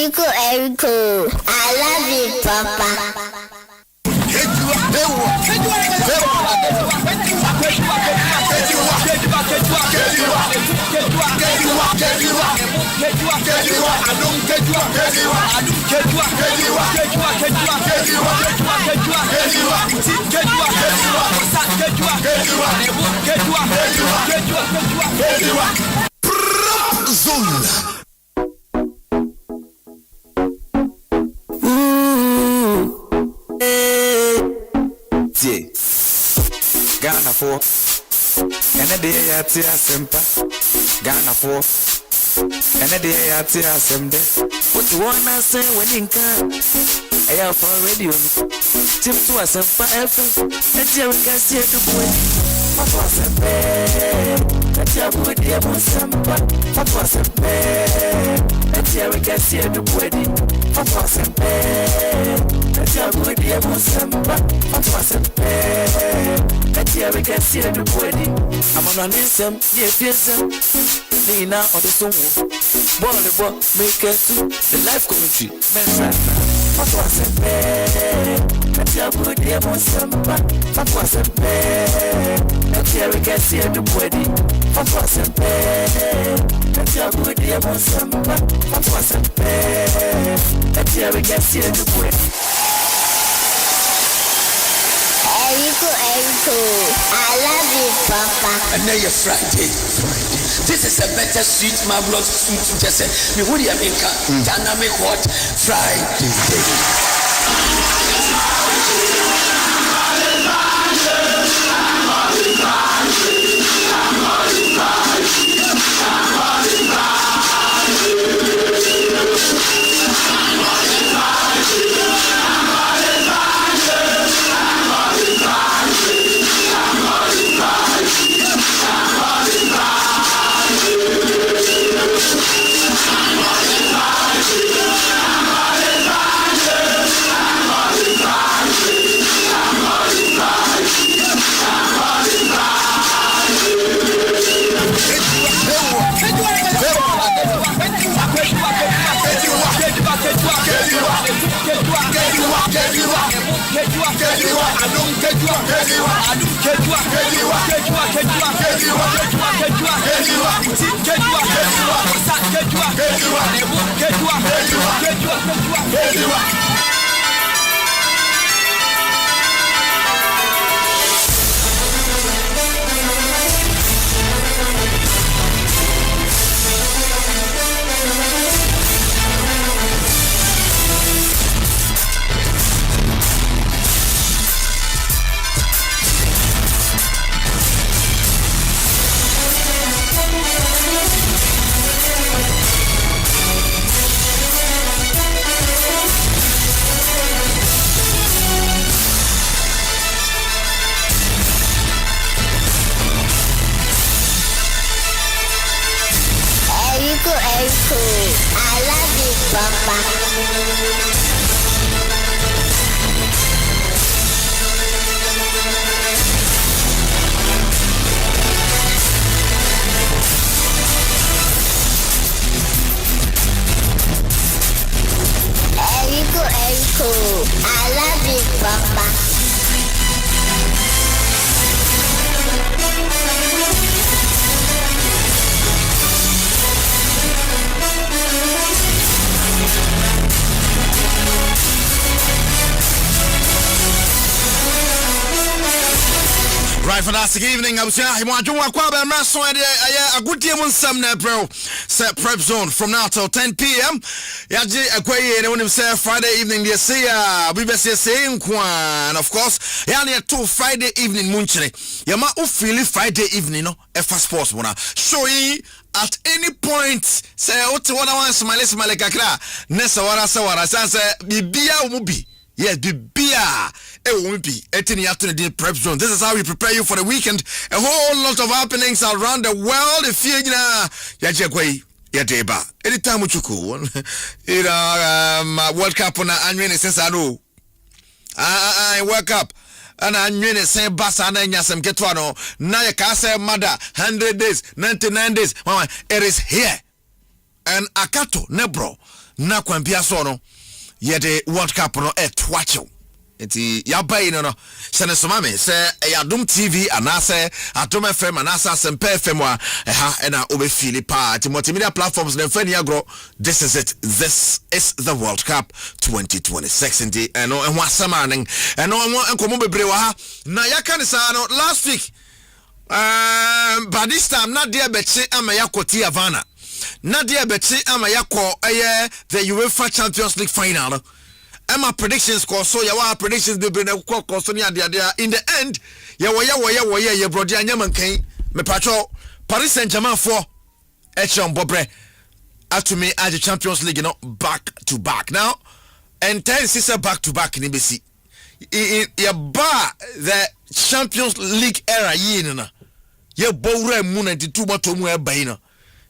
Erico, I love you, Papa. Ghana for and a day at Asempa Ghana for and a day at Asempa. What you wanna say when you can? I have for radio. Tip to Asempa FM. Let you can see the boy. What was a bed? Let you put the Asempa. What was a bed? Let you can see the wedding. What was a bed? Let you put the Asempa. What was a bed? Let you can see the wedding. I'm on an insem, yes, Nina or the song. Ball, make it to the life commentary. What was a bed? Let you put the Asempa. What was a bed? Let you can see the wedding. What was a bed? Let you put the Asempa. What was a bed? Let you can see the wedding. Erico, I love you, Papa. And now you're Friday. This is a better sweet marvelous soup. Just say, me would you make a dynamic what Friday. Erico, I love you, Papa. Erico, I love you, Papa. Right, fantastic evening. I was here. I want to walk out and rest on a good day on some bro. Set Prepzone from now till 10 p.m. Yaji Akwaye and when him say Friday evening, they say we best say and of course, yani 2 Friday evening munchine. Yama ufili Friday evening no F sports bona. Show at any point say what I want smile kakra. Nessa wara sawara say bibia umubi. Yes, bibia. Prepzone. This is how we prepare you for the weekend. A whole lot of happenings around the world. If you anytime you cool, World Cup on annual says I know. I World Cup. And I knew the same basa and yasam ketwano. Now you can say mother 100 days, 99 days. Mama, it is here. And Akato Nebro. na kwambia so no ye de World Cup no etwacho enti ya bai no sene so mame se Adom TV anase Adom FM anase Asempa FM wa ha na obefili pa ti multimedia platforms na fani agro. This is it. This is the World Cup 2026 enti eno enho asama nen eno enkomo bebre wa ha na yaka ne sa no last week but this time na dia bechi ama yakoti Havana na dia bechi ama yako the UEFA Champions League final. Emma predictions call so ya predictions they bring call so near there in the end ya brother anyaman kan me patro Paris Saint-Germain for Echon Bobre atumi as the Champions League, you know, back to back now and 10 sister back to back in BC ya ba the Champions League era yina ya bowre mu 92 moto mu e baina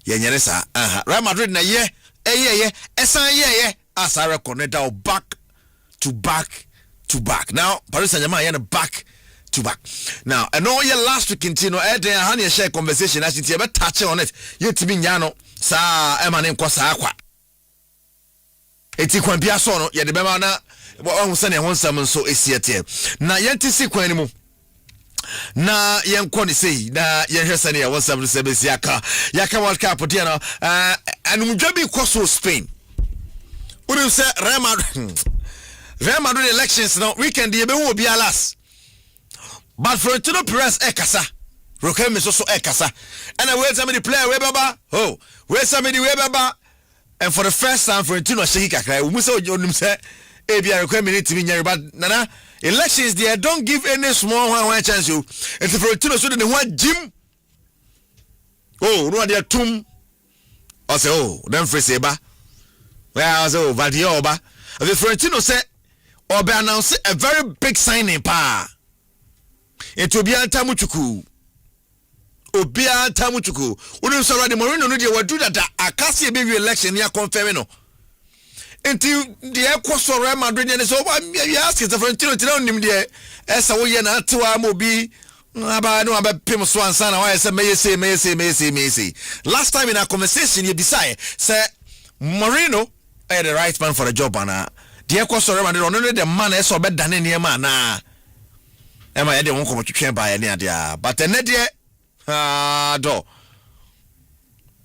ya nyeresa Real Madrid na esan asara connector back to back. Now Paris Saint-Germain back to back. Now I know your last week continue honey share conversation as you touch on it. You to be nyano sa emane kwa sa akwa. Eti kwan bia so no ye de bema na won se ne honsam so esiete. Na yenti si kwan ni mu. Na yenkɔ ne sei na yɛhwɛ sɛ ne yɛ wonsam no sɛ besi yaka World Cup dia no anumdwa bi kɔ so Spain. Unim say Real Madrid elections now weekend ye be wo bia last. But Florentino Perez kasa. Roque Mesoso kasa. And I wait somebody player we baba. Oh, wait somebody we baba. And for the first time Florentino sheki kakra. We say onim say e bia Roque me need to be nyare but nana elections there don't give any small one chance you. It's Florentino so the one gym. Oh, no there tum. I say oh, them free seba. Well, so Vadioba. The Florentino said, "Obe announced a very big signing pa. It will be Antamuchuku. Obia Tamuchuku. When so the Moreno no dey do that akasi be election near confirm no. Until the Equator Real Madrid and so we ask the Florentino to know him there. Esa wo ye na atwa mobi. Aba no aba pim so ansa na why say me say. Last time in our conversation you decide say Moreno the right man for the job and the Equator Real Madrid no the man so be dane ne ma na e ma ye de won ko twetwe ba ye ne ade but ene de do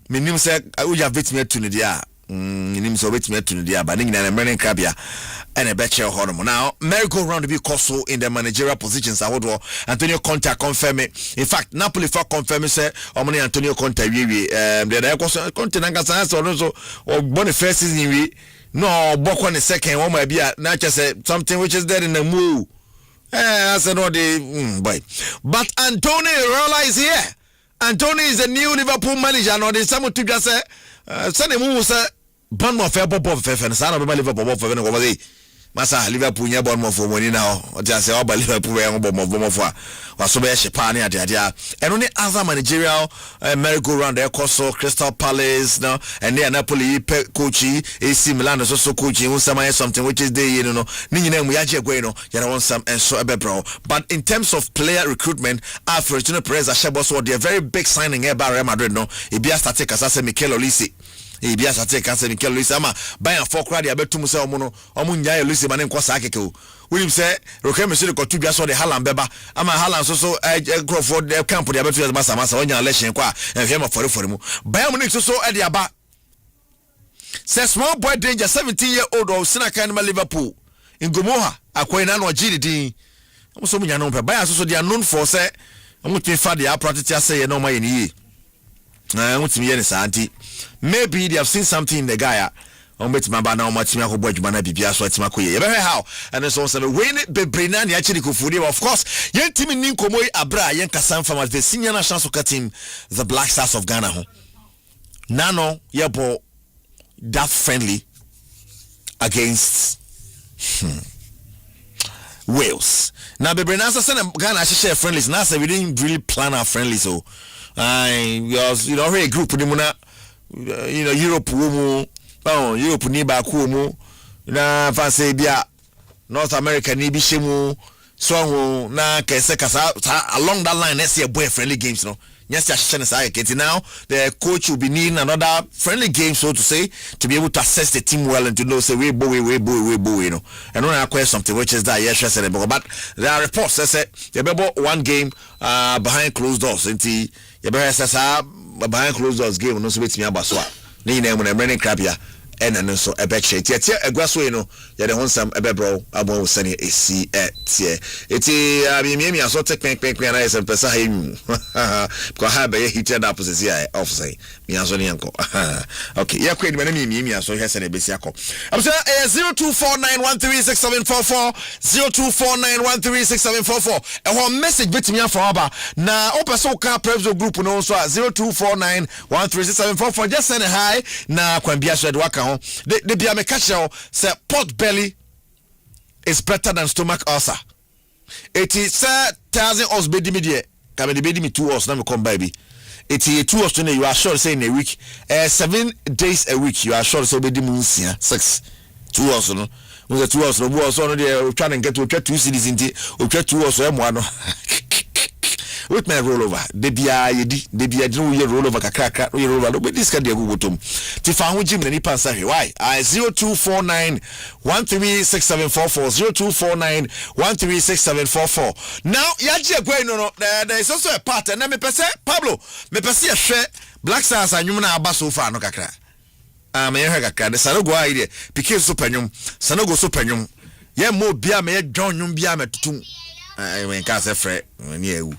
minim say uja vetime to ne dia minim so vetime to ne dia ba ne nyina na meren krabia and a better hormone. Now, merry-go round to be Koso in the managerial positions. I would Antonio Conte confirm it. In fact, Napoli for confirm say Omani Antonio Conte the Conte Nangasa or Boniface season we no book on the second one might be not just something which is there in the move. I said no the boy. But Antonio Rolla is here. Antonio is the new Liverpool manager. No, there's someone to just say Sunday move say Bournemouth fair Bob and son of Liverpool over there. Masa Liverpool nya Bournemouth for money now. Just say about Liverpool we Bournemouth for was so be shepani adia. And only other managerial merry-go-round there Koso Crystal Palace now and there Napoli coachy AC Milan is also coaching something which is there you know. Ni nyina mu yaje gwe no ya want some and so ebebro. But in terms of player recruitment, Florentino Perez ashebo so the very big signing here by Real Madrid no. E bia start kasa se Mikel Olise. E bia start kasa Mikel Olise ama Bayern for crowd ya betum se omo nya Olise mane nkosa akeke o. We say Roque Messi ko tu bia so the Haaland beba ama Haaland so Crawford camp the betu masa onya election kwa ehwe ma for mu Bayern Munich so e de aba say small boy danger 17-year-old of Sinakan Liverpool in Gomoha akwena no gidi so munya no pe Bayern so they are known for say omo fa the practice say no ma yeni na omo ye ni santi maybe they have seen something in the guy on bet my banana much me ko boy na bibia so atima ko ye be how and so say we ne bebre na ne akiri ko furi of course yen timi nin komoy abra yen kasan from the senior national soccer team the Black Stars of Ghana ho nano yebo that friendly against Wales now bebre na say Ghana share friendlies now say we didn't really plan our friendlies so you know a group ni muna you know Europe wo Europe ni ba ku mu na fa say bia North America ni bi shemu so ho na kese kasa along that line let's see a boy friendly games no Yes, now the coach will be needing another friendly game, so to say, to be able to assess the team well and to know say we boy, you know. And when I question something which is that yes, but there are reports that say you better one game behind closed doors. And you better say behind closed doors game no so wait me abaswa. Ni na when I'm running crap here. And so a back shade. Yet, a grass way, no, yet on some a bebro, a bon sunny a sea at it's a so take and I said, Pesa him. Because have a heated up as a off say, me as only uncle. Okay, yeah, quite many me, so he has a basiaco. I'm saying 0249136744 0249136744. And one message bit me for Abba. Now, open so car Prepzone group no so 0249136744. Just send a hi. Now, can be a shed waka. The be a catch say pot belly is better than stomach ulcer. It is 1,000 us bedi me there. Come the bedi me 2 us now me come baby. It is 2 us today you are sure say in a week. 7 days a week you are sure say bedi mu 6. 2 us no. We 2 us no bo us no dey try and get to 2 cities inti. O 2 us e mo ano. With my rollover, the bia rollover kakra rollover. But this can be a good tom. Tifa Jim and Nipan why? 0249136744 0249136744. Now, Yaji no. There is also a part, and me pese Pablo, me pese a share Black Stars and Yumana Abaso fa no kakra. Me kakra. The Sanogo idea. Pike supernyum, Sanogo supernyum. Ye mo bia me John nyum bia me tutum. I mean, can't say you.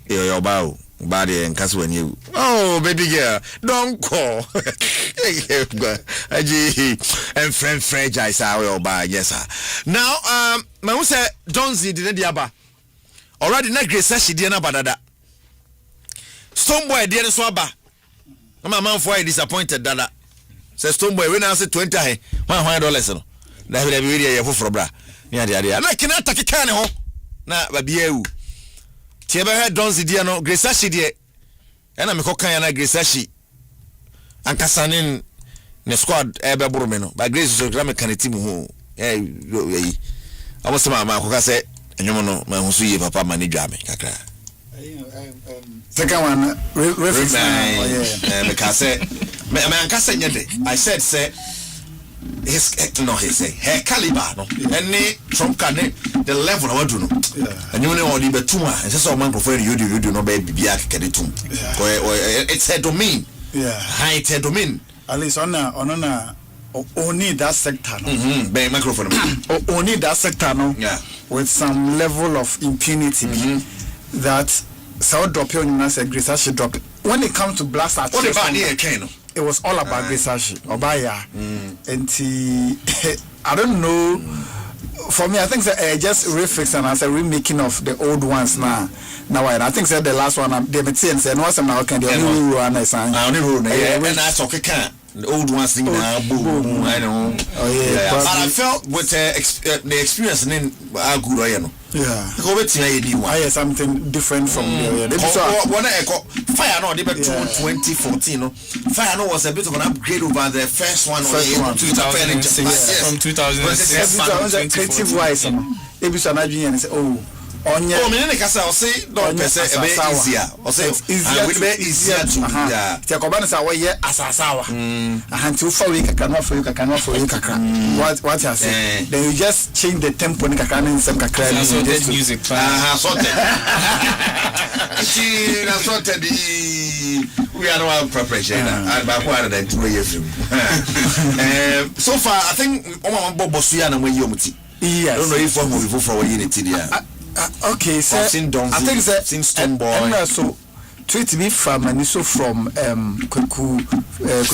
Your bow, body and castle when you. Oh, baby girl, don't call. And friend franchise, I will buy. Yes, sir. Now, my mom said, John Z did the Abba. Already, not great, says she didn't about that. Stoneboy didn't swabba. My mom for disappointed, Dada. Says Stoneboy, when I said $20, $100. That will be really for bra. Yeah, I cannot take a can home. Now, baby, you. Tiebe head Donzi dia no Gresashi die ena me kokan ya na Gresashi ankasanin ne squad ebe buru me no ba Grace so gram kaneti mu ho yi abosema ma koka se enyomo no ma husu yi papa ma ne dwame kakra second one reference me ka se me ankasa nyede I said say his her caliber no any Trump can the level I want to know and you know only betuma and so man prefer you no be bia kedetum it's a domain high it's a domain at least on only that sector no be microphone only that sector no with some level of impunity that so drop you na say Grace she drop when it comes to blast at what about here can it was all about Gresashi Obaya and I don't know for me I think just refix and as a remaking of the old ones now I think the last one they and said no some now can the only one I sang and I talk the old ones thing now boom I know but I felt with the experience in good you know something different from Fire no, they were 2014. No, Fire no was a bit of an upgrade over the first one. From 2006. Creative wise, Onya. Oh, me ne kasa o say don't say e be easier. O say easier to Ti akobana say we ye asasawa. Ahanti ufa we kakana for you kakana for you kakana. What you say? Then you just change the tempo ni kakana in some kakana. So that music. Sorted. It's na sorted we are no preparation and ba kwa na 2 years. So far I think Oma Bobosu ya na mwe yomuti. Yes. I don't know if one will for unity there. Okay, so I think that since Stoneboy so tweet me from and so from Kuku I've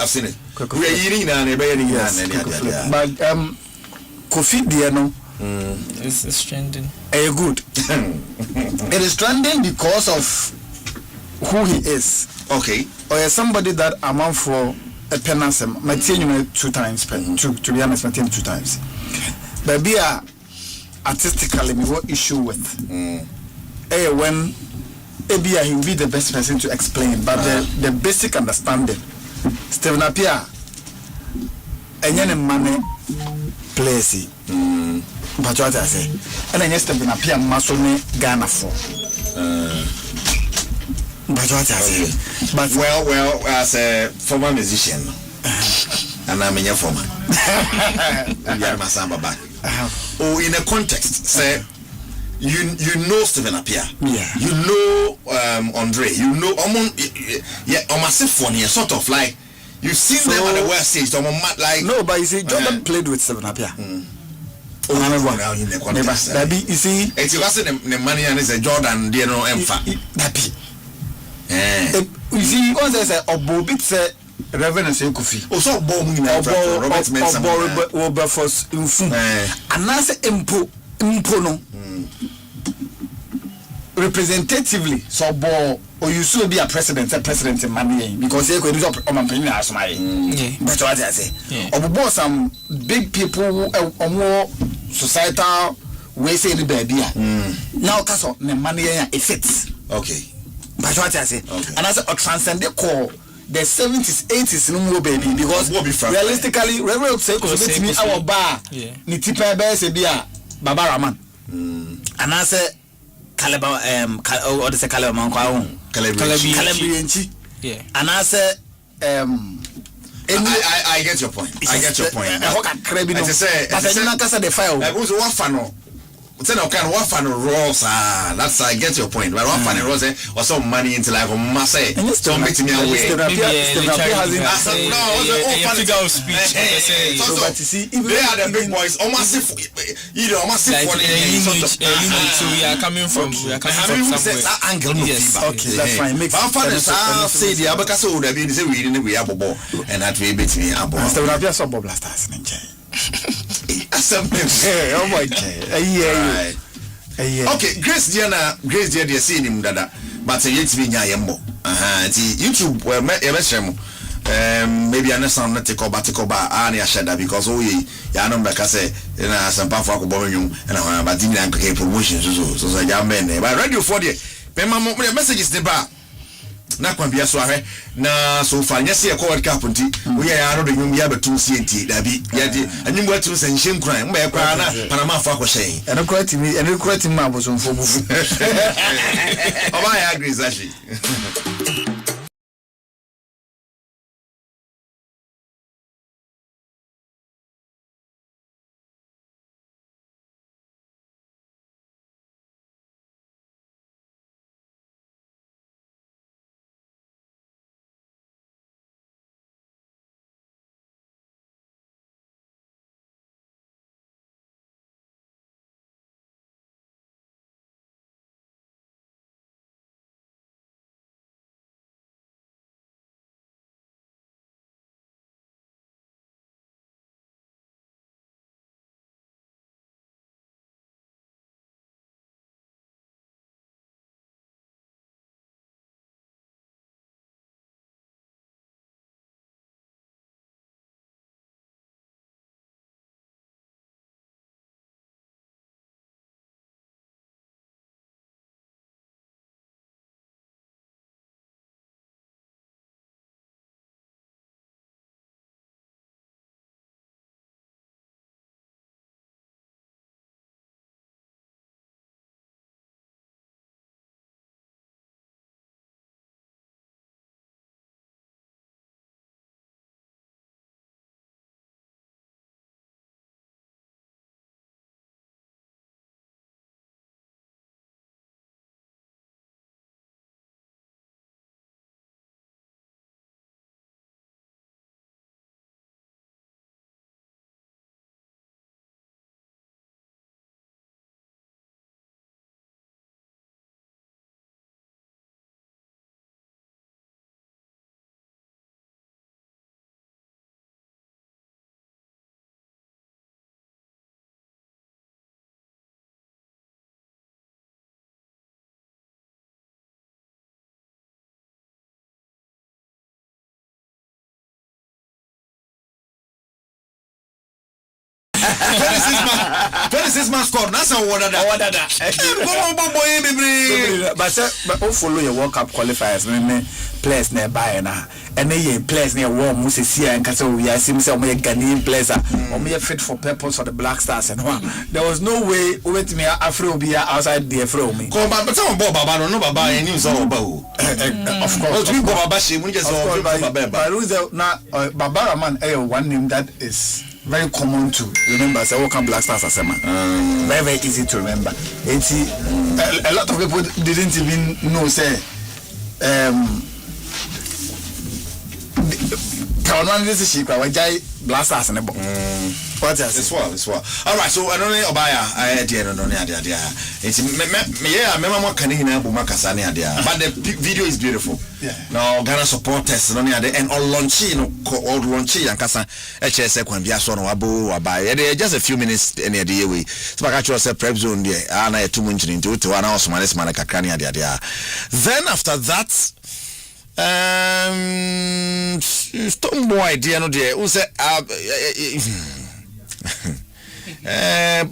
seen it. We are eating and but Kofi Diano it's trending. Good. It is trending because of who he is. Okay. Or somebody that I'm on for a penance. My team 2 times to be honest, my team 2 times. But be artistically we what issue with when Abia he will be the best person to explain but the basic understanding Stephen Apia any money place but what I say and then Stephen Apia masone Ghana for But what I say? But well, as a former musician, and I'm in your former. Yeah, my samba back. Oh, in a context, say you know Stephen Appiah. Yeah. You know Andre. You know yeah, on massive phone here, sort of like you've seen them at the West Stage. Like no, but you see, Jordan played with Stephen Appiah. Oh, now in the context. You see, it wasn't the money and it's a Jordan, you know, you see, once there's a Obobit say Reverend Kofi. Oh, so bomb in Robert Mensa. Wilberforce Infum. And now say Impo no. Representatively, so bo or you should be a president in money because they could do up on my opinion as my. But what I say, or some big people or more societal way say the baby. Now, cause of the money it fits. Okay. But what I say, and as a transcendent call. The 70s, 80s, no more baby because realistically, Reverend say because me our bar, ni tipa be se bia Baba Raman. And I say Caliber or the Caliber man kwa Calibri. Yeah. And I say I get your point. I get your point. I say the file. Who's one fan? That's I get your point. But one funny rose or some money into life or must say don't make me away. But you see, they are the big boys. Almost so we are coming from somewhere. Angle okay, that's fine. Makes say the Abacas would have been say we didn't we have a ball and that we beat me up. Blasters. Oh my God. Okay, Grace Diana, they see him dada, but say it's me nyayembo. YouTube maybe I understand not take over and I share that because ya no make say na Asempa for akobonyo and I but the and promotions so men but radio for the messages the bar na kwambia so ahwe na so fa nyese e World Cup nti we ya no de nyum ya betu CNT dabi ya di anyum atu san hyen kran mba e kwa na Panama fa ko hyen ene kurati ma bosomfo bufu oba ya agree zashi 26 man score. That's a water that. Boy, but follow your World Cup qualifiers. Players nearby now. And they players near war Musia and Castle. We are seeing some Ghanaian players or mere fit for purpose for the Black Stars and one. There was no way with me Afro be outside the Afro me. But some Baba no Baba and news all about. Of course, we Baba Bashi, we just all now Barbara man, one name that is very common to remember. So welcome Black Stars Asema. Very easy to remember. It's a lot of people didn't even know say this is she Black Stars and what else? It's well. All right, so I don't know Obaya. I did not know idea. It's remember Canina Bumakasani idea, but the video is beautiful. Yeah. Now Ghana supporters and on launching or launching and Casa HS Quambiason or Abu Abai. Just a few minutes any idea we. So I actually said Prepzone there. And I 2 months into 1 hour Somalis Manaka Crania idea. Then after that. Stone boy, dear no dear, who said,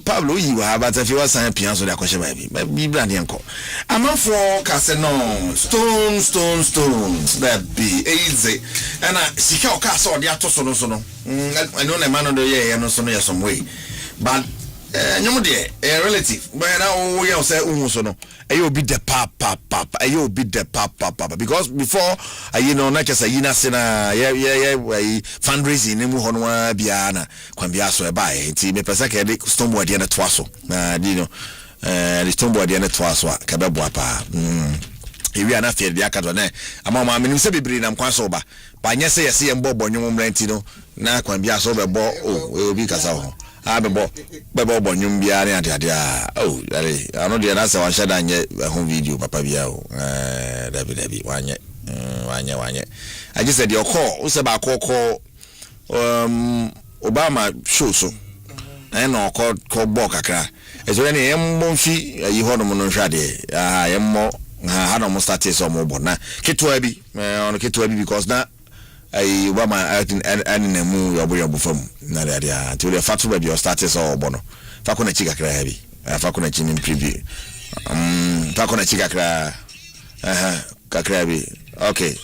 Pablo, you have, but if you are saying piano, that question may be brandy uncle. I'm not for Casino, stones, that be easy. And I see how castle the Atosono. I know a man on the year and also some way. But no dear, a relative, but now we all say, Umusono. You'll be the papa, you'll be the papa. Because before, not just a Yinasena, fundraising, Muhonwa, Biana, Quambiaso, by T. Pesaka, Stoneboy, Diana Twasso, the Stoneboy, Diana Twasso, Cababwapa. If we are not feared, the Acadone, among my minister, bring them quite sober. By Yessa, see and Bob on your Rentino, now Quambiaso, will be Casao. Bebo nyumbia dia oh I know the answer one shada nye home video papa bia o David wanye I just said your call who say ba call Obama show so no call ball kakra is when em fi yi ho no no hwa de em ha no start so mo bona ketua bi on ketua bi because na I Obama and mu yobo fam na dia to the fatu baby or status or bono fakuna chika kra heavy fakuna chini preview fakuna chika kra kakra bi okay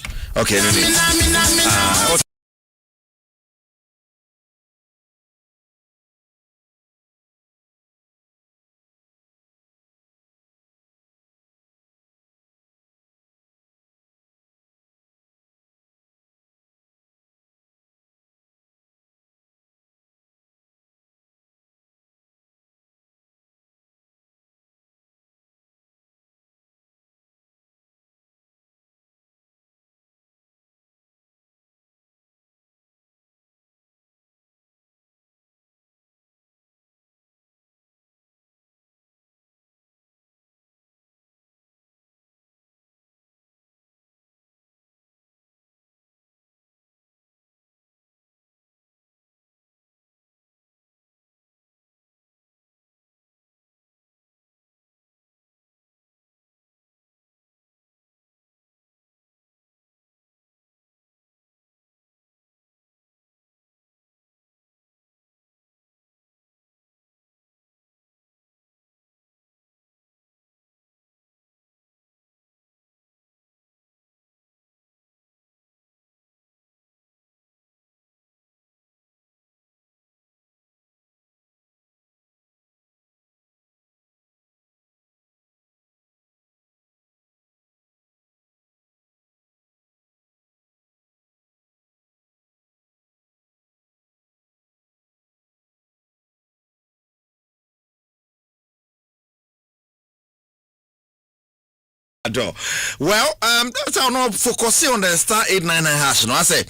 Well, that's how no focus on the star 899 hash. No, I say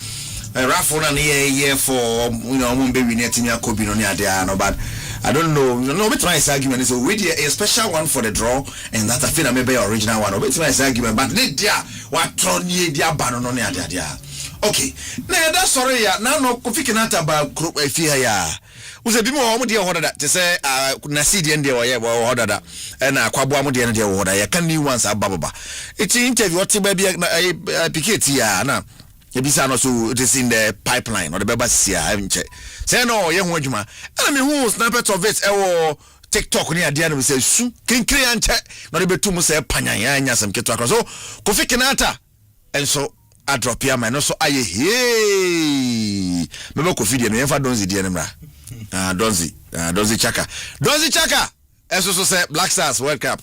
raffle and year for baby netia could be no near there, no, but I don't know. No, bit nice argument is already a special one for the draw, and that I feel maybe original one. Bit nice argument, but dear, what tron ye dear banner no near there. Okay, now that's sorry, now no coffee about group a fear ya. Uze bimo wa mudi ya hoda da tese nasidi ende wa ya hoda da na kwabwa mudi ende hoda ya kan new ones ababa iti interview oti baby piketi ya na Ebisa no so it is in the pipeline or the beba sia haven't check. Say no ye ho adwuma. And me who snippet of it TikTok ni ade na say su kinkiri anche na be tu mu say panyan ya nya sam keto akro so Kofi Kinata enso a drop ya man no so aye hey me be Kofi de no yenfa donzi de ne mra donzi chaka enso so say Black Stars World Cup.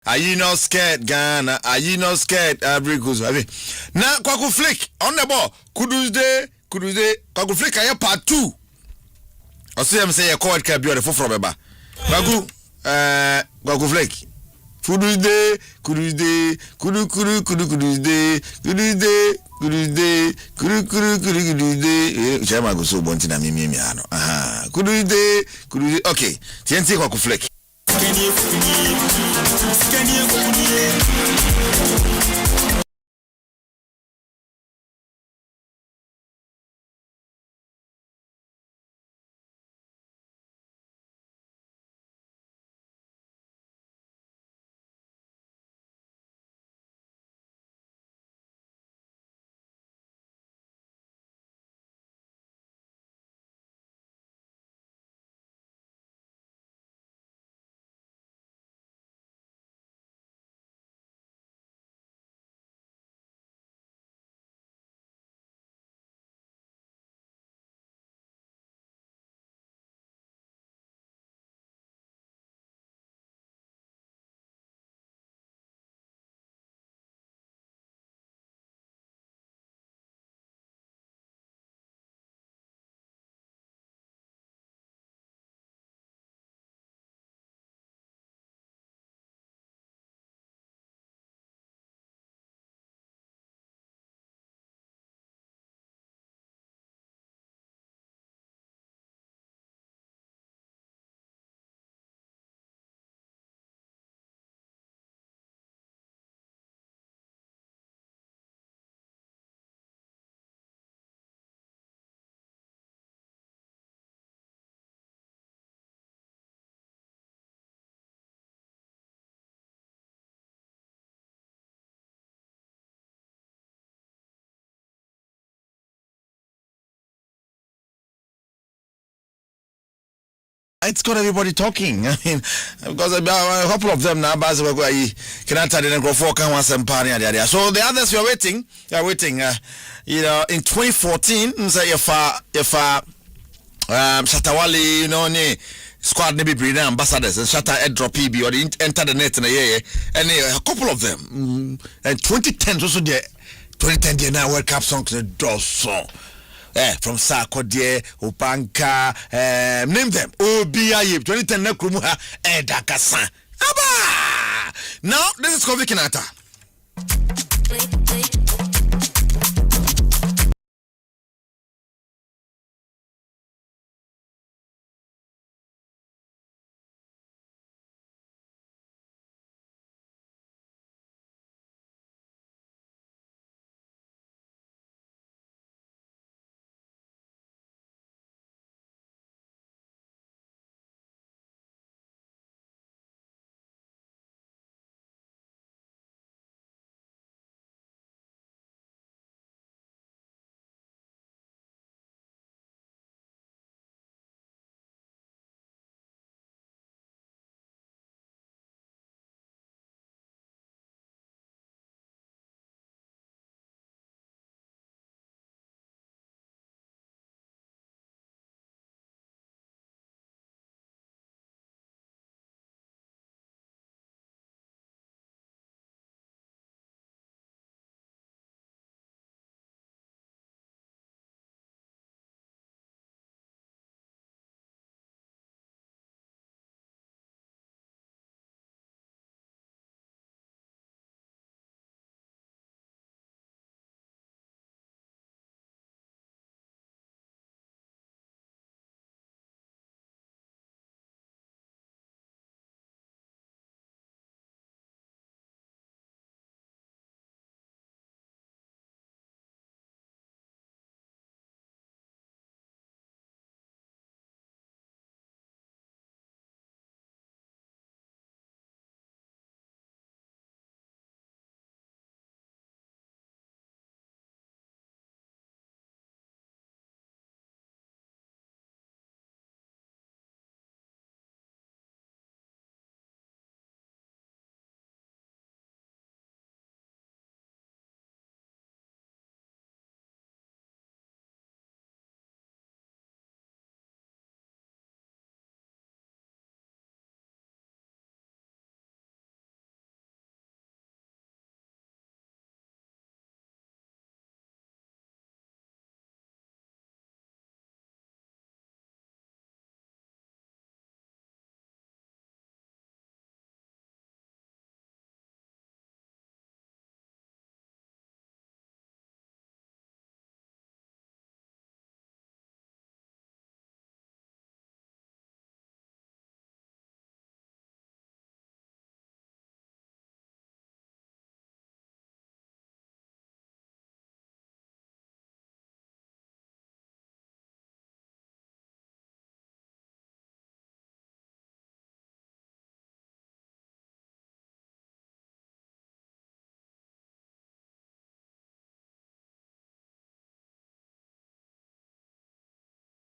Are you not scared, Ghana? Are you not scared? Abrigos. I mean, now Kwaku Flick on the ball. Kuduzde. Kwaku Flick, I part 2. I see him say a court can be on the full from Beba. Kwaku Flick. Kuduzde. Chama go so bonti na mimi ano. Aha. Kuduzde. Okay. TNT Kwaku Flick. It's got everybody talking. I mean, because a couple of them now, so the others are waiting. You know, in 2014, say if Shatawali, you know, squad maybe bring ambassadors and Shatta airdrop PB or enter the net in a year, and a couple of them. And 2010 also there. 2010 now World Cup songs the draw song. From Sarkodie, Opanka, name them. OBI 2010 Nakrumuha, Edakasan. Aba! Now this is Kofi Kinata.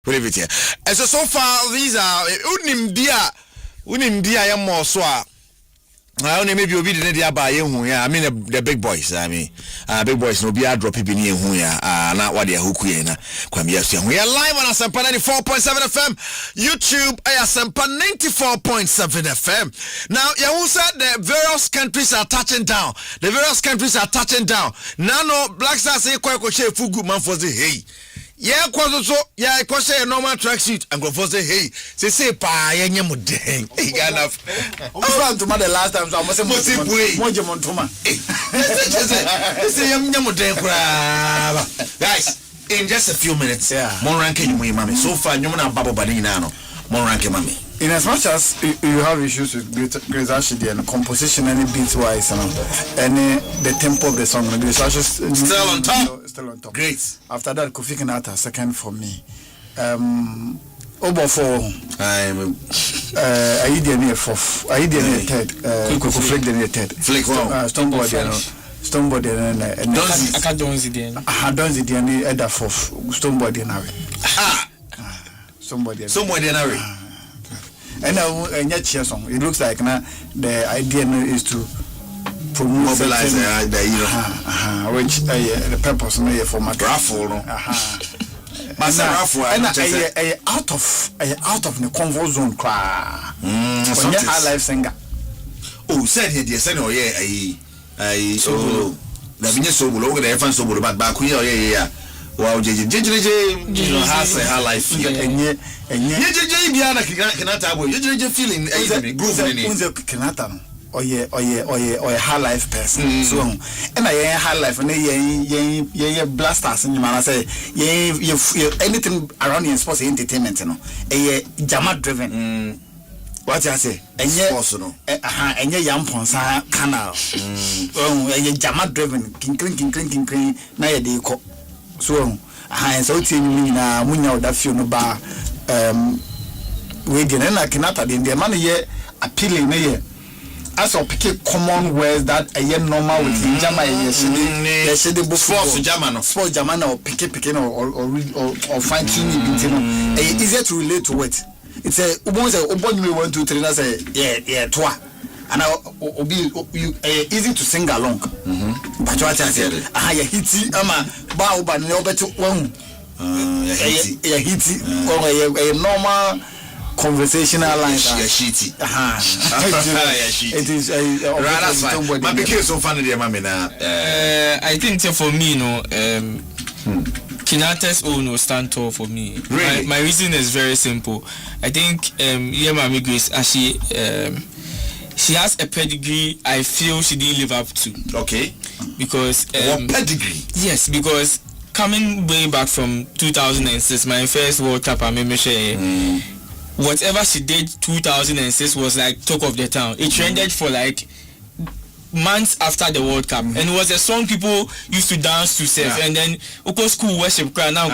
We leave it here. And so far, these are Unimdia, more so. I only maybe be the idea by you. I mean, the big boys. I mean, big boys no be a drop in here. Not what they're hooking. We are live on Asempa 94.7 FM, YouTube, Asempa 94.7 FM. Now, you said the various countries are touching down. Now, no, Black Stars say, quite a fugu man for the hey. Yeah, so yeah, I say a normal tracksuit and go for say hey, say pa yenye mo den. Hey, enough. I'm to the last time so I must say mo montoma. Say yenye mo den kra. Guys, in just a few minutes, more ranking you mami. So far you na babo bani na no. More ranking mami. In as much as you have issues with Grace Asiedu and composition and beat wise and the tempo of the song, Grace Asiedu still on top. Still on top. Great. After that, Kofi Kinata second for me. Obo for Aidi near fourth. Aidi near third. Kofi Flick near third. Flick wow. Stonebody and Donzi then. Donzi then Edda fourth. Stonebody and Somebody and Harry. And now, song. It looks like now the idea is to promote mobilize which the purpose for my raffle. Out of the comfort zone. High life singer. Oh, said he dear son, oh yeah, I so the vineyard so below the fan so but back here, yeah. Wow, JJ has a high life here. And JJ Biana Kanata, JJ feeling a groove in it. Kanata, or high life person. So, and I high life, and ye blasters in your man. I say, anything around you in sports entertainment, a Jama driven. What I say, and yet, and ye Yamponsa canal. Oh, a Jama driven, clinking, Naya de co. So, I so team na munya that feel no bar we again na Kinata the money here appealing here as of pick common words that a year normal with Jama yesterday sports German or pick or fine tuning easier to relate to it. It's a once a 1 2 3 na say yeah toi and be easy to sing along. But what I said, I hit ama ba ba no beto one. Hit or a normal conversational line. It is a my big so funny dear mammy now. I think for me Kinata's own will stand tall for me. Really? My reason is very simple. I think Mami Grace she has a pedigree I feel she didn't live up to. Okay. Because what pedigree? Yes, because coming way back from 2006, my first World Cup, I remember whatever she did 2006 was like talk of the town. It trended for like months after the World Cup, and it was a song people used to dance to self. And then school worship now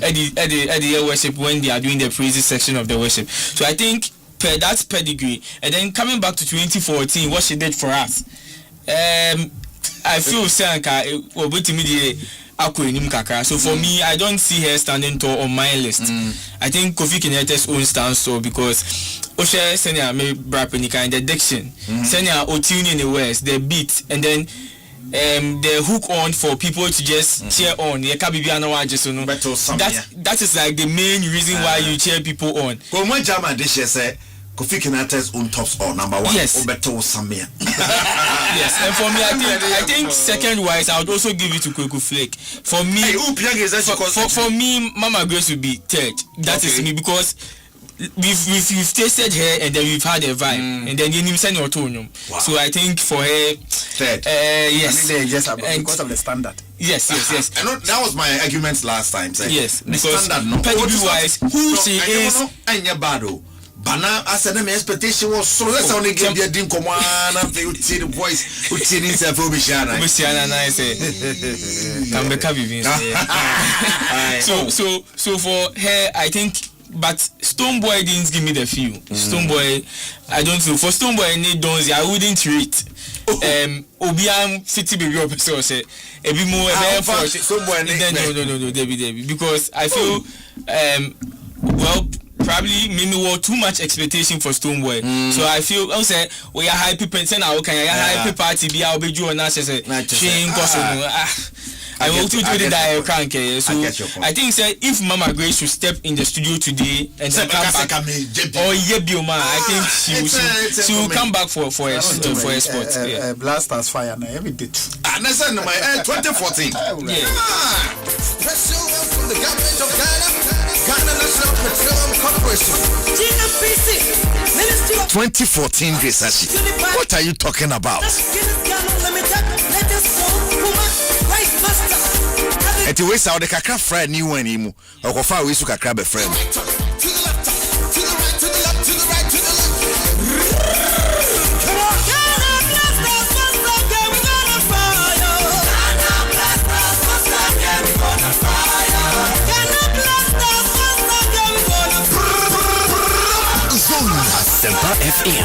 Eddie worship when they are doing the praises section of the worship. So I think that's pedigree. And then coming back to 2014, what she did for us, I feel Sanka so for me, I don't see her standing tall on my list. I think Kofi Kineta's own stands tall because Osha Senya may Brapenika in the diction, Senya Otune in the West, the beat, and then the hook on for people to just cheer on. That is like the main reason why you cheer people on. Kofi Kinata's own tops or number one. Yes. Yes, and for me, I think second wise, I would also give it to Kweku Flake. For me, for me, Mama Grace would be third. That is me because we've tasted her and then we've had a vibe and then you send your tone. So I think for her third. Yes. I mean, just because of the standard. Yes. I know that was my argument last time. Yes, the standard no. Pedigree wise, who she is. Bana as an expectation was so let's only give you a dim command and they would see the voice would see himself Obishana and I say come back so for her I think but Stoneboy didn't give me the feel. Stoneboy I don't know for Stoneboy I need Donzi I wouldn't rate Obiam city baby officer say a bit more no Debbie because I feel well probably maybe we too much expectation for Stoneboy. So I feel I say we are high people send our can high party be our be you and say I will do the dial crank. So I think say if Mama Grace should step in the studio today and then come back or Yebioma, I think she will come back for a spot. Blasters fire now every day. And that's in my 2014. Yeah. From the government of Ghana National Petroleum Corporation. 2014 Grace Ashi. What are you talking about? Eti we sa o de kakra friend ni wan ni mu okofa we su kakra be friend Asempa FM.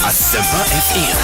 Asempa FM.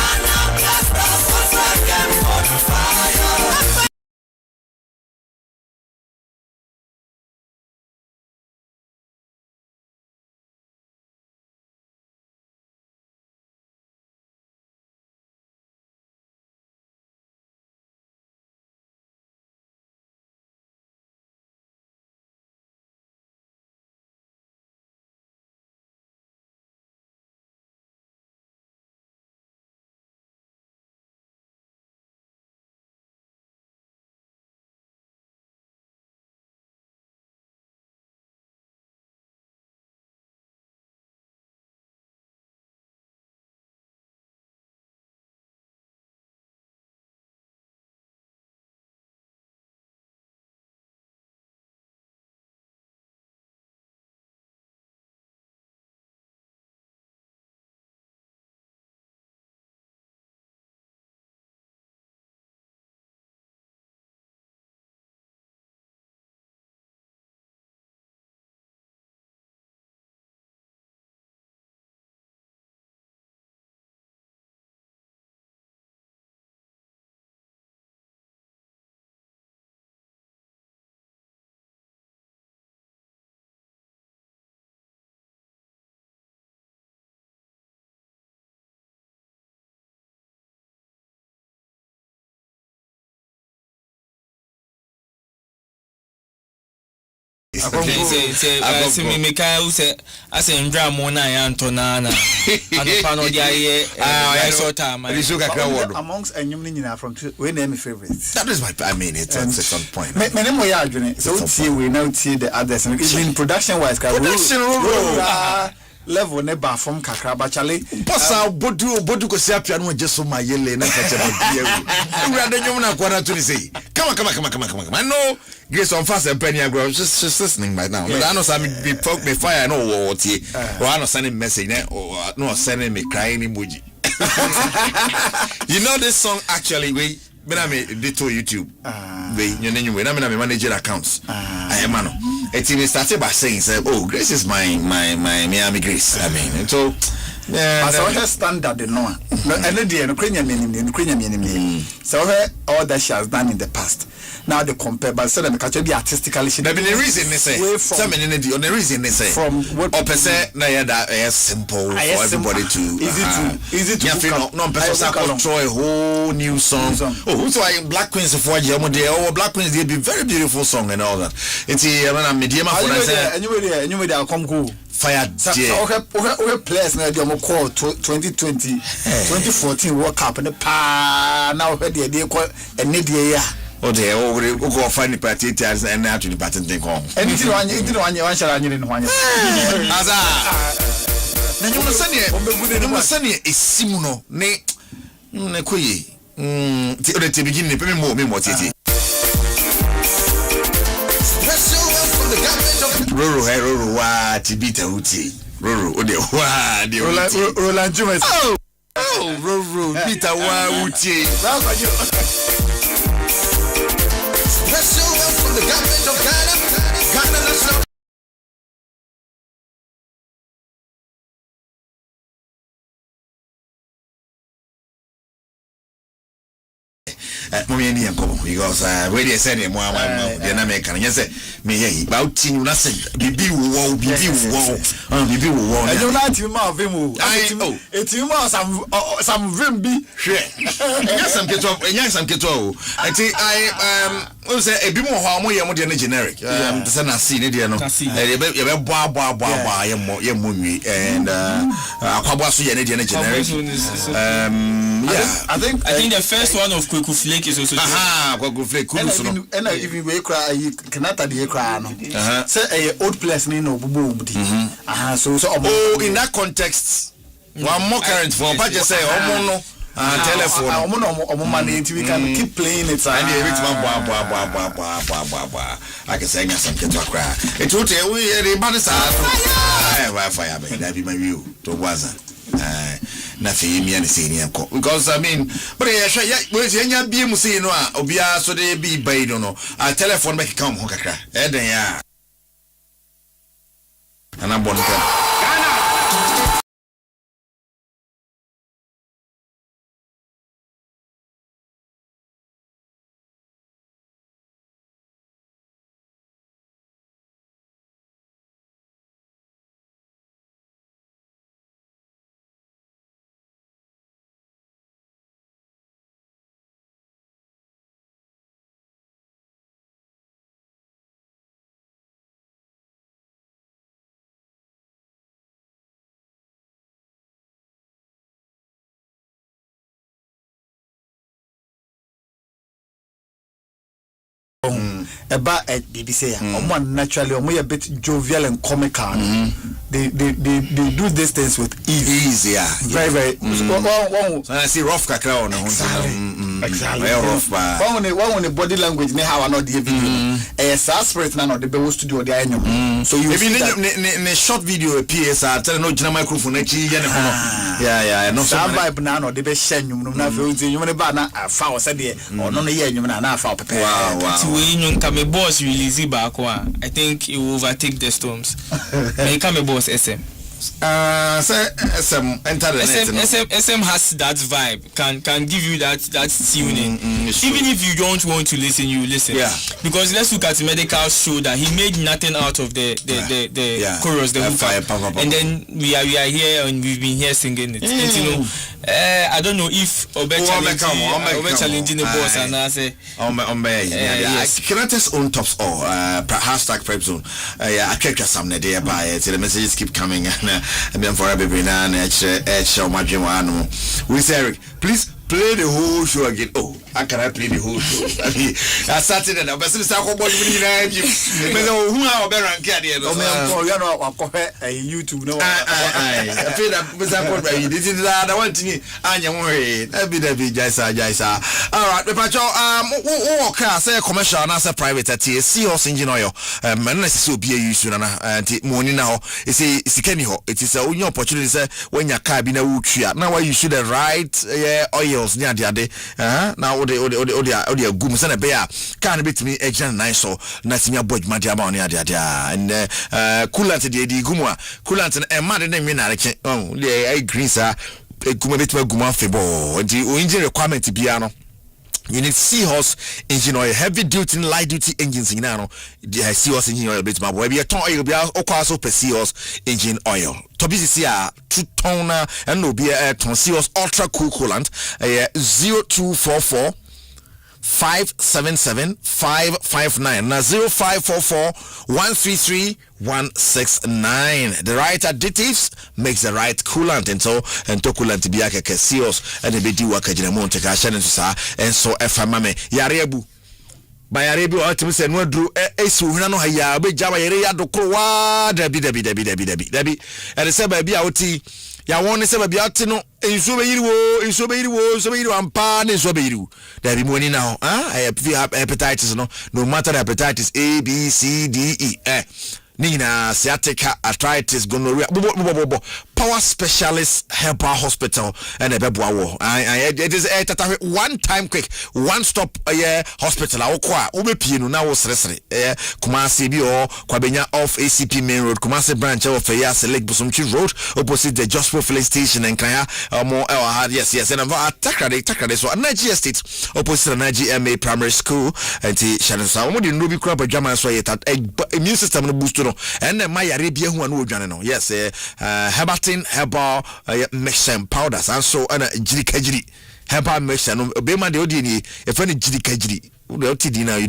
Say me kai say asem drum mo na ya ntona na anopa no dia ye so time amongst enyum ni nyina from we name favorite. That is my it's a second point. Me name ya adwene so tie we now tie the others even production wise level ne ba from kakra ba chale posa bodu ko sia pia no jeso ma yele na kache ba bia wu ura de nyom na kwara to ni say come I know Grace on fast and penny agro just listening right now but I know some be poke me fire no what here or I know sending message or no sending me crying emoji. You know this song actually me dito YouTube. They you know me manager accounts. I am no. It started by saying oh Grace is my Miami Grace. I mean so as our standard no. And the Ukrainian meaning. So all that she has done in the past. Now they compare, but so them catch be artistically. But the reason they say some in the reason they say from what opposite na that simple for everybody to easy to no person control a whole new song. Oh, who's why Black Queens for Black Queens they be very beautiful song and all that. It's a medium for say anyway they come go fire okay players na dey call 2020 2014 World Cup and now they call and oh, they go find the party and now to the pattern thing home. Anything one shall I need in one. Aza. Now you must send a simuno, ne Kuyi. The beginning, pay me more titty. Roro, Roro, what Tibita Uti. Roro, Roland Jumas. Oh, Roro, Peter Wa Uti. From the government of Ghana National. Mommy and Uncle, because where they send him, one the American, yes, me here, about you, nothing, be wall. I don't like you, Marvin. It's you, some Vimby. Yes, some keto. I think I say a bit more harmony than generic. The son has seen it, you know. And Aquabasu and generic. I think the first one of Kwaku Flake is also Kwaku Flake. And if we cry, you cannot cry. Say a old place, no boom. So in that context, one more current for but just say telephone money we can keep playing it and I can say some kid to cry. It would tell we fire that be my view to wasn't nothing me and senior because I mean but yeah be musino obia so they be by don't know a telephone make come hokaka ya and I'm born about BBC naturally a bit jovial and comical. They do these things with ease. Very so I see rough kakra on exactly rough one the body language ne how not the video spirit na no the be studio the anyum so you see that short video appears tell no jina microphone na chi ye ne ho yeah no so vibe na no the be share nyum no na fe unti nyum ne ba na fa o se de no no ye nyum na fa pepe we nyum ka me boss release back one I think it will overtake the Storms me ka me boss SM SM enter the SM has that vibe can give you that tuning even if you don't want to listen you listen because let's look at the medical show that he made nothing out of the chorus the hook and then we are here and we've been here singing it you know I don't know if Obe challenging the boss and I say can I test on tops or hashtag Prepzone I check some day by the messages keep coming and then for every now and show my dream we say Eric please play the whole show again. Oh, how can I play the whole show? I mean, I started and I was starting to who are better and get it. YouTube. No, I feel that this is that I want to me. And you worry, I'll be the big Jaisa. All right, the patrol, car say commercial and as a private at see us engine oil. Man, let's so be a use and morning now. It's a Kenny ho. It is a only opportunity when your car be na now you should write oil. Now odi agum se na be a car na betimi agyan nan so na timia bodge ma dia ma oni ade and coolant de gum a coolant na e ma de na nwe na reke the green sa eguma betimi agum afebo the engine requirement bia no. You need seahorse engine oil, heavy duty and light duty engines in now. The seahorse engine oil, bit my boy. Be a ton oil, be also per seahorse engine oil. To be see a 2-toner and no be a ton seahorse ultra cool coolant. 0244 577 559 now 0544 133 169. The right additives makes the right coolant, and so and to coolant be a seals and a bit work in a monte and so mame yarebu by Arabia ultimately no drew a suhano haya be java area do kwa debi and the same baby outi ya won se baby outi no enso be yiriwo ampa ne so be yiriwo there be money now I have hepatitis no matter the hepatitis A B C D E Nina sciatica arthritis gonorrhea power specialist herbal hospital and a bebo it is a one time quick one stop hospital awokwa obepie no na wo sresre Kumasi bi o kwabenya off ACP main road Kumasi branch of Lake Busumchi road opposite the Josport filling station and Kaya more yes and Takade so Nigeria State opposite Nigeria MA primary school and Shansa we dey no bi kura badwama so yet immune system no boost no and my Arabia hu anu odwane no yes Herbatin herbal mixture powders and so and jiri herbal mixture no obema de odi ni e fa ni jiri you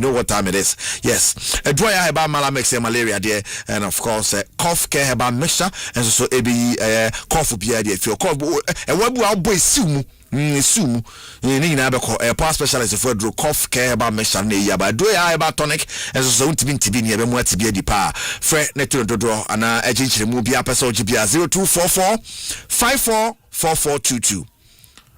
know what time it is. Yes, a dry herbal malamex malaria there, and of course cough care herbal mixture, and so ebi cough be idea if your cough and what will boy sumu ni na be call a power specialist for draw cough care herbal mixture na ya ba do ya herbal tonic, and so tibi ni be mo tibi di pa fre netro dodo ana ejichire mu bia pesa ogibia 0244 544422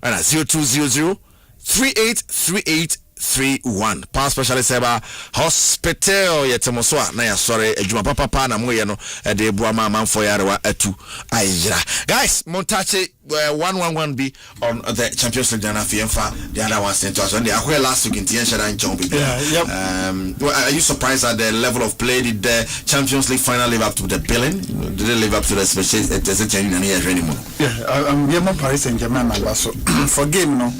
and 0200 383831 power specialist eba hospital yetemoso na ya sore adwuma papa na moye no de bua ma manfo yarewa atu ayira guys montache 111 on the Champions League Ghana FIFA the other one sent us on the akwe last week in Tienshada and John Bibi are you surprised at the level of play? Did the Champions League final live up to the billing? Did they live up to the special anymore? I'm more Paris Saint-Germain so for game no.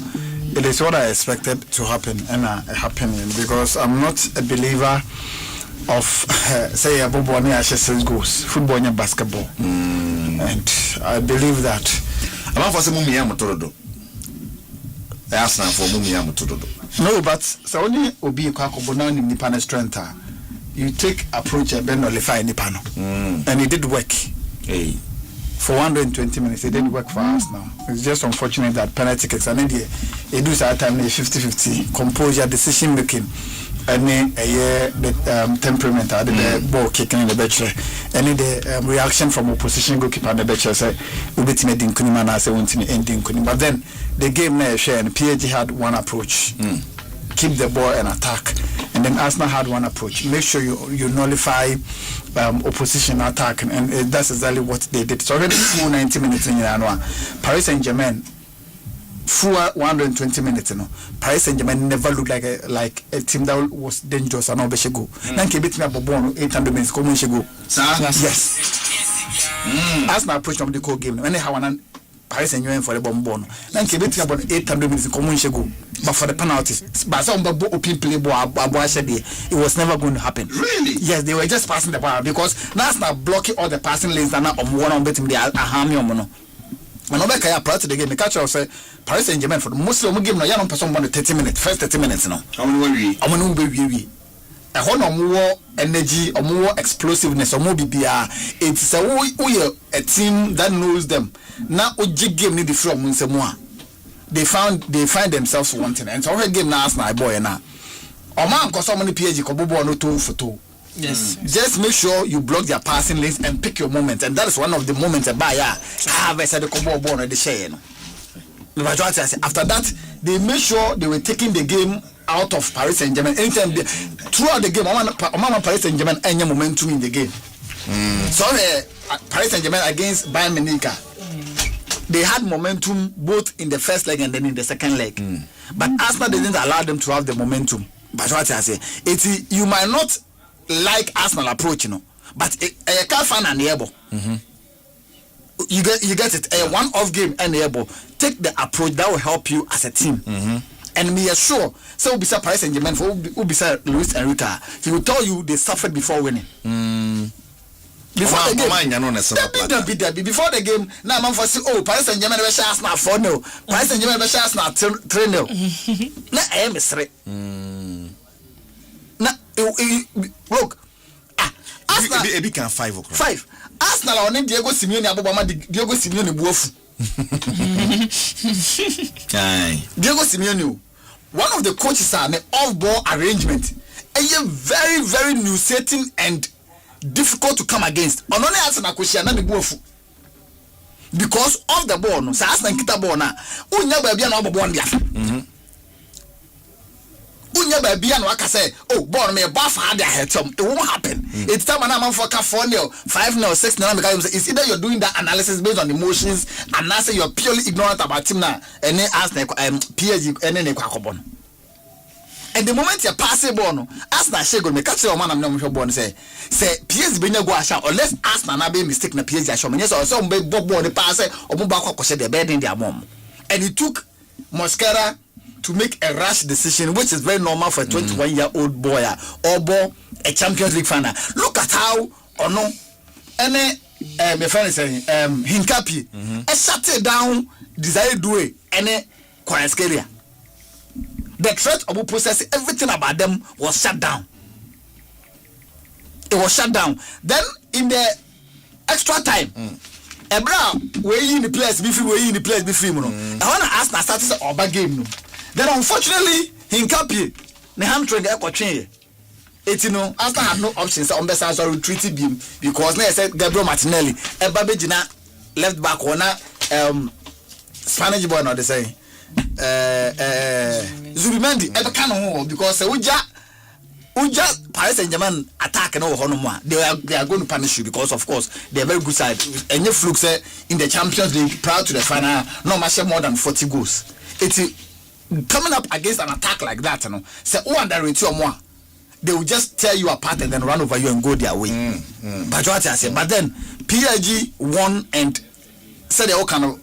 It is what I expected to happen and happening because I'm not a believer of say a bobo near goals, football and basketball. And I believe that I'm for some Mumia I asked now for Mumia no, but so only Obi Kakobona in Nippon strength. You take approach a Ben Olify Nippano. And it did work. Hey. For 120 minutes, it didn't work for us now. It's just unfortunate that penalty kicks and then they do our time 50-50 composure, decision making, and then the temperament, the ball kicking in the bench, and then the reaction from opposition goalkeeper and the bench say, "We beat me Kunima na say we ending Kunima." But then the game now share and PSG had one approach. Keep the ball and attack, and then Arsenal had one approach. Make sure you nullify opposition attack, and that's exactly what they did. So already full 90 minutes in January. Paris Saint-Germain full 120 minutes. Paris Saint-Germain never looked like a team that was dangerous and always go. Then keep beating up a ball 800 minutes. Come on, go. Yes. Arsenal approach from the core game. When they have one. Paris Saint-Germain for the bomb. Then keep it about 800 minutes. Come on, go. But for the penalties, but some play it was never going to happen. Really? Yes, they were just passing the ball because that's not blocking all the passing lanes and now one on betting the harmony mono. And over Kaya prior to the game, the catcher say Paris Saint-Germain for the Muslim game no young person 30 minutes, first 30 minutes now. How many we a whole more energy or more explosiveness or more BBR. It's a team that knows them. Now Oji game need the from Munsemwa. They find themselves wanting, and so her game now my boy now. Or man cause so many PSG kobobo no 2 for 2. Yes. Just make sure you block their passing lanes and pick your moments, and that is one of the moments about I said the kobobo on the share. After that, they made sure they were taking the game out of Paris Saint-Germain. Anytime throughout the game, Mama Paris Saint-Germain any momentum in the game. So Paris Saint-Germain against Bayern Munich, they had momentum both in the first leg and then in the second leg. but Arsenal didn't allow them to have the momentum. But what I say, you might not like Arsenal approach, you know, but a can't find an able. You get it. A one-off game enable. Take the approach that will help you as a team. And me sure. So we'll be surprised and German for we'll be Luis Enrique. He will tell you they suffered before winning. Before the game, before the game, now man for say, oh, Paris Saint-Germain will share Arsenal 4-0. Paris Saint-Germain will share Arsenal 3-0. Now I am straight. Now look, Arsenal it can 5 o'clock. 5. Arsenal on Diego Simeone Abobama Diego Simeone Buofu. Diego Simeone, one of the coaches are an off-ball arrangement. A very, very nuisance and difficult to come against. Only Arsenal Kushia na Buofu. Because of the ball, no, so Arsenal kita ball na. Unya baby na obobo ndia. Unya baby na waka say, oh, ball me buff had their head. It won't happen. It's time and I'm for 4-0, 5-0, 6-0 because it's either you're doing that analysis based on emotions and now say you're purely ignorant about team now and then ask PSG and then and the moment you pass a ball, Arsenal shake me catch your man and no born say PSG be go asha unless Arsenal na be mistake na PSG asha me so some be ball the pass or move back kwose the bed in their mom. And it took Mosquera to make a rash decision, which is very normal for a 21-year-old boy or boy a Champions League final. Look at how Ono and my friend is saying Hinkapi shut it down desire do it any Kwanskeria. The threat of process, everything about them was shut down. It was shut down. Then in the extra time, Ebra we in the place before we in the place before I wanna ask na start say oba game no. Then unfortunately Hinkapi ne hamstring e ko twen. It you know Arsenal had no options on best answer retreat beam because now I said Gabriel Martinelli Eba Bejina left back one Spanish boy now they say Zubimendi Eba can because Uja Paris Saint-Germain attack no honoma they are going to punish you because of course they are very good side and your fluke say in the Champions League prior to the final no match more than 40 goals. It's coming up against an attack like that you know say who underrate you more they will just tear you apart and then run over you and go their way. But what I say, but then PSG won and said they all kind of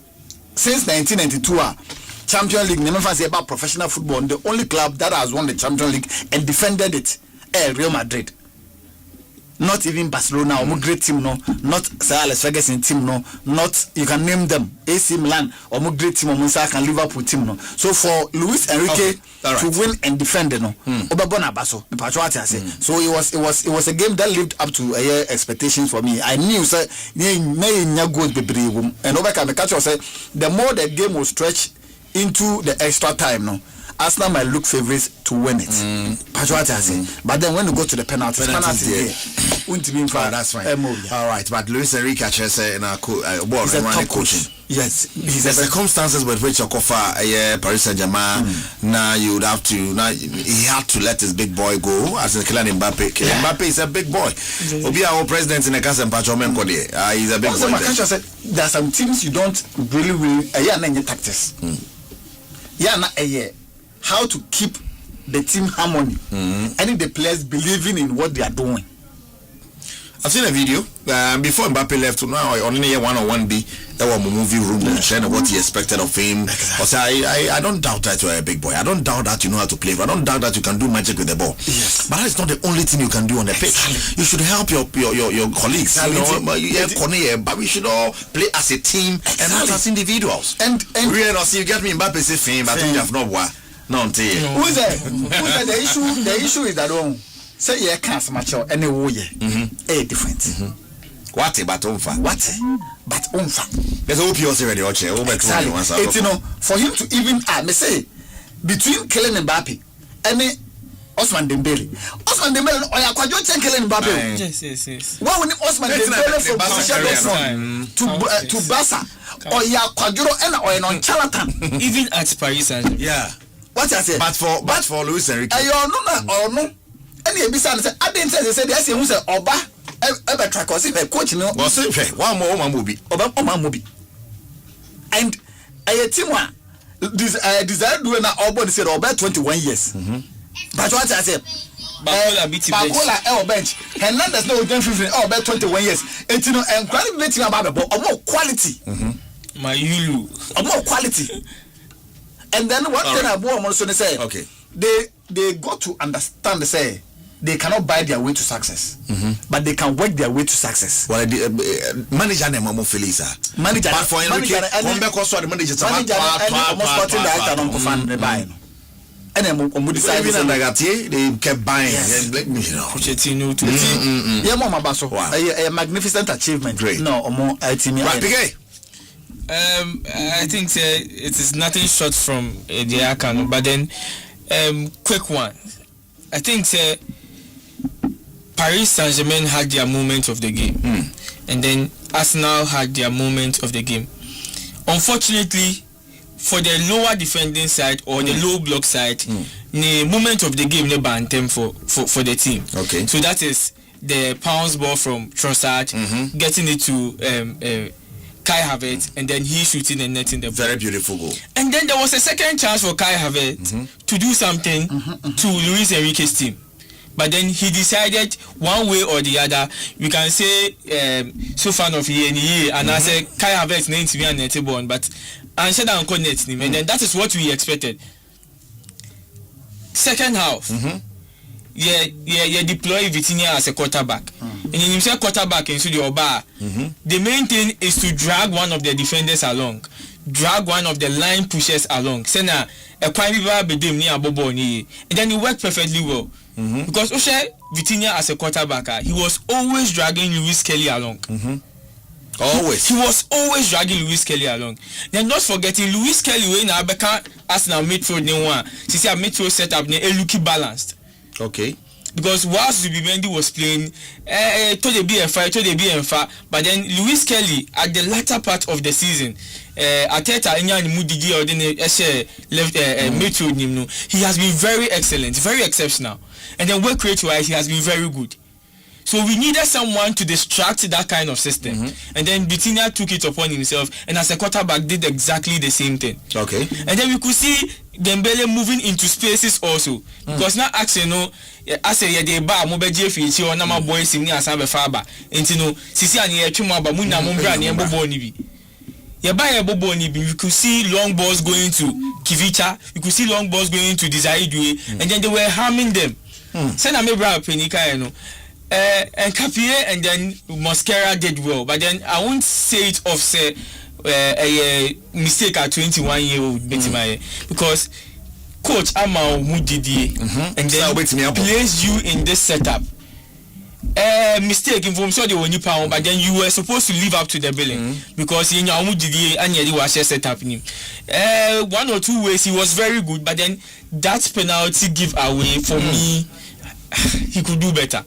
since 1992 Champions League never say about professional football. The only club that has won the Champions League and defended it, Real Madrid. Not even Barcelona or great team no, not Sir Alex Ferguson team no, not you can name them AC Milan or great team or Munsak and Liverpool team no. So for Luis Enrique to win and defend no, Obabona Baso, the Patriots I say. So it was a game that lived up to expectations for me. I knew say may goals be brave and Obaka the catcher said the more the game will stretch into the extra time no. Arsenal might look favorites to win it. But then when you go to the penalty won't be in front. That's fine. All right, but Luis Enrique says in a coaching. Yes, the circumstances with which Okofa Paris Saint-Germain now you would have to he had to let his big boy go as in Kylian Mbappe. Mbappe is a big boy. Obi our president in the Asempa he's a big boy. There are some teams you don't really tactics. How to keep the team harmony and the players believing in what they are doing. I've seen a video before Mbappe left. Now only year 101B that was a movie room sharing what he expected of him. I don't doubt that you are a big boy. I don't doubt that you know how to play. I don't doubt that you can do magic with the ball. Yes. But that's not the only thing you can do on the pitch. You should help your colleagues. But we should all play as a team and not as individuals. And really, see you get me Mbappe say fame, but you have no one. Who's that? The issue is that say you can't match out any way. Different. What but umfa? But umfa. There's hope you're already watching. It's you know for him to even me say between Kylian Mbappe and Osman Dembele oya kwajo chen Kylian Mbappe. Yes. Why when Osman Dembele from Borussia Dortmund to Barca oya kwajuro and oya non charlatan even at Paris Saint-Germain. Yeah. What I say? But for Luis Enrique. No. Any ebisa say I didn't say they say who say oba ebe track or say coach no. But say one more man will be. Oba man will be. And a team one this desire doing now all body said about 21 years. But what I said Bakola bench. Hernandez no 15 about 21 years. And you know and quality about more quality. My Yulu. More quality. And then one thing I want to say, okay, they got to understand. They say they cannot buy their way to success, but they can work their way to success. Well, manager name Momo Felisa. Manager, but for manager, the manager, sporting director don't fan the buy. And then we decide they kept buying. Yes. Let me know. Yeah, Mama Basso. A magnificent achievement. Great. No, more right, I think it is nothing short from the Akano, but then quick one. I think Paris Saint-Germain had their moment of the game, and then Arsenal had their moment of the game. Unfortunately, for the lower defending side or the low block side, the moment of the game they banned them for the team. Okay. So that is the bounce ball from Trossard, getting it to Kai Havertz, and then he shooting and netting the ball. Very beautiful goal. And then there was a second chance for Kai Havertz to do something to Luis Enrique's team. But then he decided one way or the other, we can say so fan of year and I say Kai Havertz named to me and net ball, but I said I'm net him, and then that is what we expected. Second half, deploy Vitinha as a quarterback. And you say quarterback into the Oba. The main thing is to drag one of the defenders along, drag one of the line pushers along. Say na a prime bedem near Bobo ni, and then it worked perfectly well. Because Oshe Vitinha as a quarterback, he was always dragging Lewis Kelly along. Always. He was always dragging Lewis Kelly along. Then not forgetting Lewis Kelly when Abeka Arsenal midfield ni one. She said midfield setup ni looking balanced. Okay. Because whilst Zubimendi was playing, to the BFI, but then Lewis Kelly at the latter part of the season, Ateta Mudigi or left midfield nimno. He has been very excellent, very exceptional, and then work rate wise he has been very good. So we needed someone to distract that kind of system, and then Vitinha took it upon himself, and as a quarterback did exactly the same thing. Okay. And then we could see Dembele moving into spaces also, because now actually no, I say the bar mobeje fi or nama boys in Asempa Faba, and you know, Sisi and Yachuma Bamuna Mumbra and Bobonibi. You could see long balls going to Kivicha, you could see long balls going to Asiedu, and then they were harming them. Send a Mebra Penika, you know. And Capier and then Mosquera did well, but then I won't say it offset a mistake at 21-year-old because coach Ama Mudidi and then placed you in this setup. Mistake from so they were new power, but then you were supposed to live up to the billing because in your Mudidi and you was set up in him. 1 or 2 ways he was very good, but then that penalty give away for me. He could do better.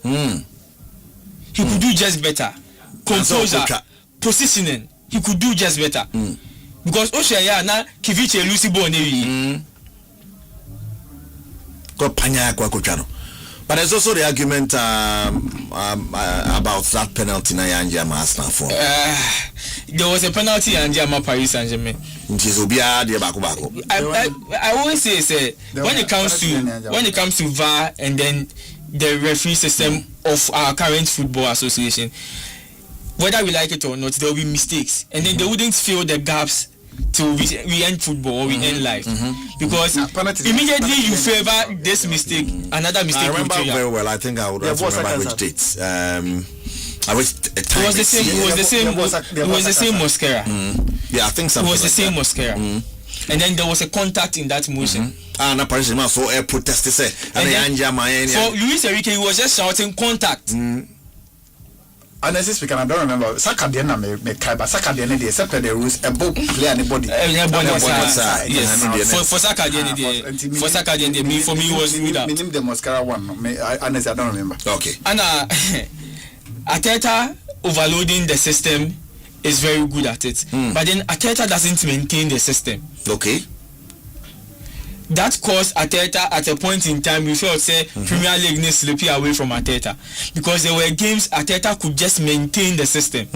He could do just better. Composure, positioning. He could do just better. Because Oshaya na Kiviche Lucy Bonnery. Got Panya Kwakuchano. But there's also the argument about that penalty na Yanjama Arsenal for. There was a penalty in Jama Paris Saint-Germain. I always say when it comes to VAR and then the referee system of our current football association, whether we like it or not, there will be mistakes, and then they wouldn't fill the gaps till we end football or we end life, because immediately you favor this mistake, another mistake. I remember very well. I think I would remember which dates. I wish it was the same. It was the same Mosquera. Yeah, I think so. It was the same Mosquera. And then there was a contact in that motion. And apparently, so a protest say, and for Luis Enrique, he was just shouting contact. Honestly speaking, I don't remember. Saka Diana me Kaiba. Saka Diana they accepted the rules. A book play anybody. Yes. For Saka Diana, for Saka Diana, for me was ruled out. Meaning the Mosquera one. Honestly, I don't remember. Okay. And Ateta overloading the system is very good at it, but then Ateta doesn't maintain the system. Okay. That caused Ateta at a point in time we felt say Premier League needs to slip away from Ateta, because there were games Ateta could just maintain the system.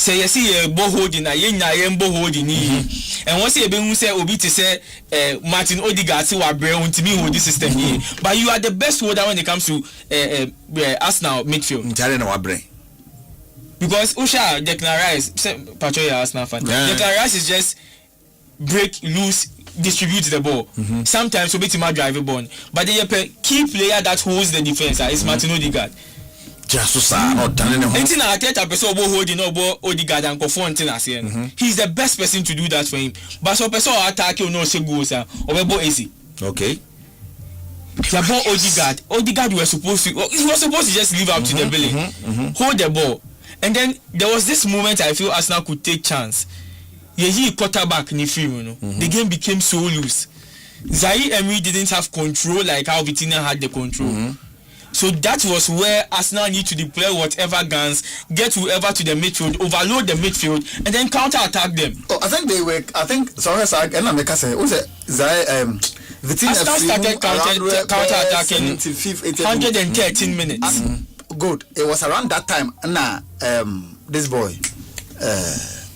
say you see a ball holding a yen ball holding and once you be say obi to say Martin Odegaard see what brain to me hold this system here. But you are the best holder when it comes to Arsenal midfield. Because Usha Declan Rice, Patrick Arsenal fan. Declan Rice is just break loose, distribute the ball. Sometimes we might drive a ball, but the key player that holds the defense is Martin Odegaard. Just not done. He's the best person to do that for him. But so person attack you no say goals or easy. Okay. The ball Odegaard was supposed to just leave up to the belly. Hold the ball. And then there was this moment I feel Arsenal could take chance. He quarterback in the film, the game became so loose. Zaire Emery didn't have control like how Vitinha had the control. So that was where Arsenal need to deploy whatever guns, get whoever to the midfield, overload the midfield, and then counter-attack them. I think sorry, and I make us say, what's it? Vitinha started counter-attacking 113 minutes. Good. It was around that time. Nah, this boy,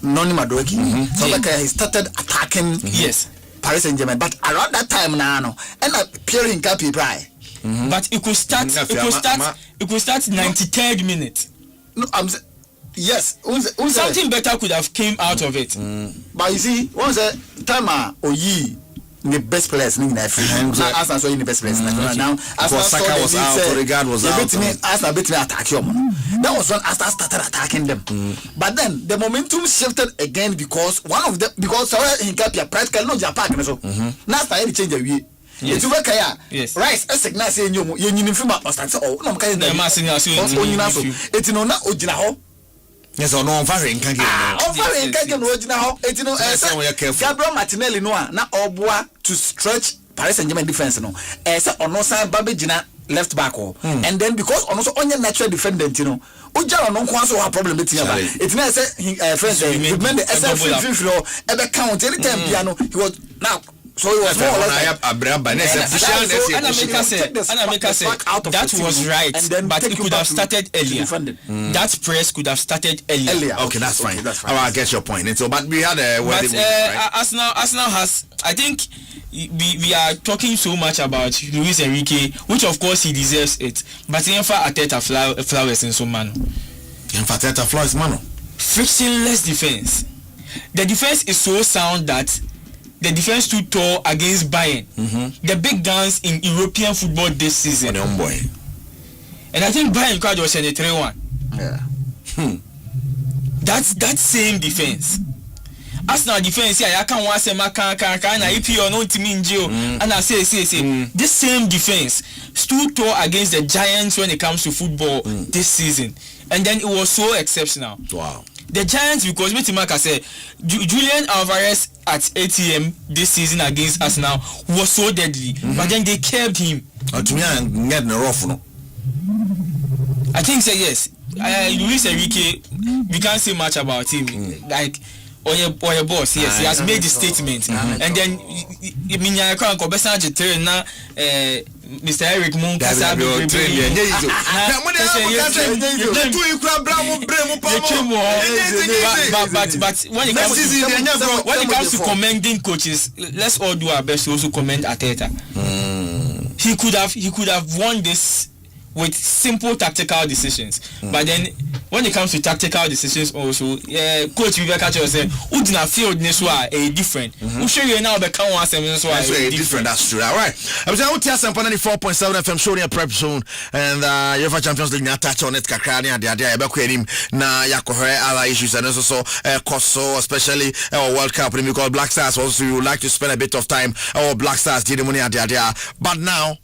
Noni Madueke, so like he started attacking. Yes. Paris Saint-Germain, but around that time now, and Pierre Hincapi Pry. But it could start 93rd minute. No, yes. Something better could have came out of it. But you see, once the time Oyi the best players in the Now Arsenal so in the best players. Now Saka was out, Odegaard was out. Arsenal beat me attack you. That was when Arsenal started attacking them. But then the momentum shifted again because one of them Hincapi practically no Japan so. Now started change the way. Yes. Yes. Rice a signal say you film no kind it's no na ojina ho. Yes or no faring can get. Faring can get ojina ho. It's no Gabriel Martinelli no na oboa to stretch Paris Saint-Germain defense no. Say ono san Babejina left back and then because ono so onye natural defendant you know. Oja no nko so have problem with him. It na say friends remember SF free e be count anytime piano he was now. So it was more or less that was right, but it could have started earlier. That press could have started earlier. Okay, that's fine. I get your point. And so, but we had a Arsenal has. I think we are talking so much about Luis Enrique, which of course he deserves it. But in fact, Arteta flowers in so man. In fact, Arteta flowers man. Frictionless defense. The defense is so sound that. The defense too tall against Bayern. The big guns in European football this season. And I think Bayern crowd was in the 3-1. Yeah. That same defense. Arsenal defense here, I can't watch them. I if you are not team in jail, and I say, this same defense stood tall against the Giants when it comes to football this season, and then it was so exceptional. Wow. The Giants, because Mitimaka said Julian Alvarez at ATM this season against Arsenal was so deadly, but then they kept him. To me, I'm getting a rough no. I think so, yes. Luis Enrique, we can't say much about him. Like or your boss, yes, he has made the statement, and then I can't go best na Mr. Eric Moon but when it comes to commending coaches, let's all do our best to also commend Arteta. He could have won this with simple tactical decisions, but then when it comes to tactical decisions also, coach Viveka said udina field neswa a different. We show you now the count one different. That's true. All right. I'm saying Asempa 94.7 FM show near Prepzone and UEFA Champions League na touch on it kakra ne ade ade ebe kwenim na yakohre other issues and also Koso especially World Cup because Black Stars also you would like to spend a bit of time Black Stars did money ade ade but now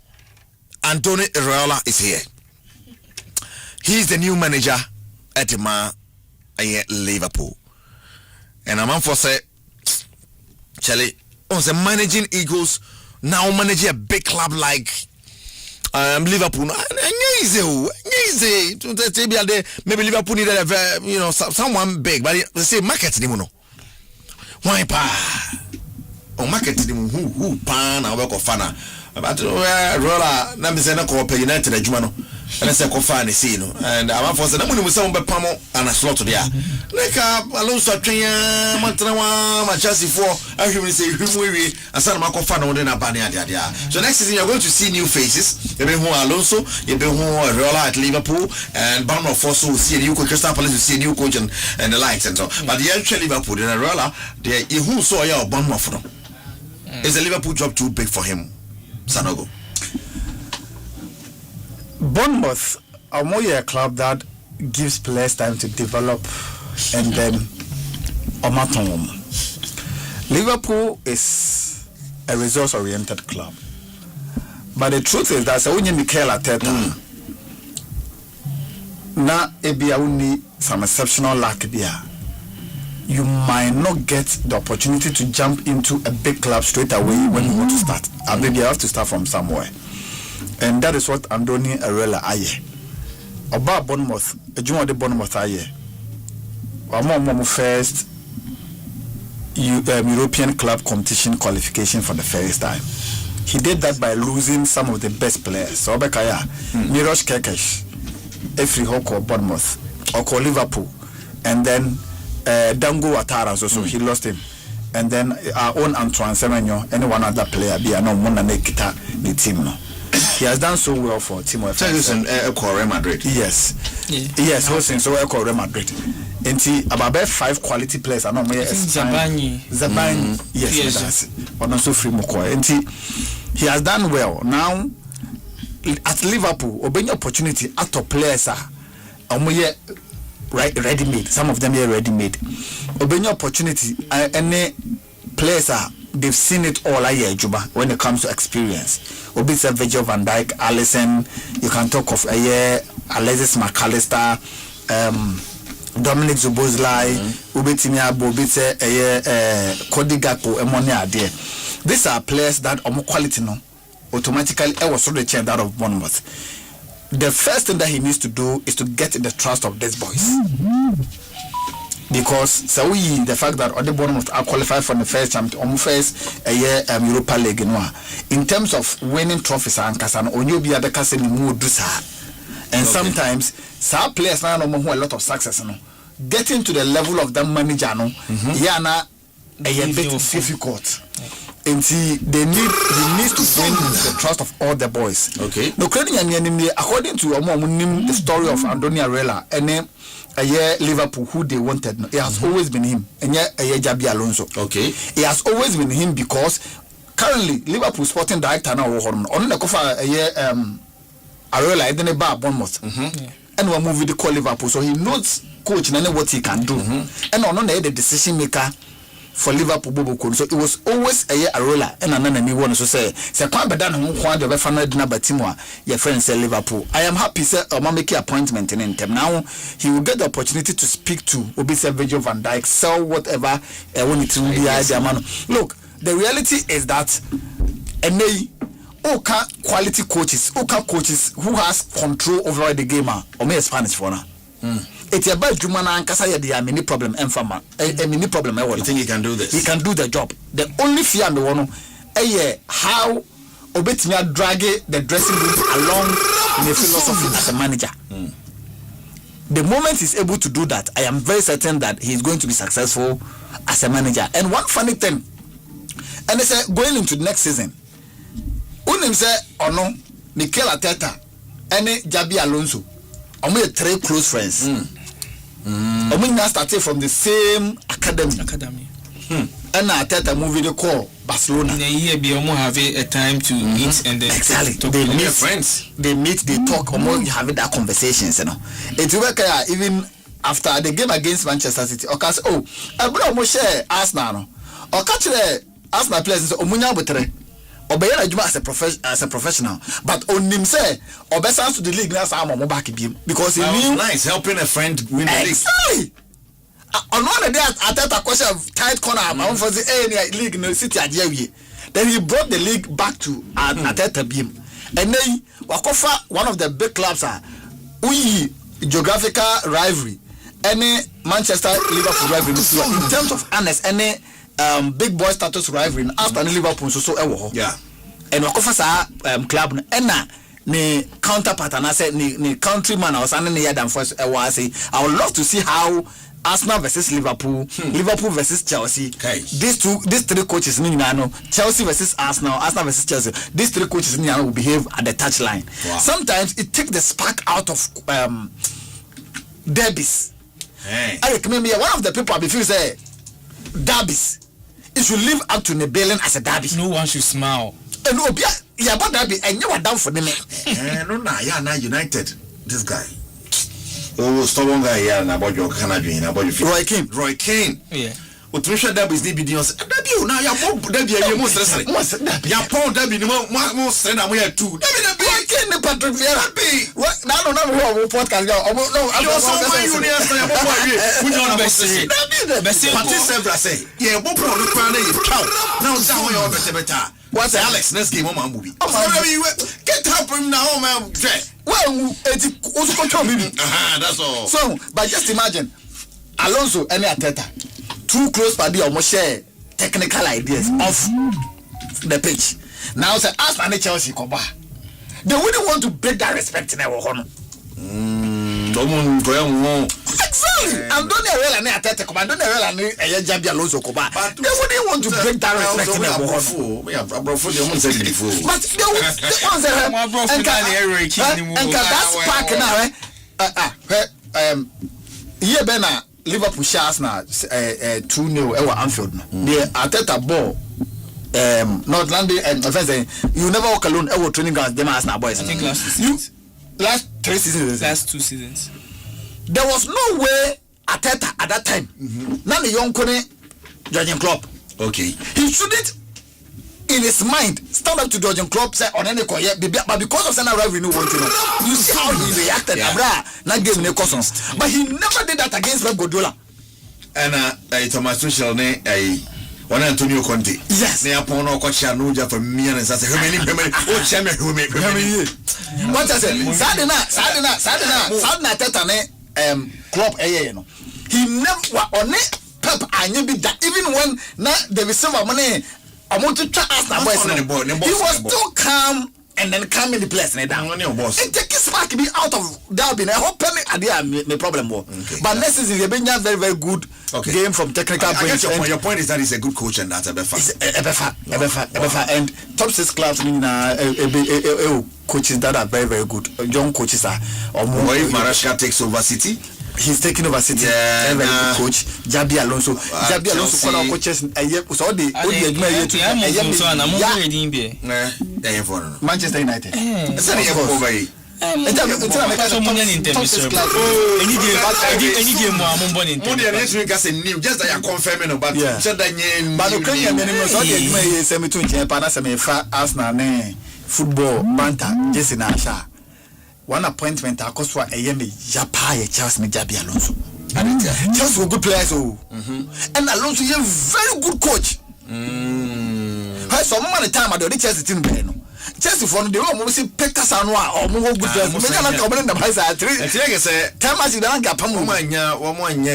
Antonio Iraola is here. He's the new manager at Liverpool. And I'm for say, Charlie, on the managing Eagles, now managing a big club like Liverpool. Easy. Maybe Liverpool needed a someone big, but they say market anymore. Why pa? Oh, market who pan I work of fana. But roller na me say na ko United adwuma no and I said kofa ne see no and I'm for say na munum say be pamo ana slot there like Alonso atwen mantrawa Manchester for ahwim say hwimwe asa na makofa no de na ba ne ade so next season you're going to see new faces you be who Alonso you be who Rola at Liverpool and Bournemouth also will see a new coach Crystal Palace will see a new coach and the likes and so but the actual Liverpool the Rola the who saw ya Bournemouth no is the Liverpool job too big for him Sanogo Bournemouth are more a club that gives players time to develop and then omaton. Liverpool is a resource-oriented club, but the truth is that when you Mikel Arteta, na ebia uni some exceptional luck bia, you might not get the opportunity to jump into a big club straight away when you want to start. And maybe you have to start from somewhere. And that is what Andoni Arella aye. Oba Bournemouth, Ejuma de Bournemouth aye. Wamo first European club competition qualification for the first time. He did that by losing some of the best players. So Obekaya, Mirosh Kekesh, Efri Hoko Bournemouth, Oko Liverpool, and then Dango Ouattara also he lost him. And then our own Antoine Semenyo, any one other player, be no Mona Nekita, the team no. He has done so well for Team of Real Madrid. Yes. Yes, hosting so Real Madrid. And see about 5 quality players are not more Zabani. Yes, but also free Moko. And see he has done well. Now at Liverpool, obeying opportunity at top players are ready made. Some of them are ready made. Obeying opportunity any players are they've seen it all Juba when it comes to experience. Obisa Virgil van Dijk, Alisson, you can talk of Alexis McAllister, Dominic Szoboszlai, Ubetimia Bobitse, Cody Gakpo, Emonia there. These are players that are more quality no automatically was so the change out of Bournemouth. The first thing that he needs to do is to get the trust of these boys. Because the fact that other Bournemouth are qualified for the first Europa League in terms of winning trophies and sometimes some players now know a lot of success getting to the level of that manager a bit difficult. And see, he needs to win the trust of all the boys. Okay. No, according to the story of Andoni Arella and Liverpool, who they wanted, it has always been him. And Jabi Alonso. Okay. It has always been him because currently Liverpool sporting director now on the cover Arella and then a bar Bournemouth. And we're moving to call Liverpool, so he knows coach and what he can do. And on the decision maker for Liverpool Bobo. So it was always a Arola and another one so say can't be done the final dinner your friend say Liverpool. I am happy sir make appointment in them. Now he will get the opportunity to speak to Obisa Virgil van Dijk, sell whatever when it will be idea man. Look, the reality is that quality coaches, coaches who has control over the game or me Spanish for now. It's about Jumana and Kasaya, they are many problem and farmer. A mini problem. You think he can do this? He can do the job. The only fear and the one how Obetimia drag the dressing room along in the philosophy as a manager. The moment he's able to do that, I am very certain that he's going to be successful as a manager. And one funny thing, and they say going into the next season, Unim say or no, Mikel Arteta and Jabi Alonso. I'm with 3 close friends. I'm now started from the same academy. And now Arteta movie the call Barcelona. In a year, be almost have a time to meet and then exactly. They meet friends. They meet. They talk. Almost having that conversations. You know. It's work even after the game against Manchester City. Okay, so I almost share Arsenal. Or catch the Arsenal players. Omunya butere. Obeyana Juma as a professional, but on him say Obesa to the league now I'm back because he knew nice helping a friend win the league. Exactly. On one day I thought a question of tight corner I'm for the league in the city at Yewi. Then he brought the league back to Ateta Beam. And then Wakofa, one of the big clubs are geographical rivalry. Any Manchester Liverpool rivalry in terms of honest any big boy status rivalry after Liverpool so yeah and Wakofa club and ne counterpart and I said ne countryman I was standing near them first I would love to see how Arsenal versus Liverpool, Liverpool versus Chelsea. Okay. These three coaches, Chelsea versus Arsenal, Arsenal versus Chelsea. These three coaches will behave at the touchline. Wow. Sometimes it takes the spark out of derbies. Hey. I recommend me one of the people before say derbies. It should live up to Nebelen as a derby. No one should smile. And yeah, but derby and you are down for them. No, now United. This guy. Oh, stubborn guy here na about your Canadian about your Roy Keane. Yeah. Utmisha derby is nibi dios. Derby na ya mo derby ya mo stress. Ya pon derby ni mo stress na mo ya two. Derby Roy Keane ne Patrick Vieira. What? No podcast go. No, I was so my union say mo boy. We don't understand. Derby. Party several say. Yeah, mo pro no plan e cow. Now down we all better. What's Alex? Next game, my movie. Get help him now, man. Well, it's also control me. That's all. So, but just imagine Alonso and Arteta, too close party almost share technical ideas off the pitch. Now, say Arsenal and Chelsea come back. They wouldn't want to break that respect in our honor. Exactly. I'm doing a real and Arteta come. I'm doing a real and Jabi Alonso come back. They wouldn't want to break that respect in our honor. But they would and that's spark now. Here Bena Liverpool shares now 2-0 at Anfield. The Arteta ball. North London and you never walk alone. Our training grounds, them Arsenal boys. I think last three seasons. Last 2 seasons. There was no way Arteta at that time. None the young Kone Jurgen Klopp. Okay. He shouldn't, in his mind, stand up to Jurgen Klopp say on any call, but because of Senna rivalry, you see how he reacted. Not giving a caution. But he never did that against Pep Guardiola. And Thomas Tuchel one Antonio Conte. Yes. They are upon our coach Anuja for me and say how many what I said, Sadina Tetane Klopp no. He never on it Pep and be that even when they receive money I want to try Arsenal boys. He was still calm and then come in the place and down on your boss. It takes spark me out of Derby. I hope idea my problem more. But next season he been very very good game from technical brains. Your point is that he's a good coach and that's a befa. And top 6 clubs coaches that are very very good. Young coaches are or more. If Marashka takes over City, he's taking over City. Very good coach. Jabi Alonso for our coaches. Manchester United. Football banter just in Asha. One appointment akoswa eyeme Japa Chelsea Jabi Alonso. Chelsea were good players and Alonso is a very good coach. So many time at the Chelsea team Chelsea for the room we see Pekas and or more good players. We cannot come in the price at 3. Time as you don't get one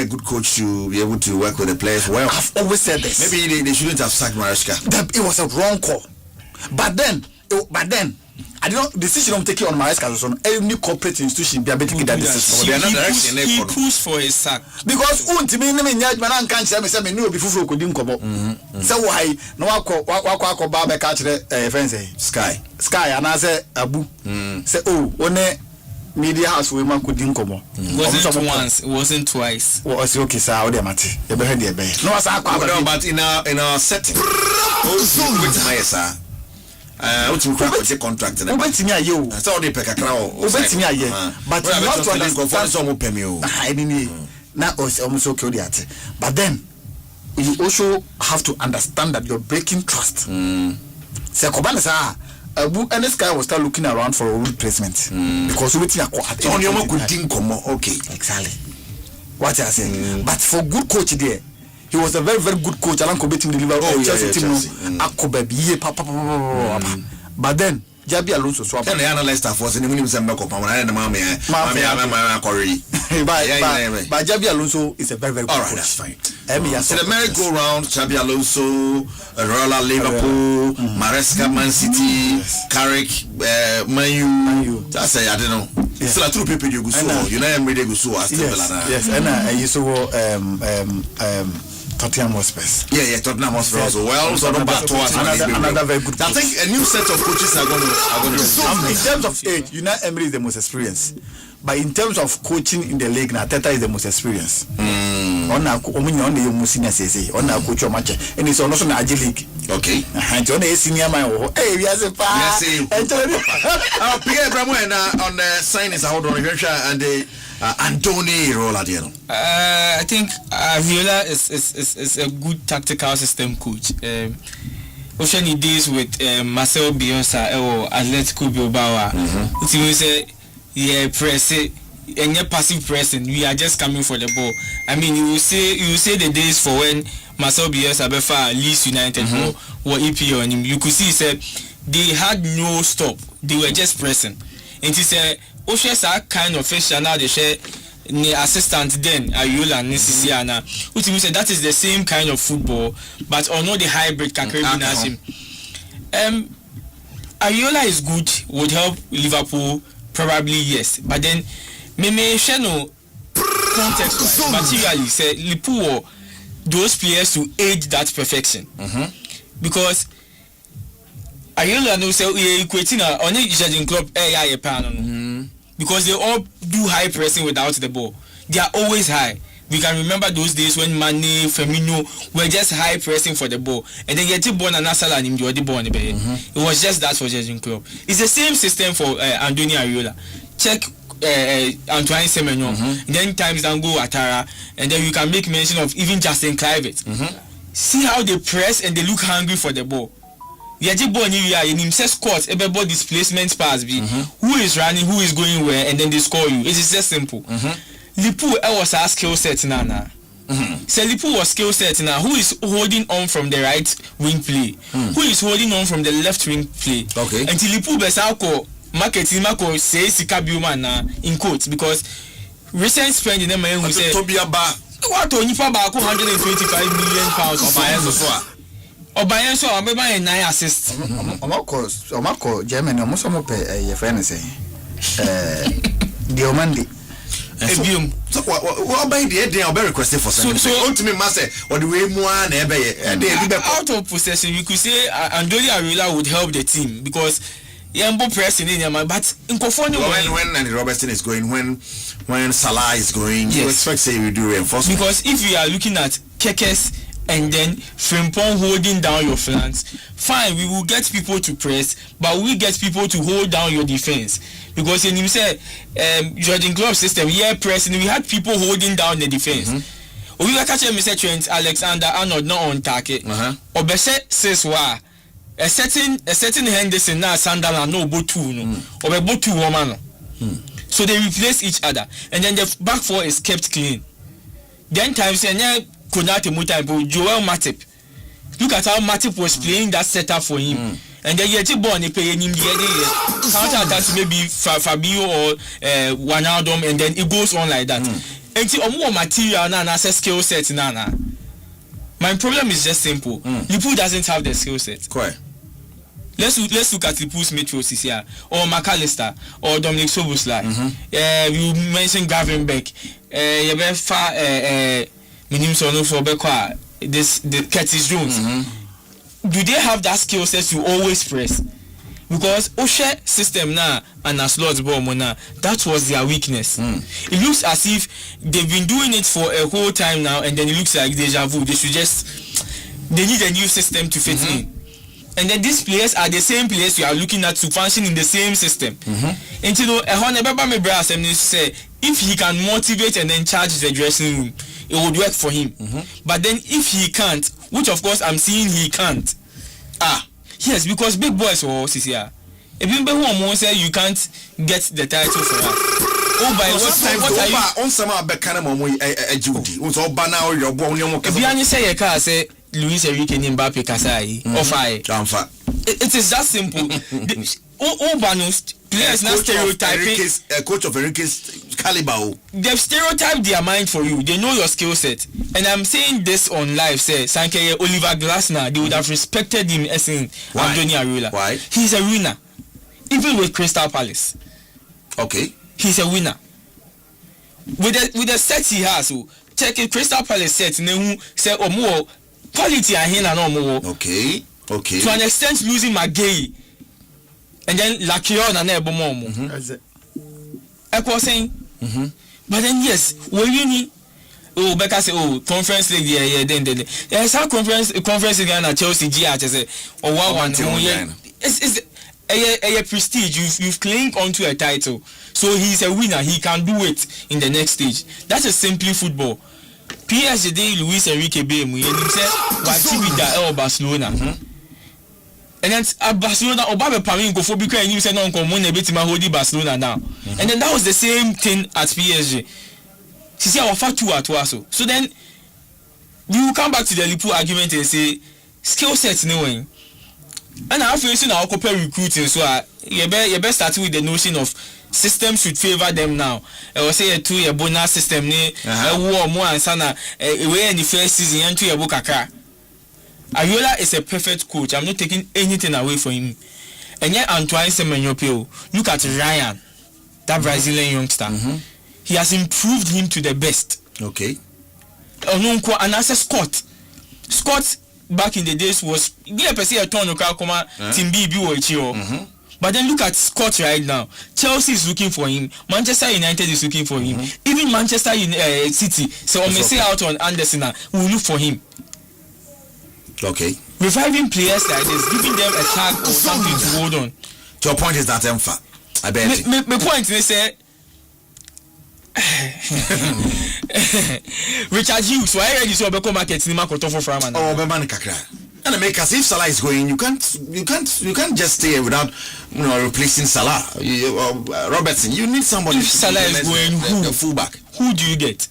good coach to be able to work with the players well. I've always said this. Maybe they shouldn't have sacked Marashka. It was a wrong call. But then I don't decision I'm taking on Maresca on any corporate institution be able to take that decision. He pushed for his sack because ultimately me nyaj man kan say me no be fufu ko di nkobo. Say why no wako ba be catch the friends Sky and I say Abu say one media house we man ko di nkobo. Wasn't once, it wasn't twice. Was okay sir, o dey mate. You be head there be. No say akwa but in our setting. With my sir. What you take contract and betting are you? I saw the Pekakra. Betting are you? But you have to understand some open you. I mean, now almost okay. But then you also have to understand that you're breaking trust. Say, Kobanasa, and this guy was start looking around for a replacement because we think on your good thing come okay. Exactly. What I say. But for good coach there. He was a very very good coach. Alan Kobe team deliver Chelsea team. But then Jabi Alonso so can the analyst for the minimum Sambako and Mamma Corey. But Jabi Alonso is a very good coach. That's fine. So the merry-go-round, Jabi Alonso, Rolla, Liverpool, Maresca, Man City, Carrick, Manu. That's I don't know. It's like two people you go so. You know, I'm ready to go so. Yes, and you saw Tottenham Hotspur. Yeah, Tottenham Hotspur also. Well, so another very good. I think a new set of coaches are going to. In terms of age, United Emery is the most experienced. But in terms of coaching in the league, Teta is the most experienced. On our senior say on our coach match, and it's also an Agile League. Okay. And on a senior man, hey, we are a pass. Pierre Bramwell on the sign is out on and the Antony Roladiano. I think Viola is a good tactical system coach. Ocean days with Marcel Bielsa or Atletico Bilbao. It will say, yeah, press it. And yet passive pressing, we are just coming for the ball. I mean, you say the days for when Marcel Bielsa Befa Leeds United were EPO on him. You could see said they had no stop. They were just pressing. And he said, Oshes are kind of fish now they share the assistant then Ayola and Nisisiana. Which means that is the same kind of football, but or not the hybrid Kakaribin. Ayola is good, would help Liverpool. Probably yes, but then me no context materially say Liverpool those players to aid that perfection because Ayola no say equating on a judging club because they all do high pressing without the ball. They are always high. We can remember those days when Mane, Firmino were just high pressing for the ball, and then get born and Asala and him the ball. It was just that for judging club. It's the same system for Andoni Areola. Check Antoine Semenyo, then times down go Atara, and then you can make mention of even Justin Kluivert. See how they press and they look hungry for the ball. Yaji ball in himself squats, every ball displacement pass be who is running, who is going where, and then they score you. It is just simple. Lipu was a skill set now. So Lipu was skill set now. Who is holding on from the right wing play? Who is holding on from the left wing play? Okay. Until Lipu besako marketing mako say Sikabiuma na in quotes because recent spend in the man who said what to nipa ba ko 125 million pounds of Obayen so ameba 9 assists. Omako Germany almost your friend say Diomande. So what by the day I'll requesting for something. So ultimately master or the way more out of possession you could say Andoni Areola would help the team because Yambo pressing in your but in when Andy Robertson is going when Salah is going you expect say we do reinforcement because if you are looking at Kekes and then Frimpong holding down your flanks, fine, we will get people to press, but we get people to hold down your defense. Because in himself, Jordan Club system, pressing, we had people holding down the defense. We were catching Mr. Trent, Alexander Arnold not on target. Obese says why a certain Henderson now Sunderland no botu no or botu woman. So they replace each other, and then the back four is kept clean. Then times and Konate Mutai, Joel Matip. Look at how Matip was playing that setup for him. And then yet born he playing him the counter attacks maybe Fabio or Wijnaldum, and then it goes on like that. And see more material now and skill set now. My problem is just simple. Liverpool doesn't have the skill set. Correct. Let's look at Liverpool's midfielders here, or McAllister, or Dominic Szoboszlai. You mentioned Gravenberch. The Curtis Jones. Do they have that skill set to always press? Because Oshe system now and a slot ball now, that was their weakness. It looks as if they've been doing it for a whole time now, and then it looks like deja vu. They need a new system to fit in. And then these players are the same players you are looking at to function in the same system. And you know, if he can motivate and then charge the dressing room, it would work for him. But then if he can't, which of course I'm seeing he can't. Yes, because big boys or CCR. If you say you can't get the title for us. What are you on some Judy? If you say a car say Luis Enrique Mbappe Kasai or fire. It is that simple. players not stereotyping. A coach of Enrique's caliber. They've stereotyped their mind for you. They know your skill set. And I'm saying this on live, say Sankeye, Oliver Glasner, they would have respected him as in Anthony Ariola. Why? He's a winner. Even with Crystal Palace. Okay. He's a winner. With the set he has, check it, Crystal Palace set, say more quality and him and more. Okay. To an extent, losing McGay. And then Lakion and Ebomomo. That's it. I was saying, but then yes, when you need, Becca say, conference league, yeah, then there's some conference again at Chelsea, or one, it's a prestige. You've claimed onto a title, so he's a winner. He can do it in the next stage. That's a simply football. PSG Luis Enrique Bemu, you say, what Barcelona. And then Barcelona, Obabe Pamin go for because you said no common a bit Mahodi Barcelona now. And then that was the same thing at PSG. She said our fat two at Waso. So then we will come back to the Liverpool argument and say skill sets knowing. And I feel so now compare recruiting. So you better start with the notion of systems should favor them now. I will say a 2-year bonus system ne war more and sana away in the first season and 2-year bokaka. Ariola is a perfect coach. I'm not taking anything away from him. And yet Antoine Semenyo, look at Ryan, that Brazilian youngster. He has improved him to the best. Okay. And as a Scott back in the days was a ton Team B. But then look at Scott right now. Chelsea is looking for him. Manchester United is looking for him. Even Manchester City. So when we say out on Anderson, we will look for him. Okay. Reviving players like this, giving them a tag or something to hold on. Your point is that Emfa. I bet. My point is say Richard Hughes, why are you so about market in Makoto for Framan? Oh, Bemani Kakra. And make us if Salah is going, you can't just stay without replacing Salah. Robertson, you need somebody. If Salah is going, the fullback. Who do you get?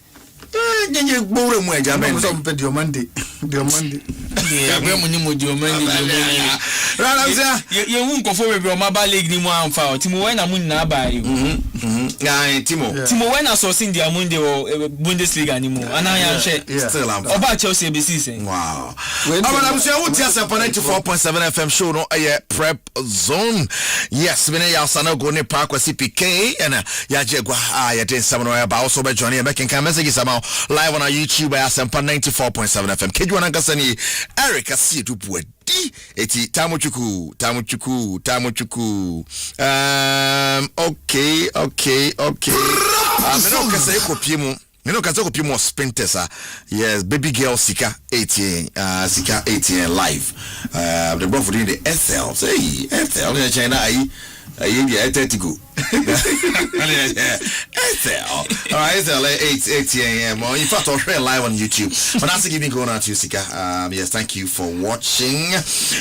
Timo when I saw sing the Amundi or Bundesliga anymore, and I am still about Chelsea BC. Wow. I'm saying what yes, 94.7 FM show no prep zone. Yes, we need Asana go ne park with CPK and Yajegwa ya did some about also by Johnny making messages about live on our YouTube by Asempa 94.7 FM. Keju Nagasani Eric Asiedu Boadi eti tamuchuku. Okay. Me no kase ko pimo sprinters yes, baby girl Sika 18 live. The bro for doing the SL. Say SL in China I 30 go. SL. Alright, SL 8 a.m. In fact, I'll share live on YouTube. But that's giving going on to Sika. Yes, thank you for watching.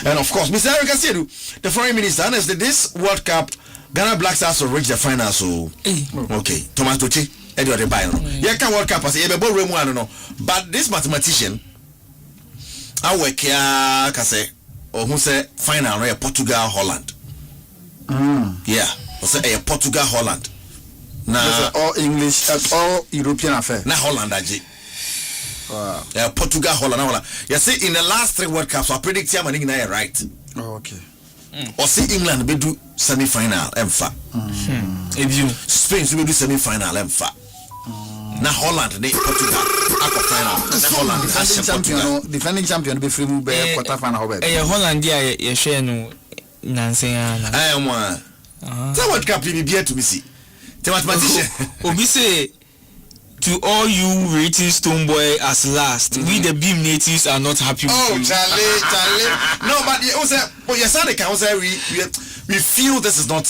And of course, Mr. Eric Asiedu, the foreign minister, honestly, this World Cup, Ghana Black Stars will reach the final. So, okay, Thomas Toche, Edward Bayern. Yeah, can World Cup, I say, but this mathematician, I work here, can say, or who say final, Portugal, Holland. Yeah, or say Portugal, Holland. Now all English, all European affair. Na Holland, wow. Portugal, Holland. You see, in the last 3 World Cups, I predict him and England right. Oh, okay. Or see England be do semi-final, Spain will do semi-final, Na Holland, they Portugal, final. Na Holland, defending champion be free move quarter final. Holland, yeah, share no Nancy. I am one. That World Cup be here to be see. The mathematician. Obi say to all you rating Stoneboy as last, we the Beam natives are not happy with you. Charlie. No, but we feel this is not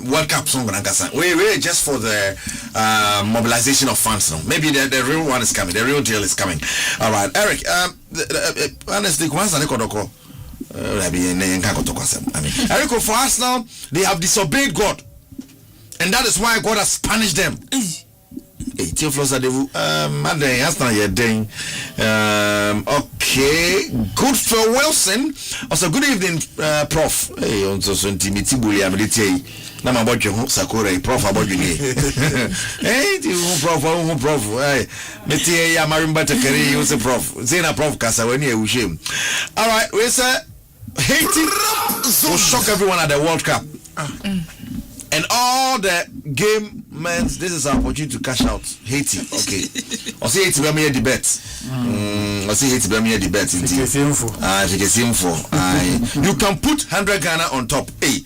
World Cup song. We're just for the mobilization of funds now. Maybe the real one is coming. The real deal is coming. All right, Eric. Honestly, Eric, for us now, they have disobeyed God, and that is why God has punished them. Theophilus Adevu. Madden, that's not your day. Okay. Good for Wilson. Also, good evening, Prof. Hey, on so intimate bully ability. Nama about your Sakura, Prof. About you. Hey, Prof. Hey, Metia Yamarimba Takari, you was a Prof. Zena Prof. Casaweni, Ushim. All right, we say Haiti will shock everyone at the World Cup. And all the game men, this is our opportunity to cash out. Haiti, okay. I see Haiti, we the bet. I see Haiti, we the bet. You can put 100 Ghana on top. Hey,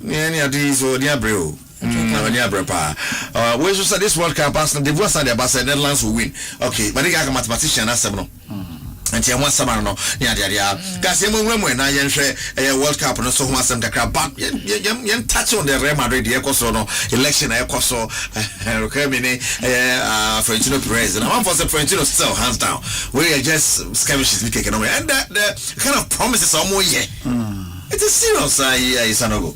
any of these or the Abreu. We should say this World Cup, they've won the Netherlands will win. Okay, but they got a mathematician, that's seven. And you want some no yeah because you when I World Cup no so want some kakra but you touch on the Real Madrid no election so Florentino Perez and one for Florentino still hands down we are just skirmishes we taking away and the kind of promises are more it is serious Sanogo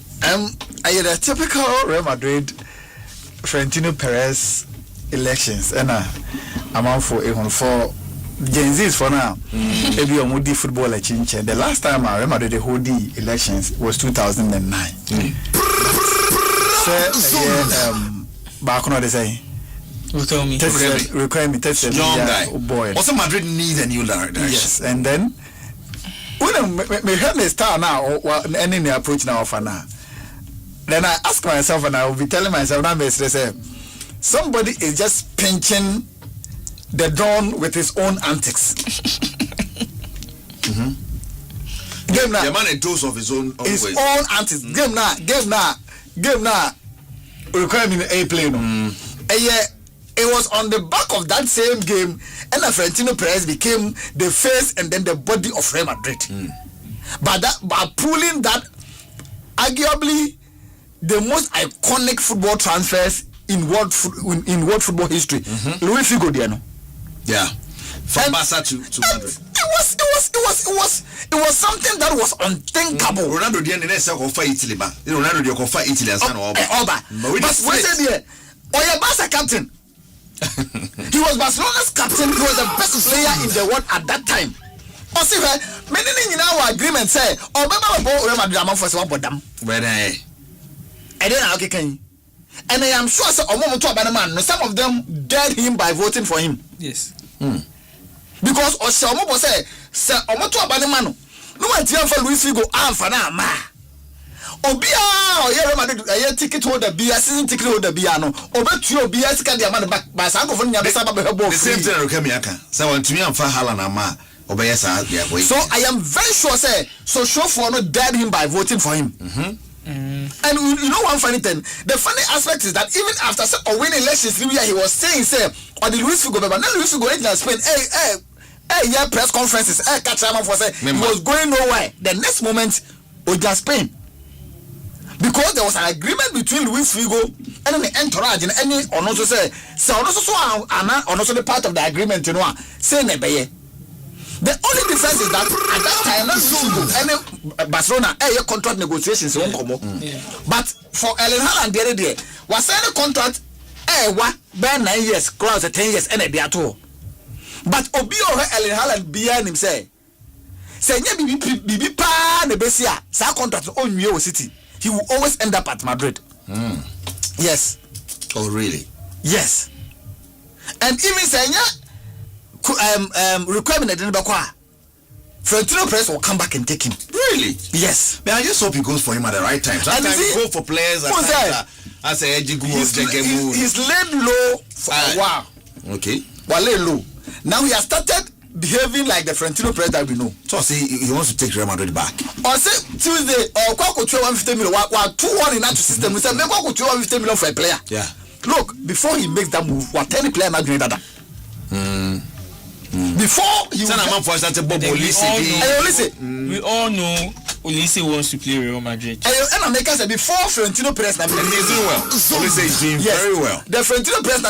I had a typical Real Madrid Florentino Perez elections and amount for even for Gen Z is for now. Maybe on Moody football at Chinche. The last time I remember the whole elections was 2009. Back on they say. Require me test young guy. Boy. Also Madrid need a new direction. Yes, and then when me heard the star now or any approach now for now. Then I ask myself and I will be telling myself now say somebody is just pinching the dawn with his own antics. Game now. The man a dose of his own his ways. Own antics. Game now. Require me a play no. It was on the back of that same game, and Florentino Perez became the face and then the body of Real Madrid. By pulling that, arguably the most iconic football transfers in world football history. Luis Figo Diano. Yeah, from Barca to Madrid. It was something that was unthinkable. Ronaldo didn't for Italy, but Ronaldo didn't for Italy and San Oba. But we said here, Oya Barca captain. He was Barcelona's captain. He was the best player in the world at that time. Also, many in our agreement say, "Oh, remember Real Madrid among for one them." Where they? And then okay, can. And I am sure some of them dared him by voting for him. Yes. Because Oshomo say Omoto Abanemano. No one for Luis Figo Alfana ma. Obia or ticket holder be a season ticket holder piano. Obetu be a scan back by Sanko from Yabasa. The same thing Kamiaka. So on to me and Fahalana ma. So I am very sure say so show for no dared him by voting for him. And you know one funny thing, the funny aspect is that even after winning elections he was saying say or the Luis Figo but now Luis Figo in Spain yeah press conferences catch him for say he was going nowhere. The next moment just Spain because there was an agreement between Luis Figo and the entourage and any or also say so also the part of the agreement say nebeye. The only difference is that at that time, any Barcelona contract negotiations won't come up. But for Erling Haaland the other day, was signing contract by 9 years, close to 10 years, and a day too. But Obio Erling Haaland behind him say Bibi pa nebesia, sa contract on New York City. He will always end up at Madrid. Yes. Oh really? Yes. And even saying requirement that didn't Florentino Perez will come back and take him. Really? Yes. Man, I just hope he goes for him at the right time. Sometimes you go for players as a he's laid low for a while. Okay. Well, laid low. Now he has started behaving like the Florentino Perez that we know. So see, he wants to take Real Madrid back. On say Tuesday, or Kwako 150 million, 2-1 in that system. We said, make Kwako 250 million for a player. Yeah. Look, before he makes that move, what any player not doing that. Before you we all know Olise wants to play Real Madrid. And America said before Florentino Perez he's doing well. Olise is doing very well. The Florentino Perez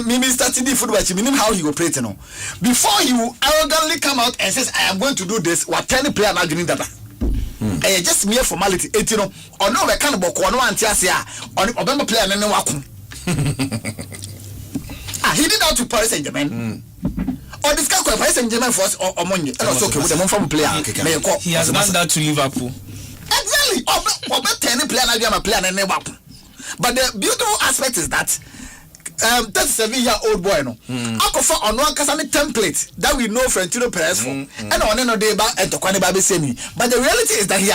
Mimi started the football, meaning how he operates, before he will arrogantly come out and says, I am going to do this, what any player not doing that. Just mere formality, or no, we can't book one antiasia, or Obama player and then he did that to Paris Saint-Germain. Or this guy Paris Saint-Germain for us or money. And also okay with the from player. He has done that to Liverpool. Exactly. Or 10 player and a player and never. But the beautiful aspect is that 37-year-old boy no. I go for on one template that we know Florentino Perez for. And on another day about Kwani Babe Seni. But the reality is that he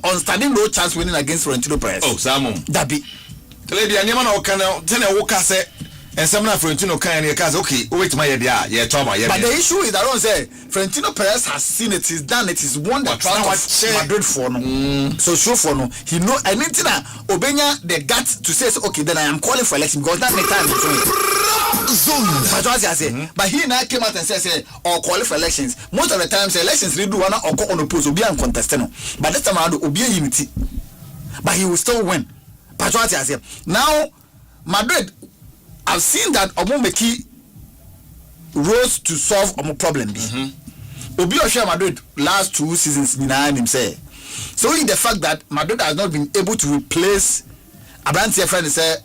on standing no chance winning against Florentino Perez. Oh, Simon. That be. Lady, and Yamano can tell a walker say, and some Florentino can okay, wait my idea, yeah, Toma. But the issue is that I don't say Florentino Perez has seen it, he's done it, he's won the trial of Madrid for no. So show for no. He know I mean Obenya the guts to say okay, then I am calling for election because that's the time but he now came out and said or calling for elections. Most of the times elections they do one or call on the post, Obi and contestant. But this time around Obi unity. But he will still win. Now Madrid, I've seen that Omomeki rose to solve a problem. Obi Osha Madrid last 2 seasons him say. So in the fact that Madrid has not been able to replace Abrantia friend say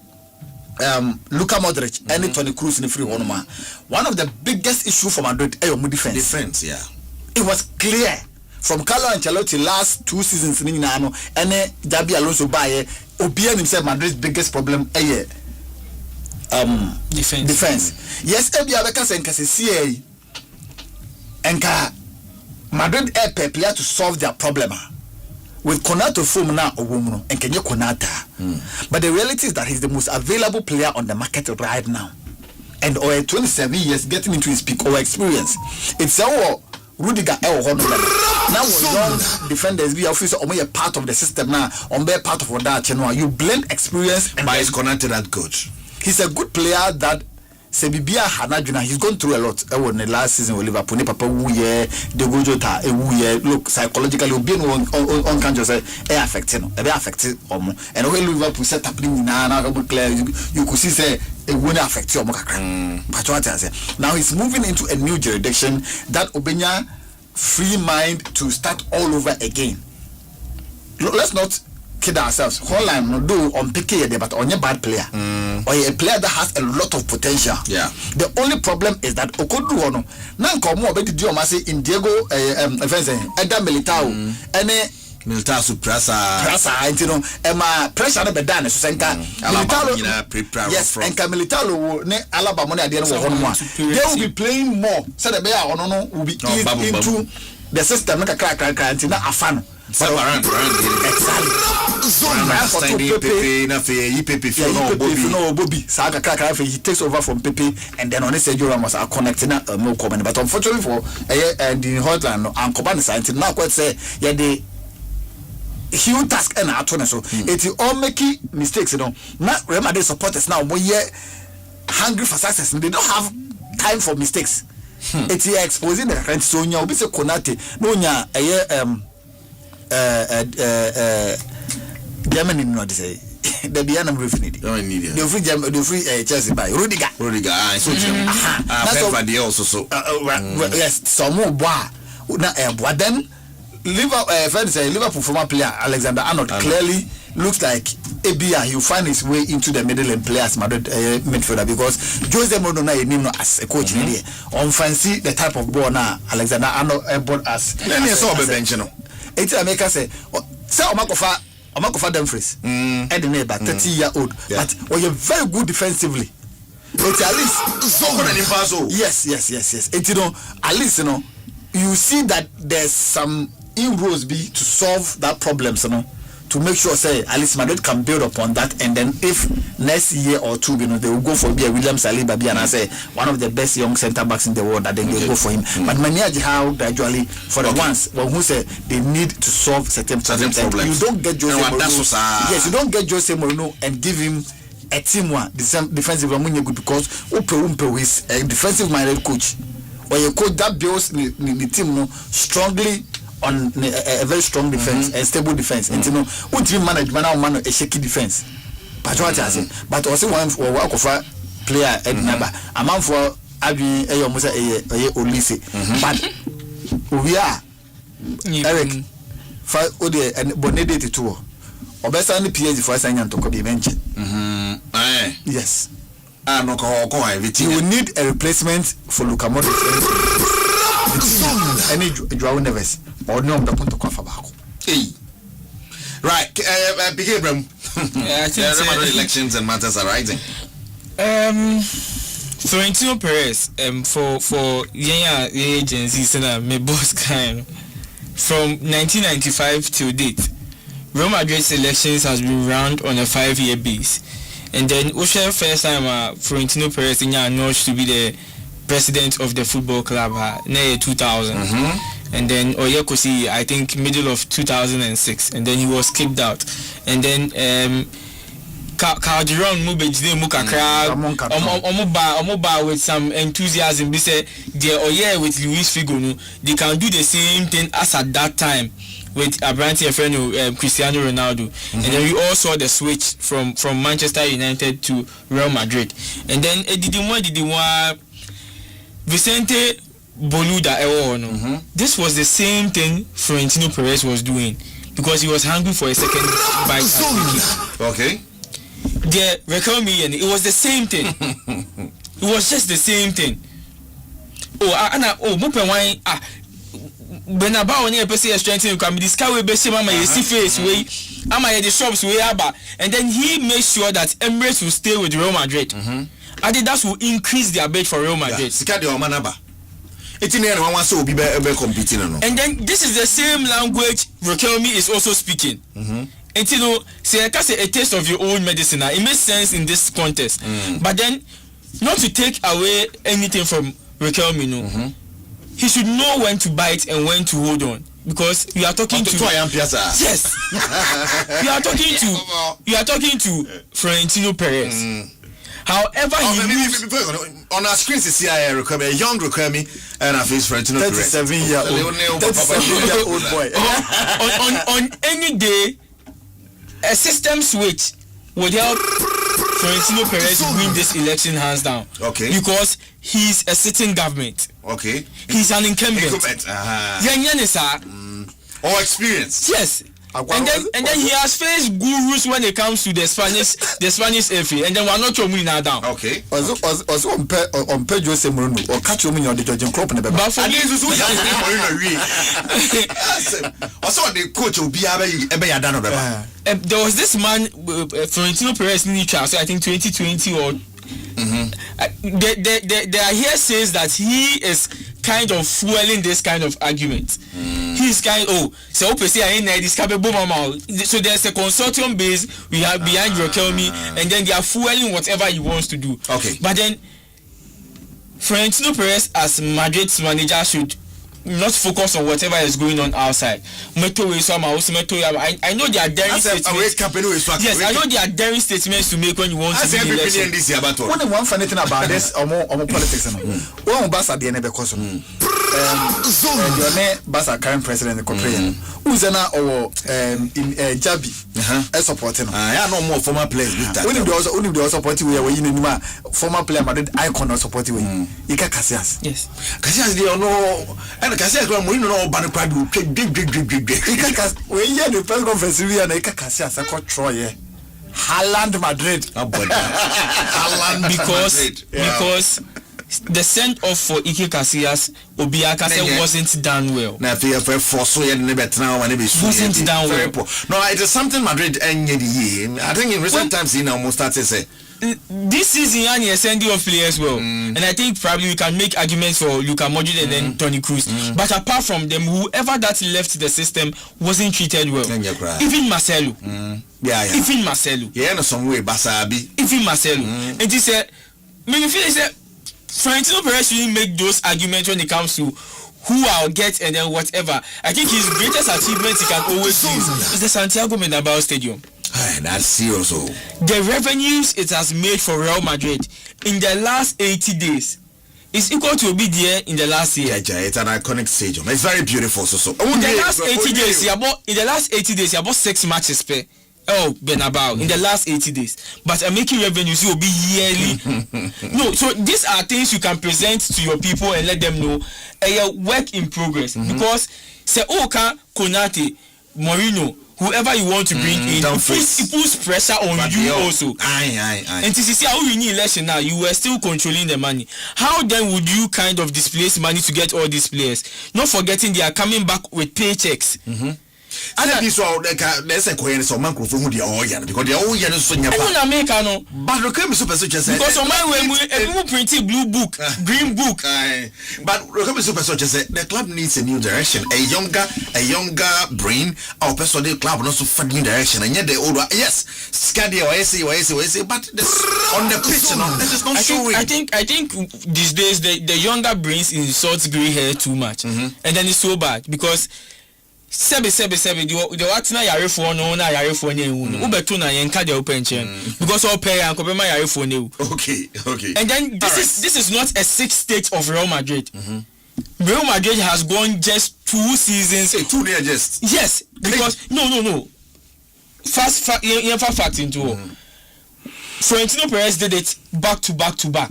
Luka Modric and Toni Kroos in the free honoma. One of the biggest issue for Madrid is defense. Defense, yeah. It was clear from Carlo Ancelotti last 2 seasons and Jabi Alonso Baye Obi himself Madrid's biggest problem defense. Yes, Ebi Abeka Senka say Enka Madrid air player to solve their problem. With Konato form now or woman and Kenya Konata. But the reality is that he's the most available player on the market right now. And over 27 years getting into his peak or experience. It's our Rudiger now young defenders be officer or a part of the system now on be part of that channel. You blend experience and by his connected that coach. He's a good player that Sebibia Hanajuna, he's gone through a lot. In the last season with Liverpool, Papa Wuye, De Gojota, Wuye, look, psychologically, being on can't just say, affected, affected, and when Liverpool set up in Nana, you could see, say, it wouldn't affect you. But what I say, now he's moving into a new jurisdiction that Obenya free mind to start all over again. Let's not kid ourselves. Holland no do on PK but on a bad player. Or a player that has a lot of potential. Yeah. The only problem is that Okodu ono nanko mo obedi di o ma say in Diego Eda Militao ene Militao su prasa you know pressure no be done so senka Militao yes enka Militao ne Alaba mo na ade no wo hono mo they will be playing more so the bear ono no will be into the system na crack na afano. Exactly. He takes over from Pepe and then on his Sergio Ramos are connecting more common. But unfortunately for the Hotland and Coban science now quite say yeah the huge task and atone so it's all making mistakes, you know. Not Real Madrid supporters now but hungry for success. They don't have time for mistakes. It's exposing the rent so nya obi se Konate no nya Germany no dey say the Biana refinity. No need it. The free Chelsea by Rudiger. So that's also so. Yes, some more boy. Now then Liverpool former player Alexander Arnold clearly looks like Abia he'll find his way into the middle and play as Madrid midfielder because Jose Mourinho na him as a coach in there. On fancy the type of ball now Alexander Arnold bought us. Let me saw bench no. It's America say Omakofa Dumfries at the neighbor 30-year-old but you're very good defensively. It's at least yes. It's at least you see that there's some inroads be to solve that problem, to make sure say at least Madrid can build upon that, and then if next year or two, they will go for William Saliba and I say one of the best young centre backs in the world, that then they go for him. But Maniaji how gradually for the ones who say they need to solve certain problems. You don't get Jose Mourinho. Yes, you don't get Jose Mourinho and give him a team one defensive good because Umpe is a defensive minded coach. Or a coach that builds the team strongly on a very strong defense and stable defense. And what team management now man a shaky defense. But what I say, but also one for work of a player and number a man for Abi Musa Olise. But we are Eric for Ode and Bonedate tour. Or best only PhD for us and to be mentioned. Yes. no ko you will need a replacement for Luka Modric. Any Joao Neves or no the point to cover back. Right, Big Abraham. I think elections and matters are rising. Florentino Perez for agencies and my boss kind from 1995 till date. Real Madrid's elections has been run on a 5-year base, and then Osha first time Florentino Perez announced to be the president of the football club near 2000, and then Oyekosi I think middle of 2006, and then he was kicked out, and then Calderon Mubejide Mukakra Omoba with some enthusiasm. They say they with Luis Figo, they can do the same thing as at that time with Abranti friend Cristiano Ronaldo, and then we all saw the switch from Manchester United to Real Madrid, and then Vicente Boluda this was the same thing Florentino Perez was doing because he was hungry for a second bite. Okay. The Recomi, and it was the same thing. It was just the same thing. When about when you say strength, you can be discovered by Mama face way, the shops way about, and then he made sure that Emirates will stay with Real Madrid. Adidas will increase their bet for Real Madrid. And then this is the same language Recomi is also speaking. And you know, say I can say a taste of your own medicine. It makes sense in this context. But then, not to take away anything from Riquelme, he should know when to bite and when to hold on, because we are talking to yes, you are talking to Florentino Perez. However, on our screens is here a young Riquelme and a face Florentino Perez, 37-year-old boy. On any day, a system switch would help Florentino Perez win this election hands down. Okay. Because he's a sitting government. Okay. He's an incumbent. Or experience. Yes. And then he has faced gurus when it comes to the Spanish FA, and then we're not your now down. Okay. Also on Pedro Semruno or catch you on the Georgian crop in the but for also the coach will be there was this man Florentino Perez in so I think 2020 or there are here says that he is kind of fueling this kind of argument. He's kind so there's a consortium base we have behind Riquelme, and then they are fueling whatever he wants to do. Okay. But then Florentino Perez as Madrid's manager should not focus on whatever is going on outside. I know there are daring statements. Yes, I know there are daring statements to make when you want to be election. One funny thing about this, politics, one Basa the end because your name Basa current president who's in Jabi supporting. I know more former players. Only the supporting we are former player Madrid icon supporting we. Ika Casillas. Yes. Casillas they know. Kasi akwa mo no ban kwa do ika we hear the press conference we na ika kasi asako Troy Haaland Madrid Haaland because the send off for Ike Casillas Obiakase wasn't done well. Na fear for so ye ne betra wan be so wasn't done well. No, it is something Madrid enye the year. I think in recent times he now almost started say this season and he sending off players well, and I think probably we can make arguments for Luka Modric and then Toni Kroos. But apart from them, whoever that left the system wasn't treated well. Even Marcelo. Even Marcelo. Yeah, no some way Basabi. Even Marcelo. And he said, me feel say Florentino Perez shouldn't make those arguments when it comes to who I'll get and then whatever. I think his greatest achievement he can always do is the Santiago Bernabeu Stadium. That's serious. The revenues it has made for Real Madrid in the last 80 days is equal to be there in the last year. Yeah, it's an iconic stadium. It's very beautiful. In the last 80 days, he bought 6 matches per. Bernabeu in the last 80 days, but making revenues will be yearly. No, so these are things you can present to your people and let them know a work in progress. Because say Konate, Mourinho, whoever you want to bring in, it puts pressure on you also. And to see how you need election now, you were still controlling the money. How then would you kind of displace money to get all these players? Not forgetting they are coming back with paychecks. And this one, there's a coin so man because they are so American. But Rokemi Super Soldier said because on my way, everyone printed blue book, green book. But Rokemi Super Soldier said the club needs a new direction, a younger brain. Our personal club also for new direction, and yet the older yes, Scadi or AC, but on the pitch, that is not showing. I think these days the younger brains insult grey hair too much, and then it's so bad because. Sebi the watina yare for no na yare for ne wu ubeto na yenka de open chain because all pay and kopema yare for ne. Okay. And then this is not a 6 state of Real Madrid. Real Madrid has gone just 2 seasons. 2 years just. Yes, because no. Fact into Florentino Perez did it back to back.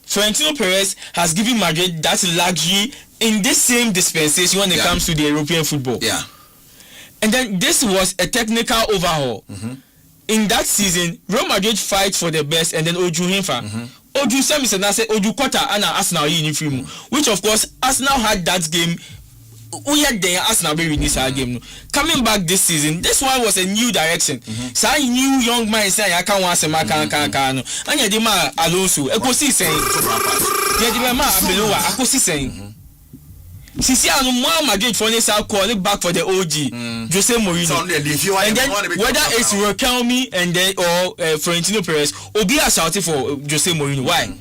Florentino Perez has given Madrid that luxury in this same dispensation when it comes to the European football. Yeah. And then this was a technical overhaul. In that season, Real Madrid fight for the best and then Oju Himfa. Oju Samison said Oju Kota and Arsenal uniform, which of course Arsenal had that game. We had the Arsenal winning our game. Coming back this season, this one was a new direction. So I new young man say I can't want Asempa no. And you demand Alonso. Ekosi saying. You demand Abeloa. Ekosi saying. Sisi anu Real Madrid for this call it back for the OG Jose Mourinho. And then whether it's Riquelme and then or Florentino Perez, Obi are shouting for Jose Mourinho. Why?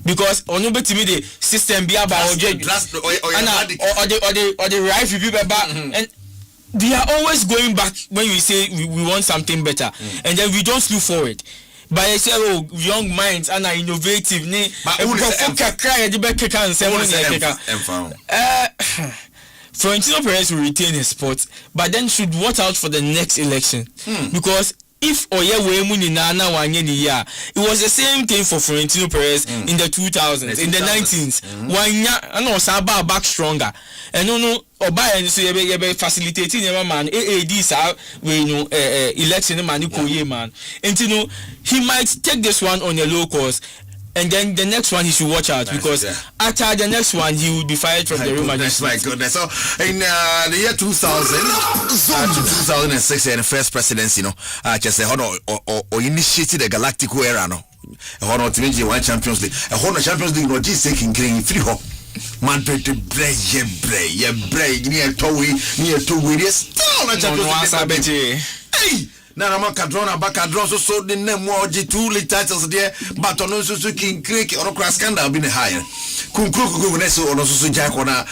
Because on the system be about or the right review back and they are always going back when we say we want something better and then we don't look forward. But I say young minds and are innovative. Florentino Perez will retain his spot, but then should watch out for the next election because if it was the same thing for Florentino Perez in the 2000s, in the 19s. Back stronger. And Oba so facilitating man AADs election man man. And he might take this one on a low course. And then the next one he should watch out because after the next one he will be fired from the Real Madrid. My goodness. So in the year 2000 to 2006, the first presidency, just or initiated the Galactic era, to one Champions League, Champions League, no G6 in 3 hop. Man, near Towi, still not Champions League. Hey! Now I'm a cadrona back a draw so the name more G2 titles there, but on also King Creek or Crass Scandal been higher. Kunku Nesso or also Jack on a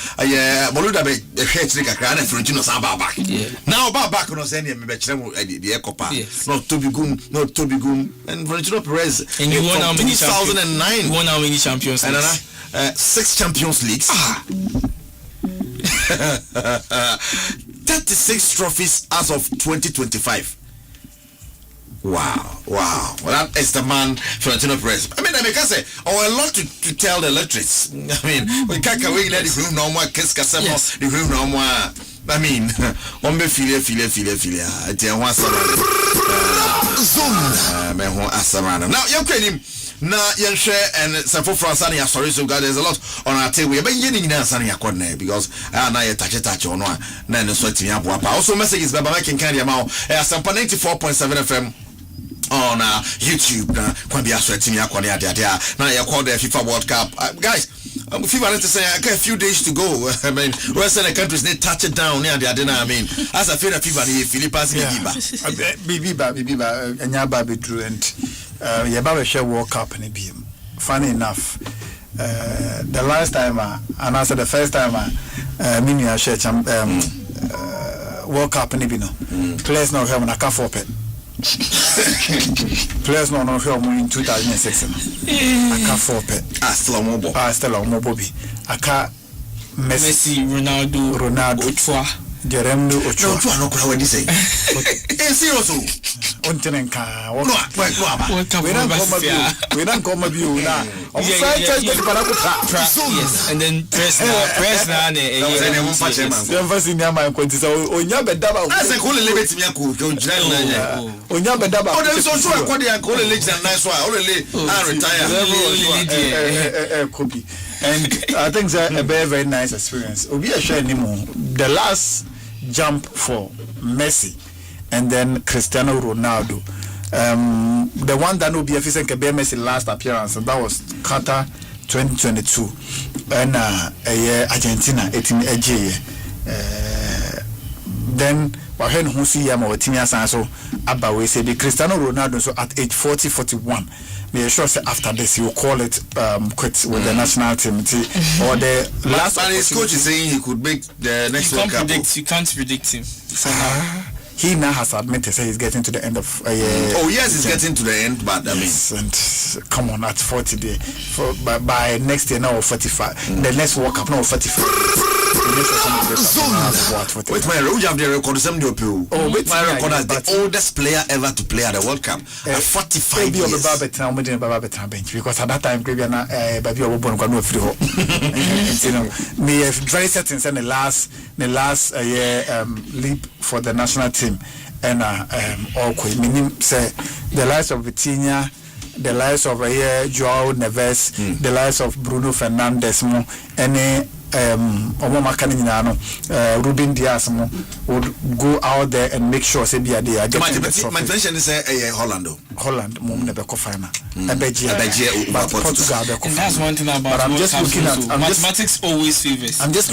Boluda the head trick a crown and Florentino Samba back. Now back on Osenia, the Ecopa, not Toby Goom, and Florentino Perez. And you won how many 2009? You won how many champions? 6 Champions Leagues. 36 trophies as of 2025. Wow. Well, that is the man, Florentino Perez. I mean, I can say, a lot to tell the electorates. I mean, we can't go in there, the room no more, kiss Casamo, the room no more. I mean, on the filia. I tell one Asamana. Now, you're kidding. Now, you share and some for Fransani. Sorry, so God, there's a lot on our table. But you didn't answer because I now touch on one. Then sweating up. Also, messages by making candy amount. Asempa 94.7 FM. On YouTube, Kwambia sweating ya kwani adia. Now you call the FIFA World Cup, guys. FIFA need to say a few days to go. I mean, Western countries need touch it down near the Adena. I mean, as a fair FIFA, Philippines, Biba, and Yaba be true and Yaba share World Cup and be funny enough. The last time, and also the first time, Minia share World Cup and Ibino. Players now have an account for pet. Players no film in 2006. Aka for pet. Stella Mobobi. Aka Messi, Ronaldo, Utwa. Jeremno No, Ochoa. you are not going to say. Serious. Ontenenka. No, We don't come with you now. Yes, and then press now, The emphasis in my quantity. Onya bedaba. That's a cool limit me ko Onya bedaba. Oh, there is also a quality and call a legend nice one. Only retire. Copy. And I think it's a very, very nice experience. We are sharing the last jump for Messi and then Cristiano Ronaldo. The one that will be a physical Messi last appearance, and that was Qatar 2022. And Argentina 18 AJ. Then when who see him or Tinia Sanso about we say the Cristiano Ronaldo so at age 41. We are sure after this you call it quit with the national team or the last. But his coach is saying he could make the next World Cup. You can't predict him. He now has admitted he's getting to the end of oh yes, he's getting to the end, but yes, and come on at 40 day by next year now 45. The next World Cup now 45. Wait, my road have the record some do people. Oh, wait, my record as the oldest player ever to play at the World Cup at 45 years. Because at that time baby born no free ho. You know, me very certain the last leap for the national team and meaning say the likes of Vitinha, the likes of Joao Neves, the likes of Bruno Fernandes mo any Ruben Dias would go out there and make sure say they are getting the trophy. My intention is Holland mom never go final. But And Portugal that's one thing about but I'm just looking at mathematics always favors. I'm just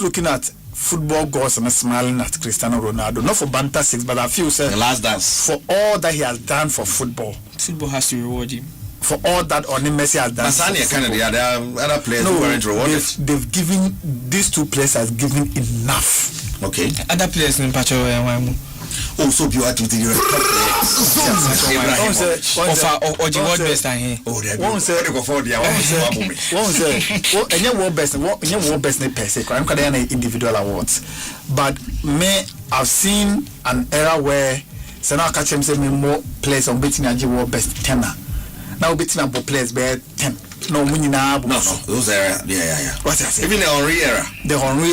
looking at football goals and smiling at Cristiano Ronaldo. Not for banter six, but I feel the last dance for all that he has done for football. Football has to reward him. For all that Messi has done. There are other players who weren't rewarded. They've given these two players has given enough. Okay. Other players in Pacho Oh, so you are to the or the world best and here. Oh, one say any world best per se. I'm calling individual awards. But I've seen an era where Sana catch him say more players on betting and world best 10. Now betting about players be 10. No, those era, yeah. What I say? Even the Henry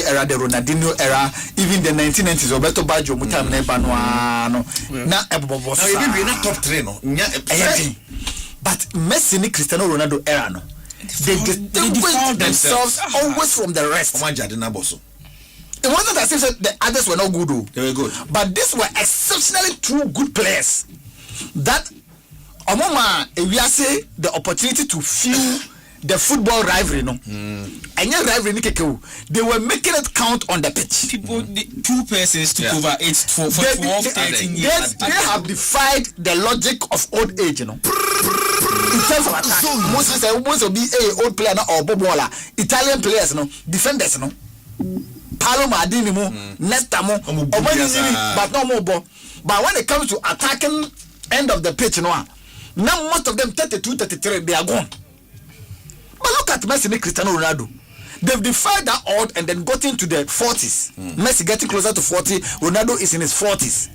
era, the Ronaldinho era, even the 1990s. Roberto Baggio, Mutam Nebano, na Ebobo. Now even we not top 3 no. But Messi and Cristiano Ronaldo era no. They distinguished themselves always from the rest. It wasn't as if the others were not good though. They were good. But these were exceptionally two good players. That Omoma, we are say the opportunity to feel the football rivalry, no. And your rivalry, they were making it count on the pitch. People, two persons took over it for 12, 13 years. They have defied the logic of old age, you know. In terms of attack, most will be old player or bobola. Italian players, no, defenders, no. Paolo Maldini, Nesta, but no more. But when it comes to attacking end of the pitch, no. Now most of them 32, 33, they are gone. But look at Messi and Cristiano Ronaldo. They've defied that odd and then got into the 40s. Messi getting closer to 40, Ronaldo is in his 40s.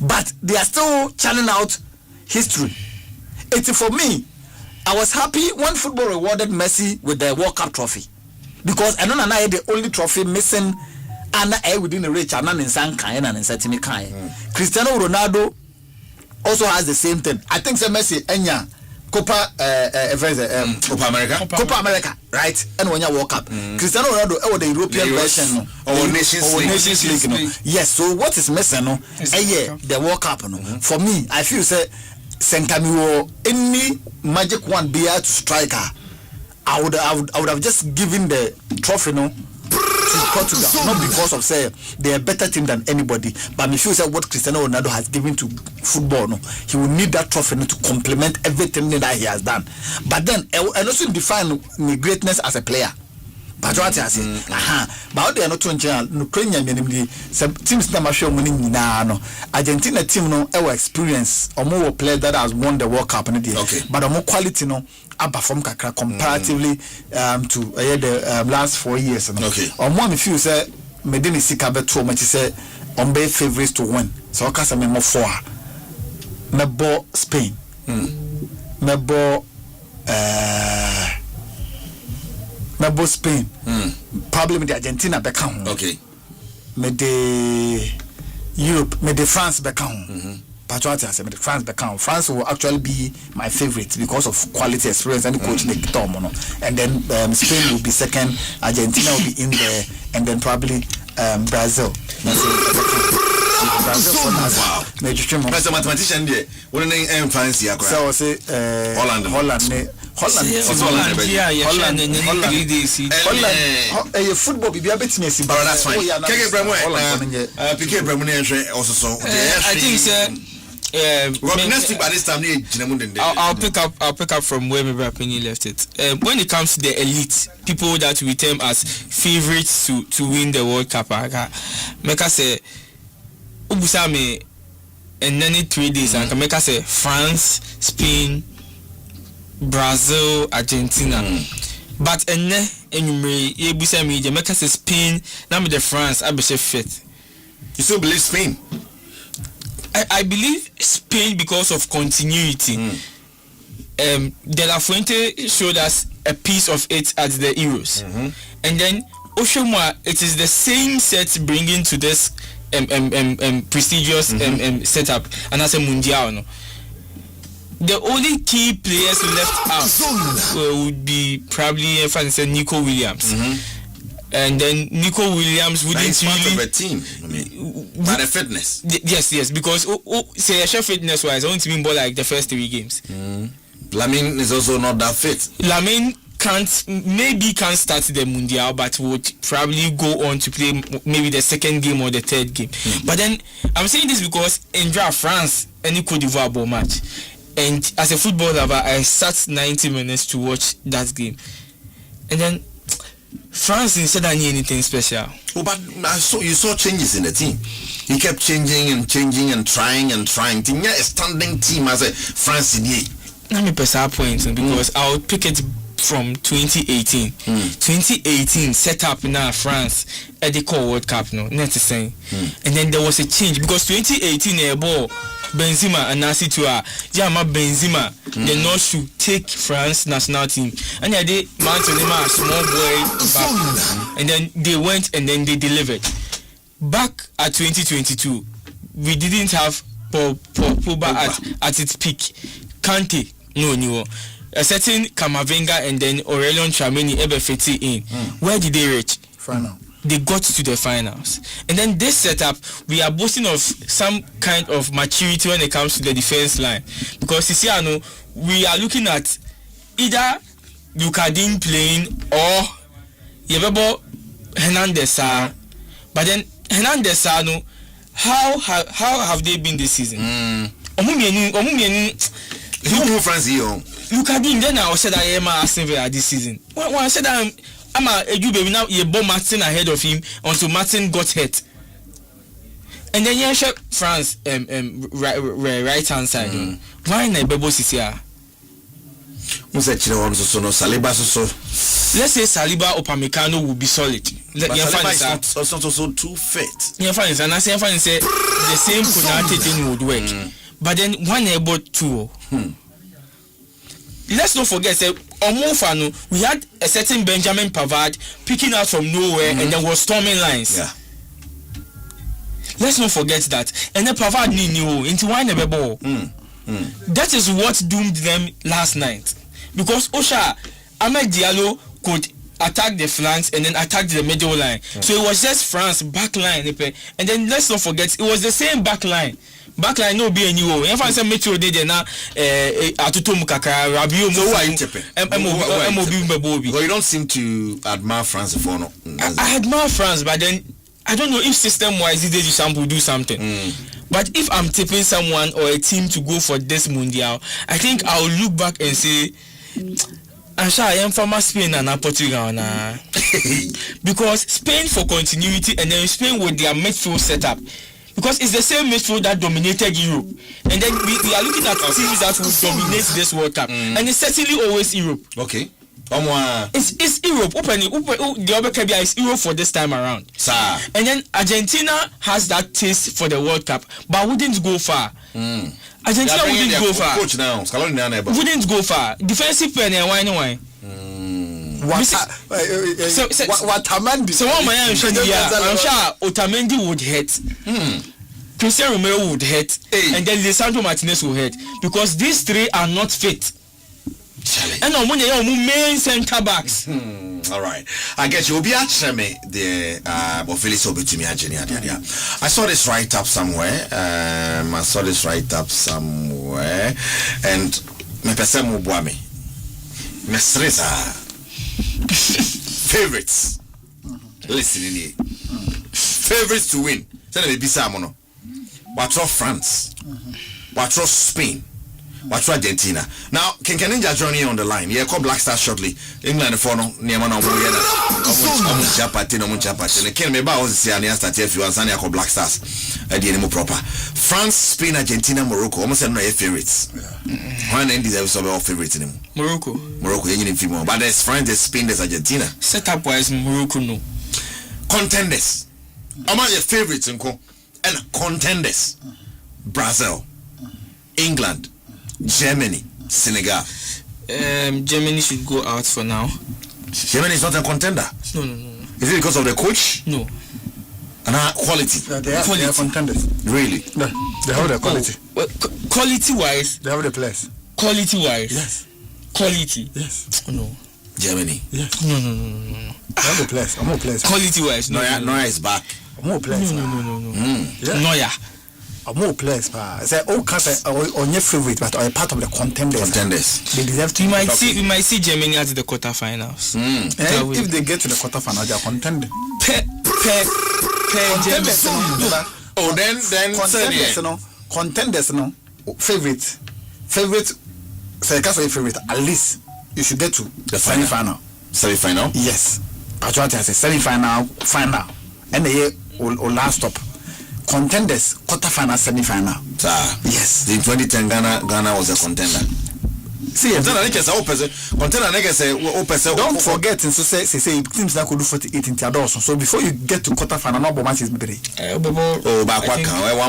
But they are still churning out history. It's for me, I was happy when football rewarded Messi with the World Cup trophy. Because I don't know the only trophy missing within the reach and Cristiano Ronaldo also has the same thing. I think Messi Enya Copa America, right? And when you World Cup, Cristiano Ronaldo the European version or Nations League. Yes. So what is missing? The World Cup. For me, I feel say Senkamiwo any magic one be to striker. I would have just given the trophy to Portugal, not because of say they are a better team than anybody, but if you say what Cristiano Ronaldo has given to football, he will need that trophy to complement everything that he has done. But then and also define greatness as a player. But what I say, but they are not Ukrainian teams that show money Argentina team our experience or more players that has won the World Cup but more quality perform comparatively to the last 4 years. Or more if you say medini sika beto me say on be favorites to win so I can me for mebo Spain mebo Spain probably with the Argentina back home. Okay. Me the Europe, me the France back home. Patriotic, I said, me the France back home. France will actually be my favorite because of quality, experience, and coach Nick Tom. And then Spain will be second, Argentina will be in there, and then probably Brazil. Brazil for now. That's a mathematician there. What name fancy? So I say Holland. Football be a bit messy, but that's fine. I think next week by this time I'll pick up from where maybe Penny left it. When it comes to the elite people that we term as favorites to win the World Cup, make us say Ubusame and then 3 days and make us say France, Spain, Brazil, Argentina. But you make us say Spain, now with the France, I be fit. You still believe Spain? I believe Spain because of continuity. De La Fuente showed us a piece of it at the Euros. And then Oshomwa, it is the same set bringing to this prestigious setup and as a Mundial. No? The only key players left out would be probably Nico Williams. And then Nico Williams wouldn't really of a team. By the fitness. Yes, because say fitness wise, I want to mean more like the first 3 games. Lamine is also not that fit. Lamine can't start the Mundial, but would probably go on to play maybe the second game or the third game. But then I'm saying this because in France, any Cote d'Ivoire match, and as a football lover, I sat 90 minutes to watch that game, and then France instead of anything special. Oh, but you saw changes in the team. He kept changing and trying. Team, yeah, a standing team as a France in here. Let me pass our points because I'll pick it from 2018. 2018 set up now France at the World Cup, no, not the same. And then there was a change because 2018 ball Benzema and Nasi Tua, Jama Benzema, the North should take France national team. And they mounted him a small boy back. And then they went and then they delivered. Back at 2022, we didn't have Pogba at its peak. Kante, no. A certain Kamavinga and then Aurelion Tchouameni ever fit in. Where did they reach? Final. They got to the finals. And then this setup, we are boasting of some kind of maturity when it comes to the defense line. Because you see, we are looking at either Lucadine playing or Yebebo Hernandez. But then Hernandez, how have they been this season? Lucadine, then I said I am Aston this season. When I said I'm a baby now, you bought Martin ahead of him until Martin got hurt. And then you shot France right hand side. Why not Bebo Sisia? Let's say Saliba or Pamecano will be solid. But Saliba is not also too fit. And I say the same Konate thing would work. But then one about 2. Let's not forget, we had a certain Benjamin Pavard picking out from nowhere and then was storming lines. Yeah. Let's not forget that. And then Pavard knew into one ball. That is what doomed them last night. Because Osha, Ahmed Diallo could attack the flanks and then attack the middle line. So it was just France back line. And then let's not forget, it was the same back line. Backline no be anywhere. If I say Metro dey na atuto mukaka Rabiot. So why you tipping? Well, you don't seem to admire France for no. I admire France, but then I don't know if system-wise they do something. But if I'm tipping someone or a team to go for this Mundial, I think I'll look back and say, I am from Spain and Portugal now. Because Spain for continuity and then Spain with their midfield setup. Because it's the same midfield that dominated Europe. And then we are looking at teams that will dominate this World Cup. And it's certainly always Europe. Okay. It's Europe. The other Caribbean is Europe for this time around. Sir. And then Argentina has that taste for the World Cup, but wouldn't go far. Argentina wouldn't go far. Coach now, wouldn't go far. Defensive player and why? Otamendi. So what I'm sure Otamendi would hit. Cristiano Romero would hit, and then Lisandro Martinez will hit because these three are not fit. And on main center backs. All right, I get you. Obi Acheme the Felix Obetumi Engineer. I saw this write up somewhere. And me pese mo boa me. Me stress favorites. Listen in here. Favorites to win. Say na be bisa mo no. Watch France. Watch Spain. Watch Argentina. Now, can Ninja join you on the line? Yeah, call Black Stars shortly. England for no near man on Japati. Can me bow see an start if you answer call Black Stars at the proper. France, Spain, Argentina, Morocco. Almost no favorites. One end is also our favorites in Morocco, you need but there's France, there's Spain, there's Argentina. Setup wise, Morocco no. Contenders. Among your favorites and contenders. Brazil, England, Germany, Senegal. Germany should go out for now. Germany is not a contender. No. Is it because of the coach? No. And quality. They are contenders. Really? They have the quality. Quality wise. They have the players. Quality wise. Yes. Quality. Yes. No. Germany. Yes. No. They have the players. I'm more players. Quality wise. Neuer is back. More players. No. Yeah. Neuer. More players, say all kinds on your favorite, but are part of the contenders. They deserve to. We might see Germany at the quarterfinals. If they get to the quarterfinals, they are contending. Contenders, no. Favorite. Say favorite. At least you should get to the semi-final. Semi-final? Yes. But what I say, semi-final, final, and the year will last stop. Contenders, quarterfinal, semi-final. Yes. In 2010, Ghana was a contender. See, don't forget, and say teams that could do 48 in Tiados. So before you get to quarterfinal, no match is better. One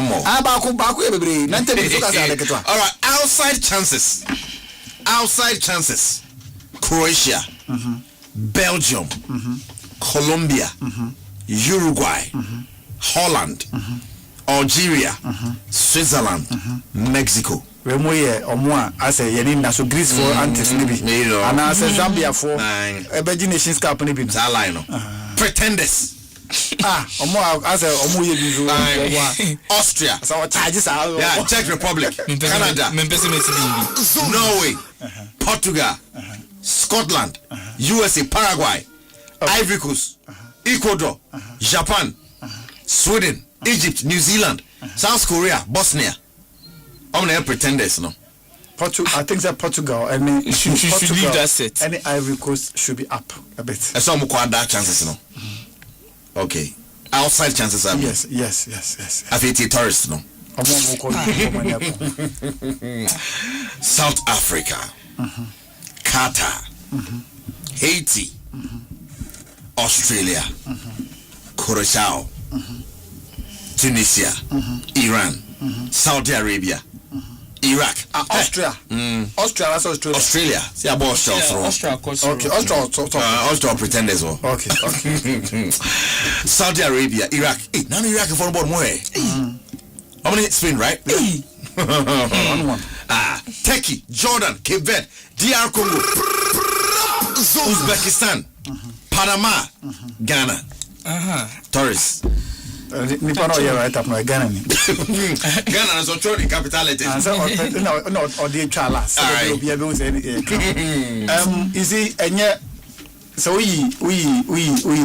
more. All right, outside chances. Croatia, Belgium, Colombia, Uruguay, Holland, Algeria, Switzerland, Mexico. I say so Greece for antis maybe. And I say Zambia for Ebeji Nations Cup maybe. Pretenders. I say Austria. So charges are Czech Republic, Canada, Norway, Portugal, Scotland, USA, Paraguay, Ivory Coast, Ecuador, Japan, Sweden, Egypt, New Zealand, South Korea, Bosnia. How many pretenders, no? I think that Portugal. I mean, should leave that set. Any Ivory Coast should be up a bit. Some that chances, no? Okay. Outside chances are. Yes. I think it's tourist, no? South Africa, Qatar, Haiti, Australia, Curacao, Tunisia, Iran, Saudi Arabia, Iraq, Austria. Australia. See about Austria. Okay, Austria pretenders. Okay. Saudi Arabia, Iraq. Hey, now Iraq is for about more. How many? Spain, right? One. Turkey, Jordan, Cape Verde, DR Congo, Uzbekistan, Panama, Ghana. Tourists. Nipa no here right up no Ghana ni. Ghana is on capital letters. No, or the chala. So be able to say you see enye so we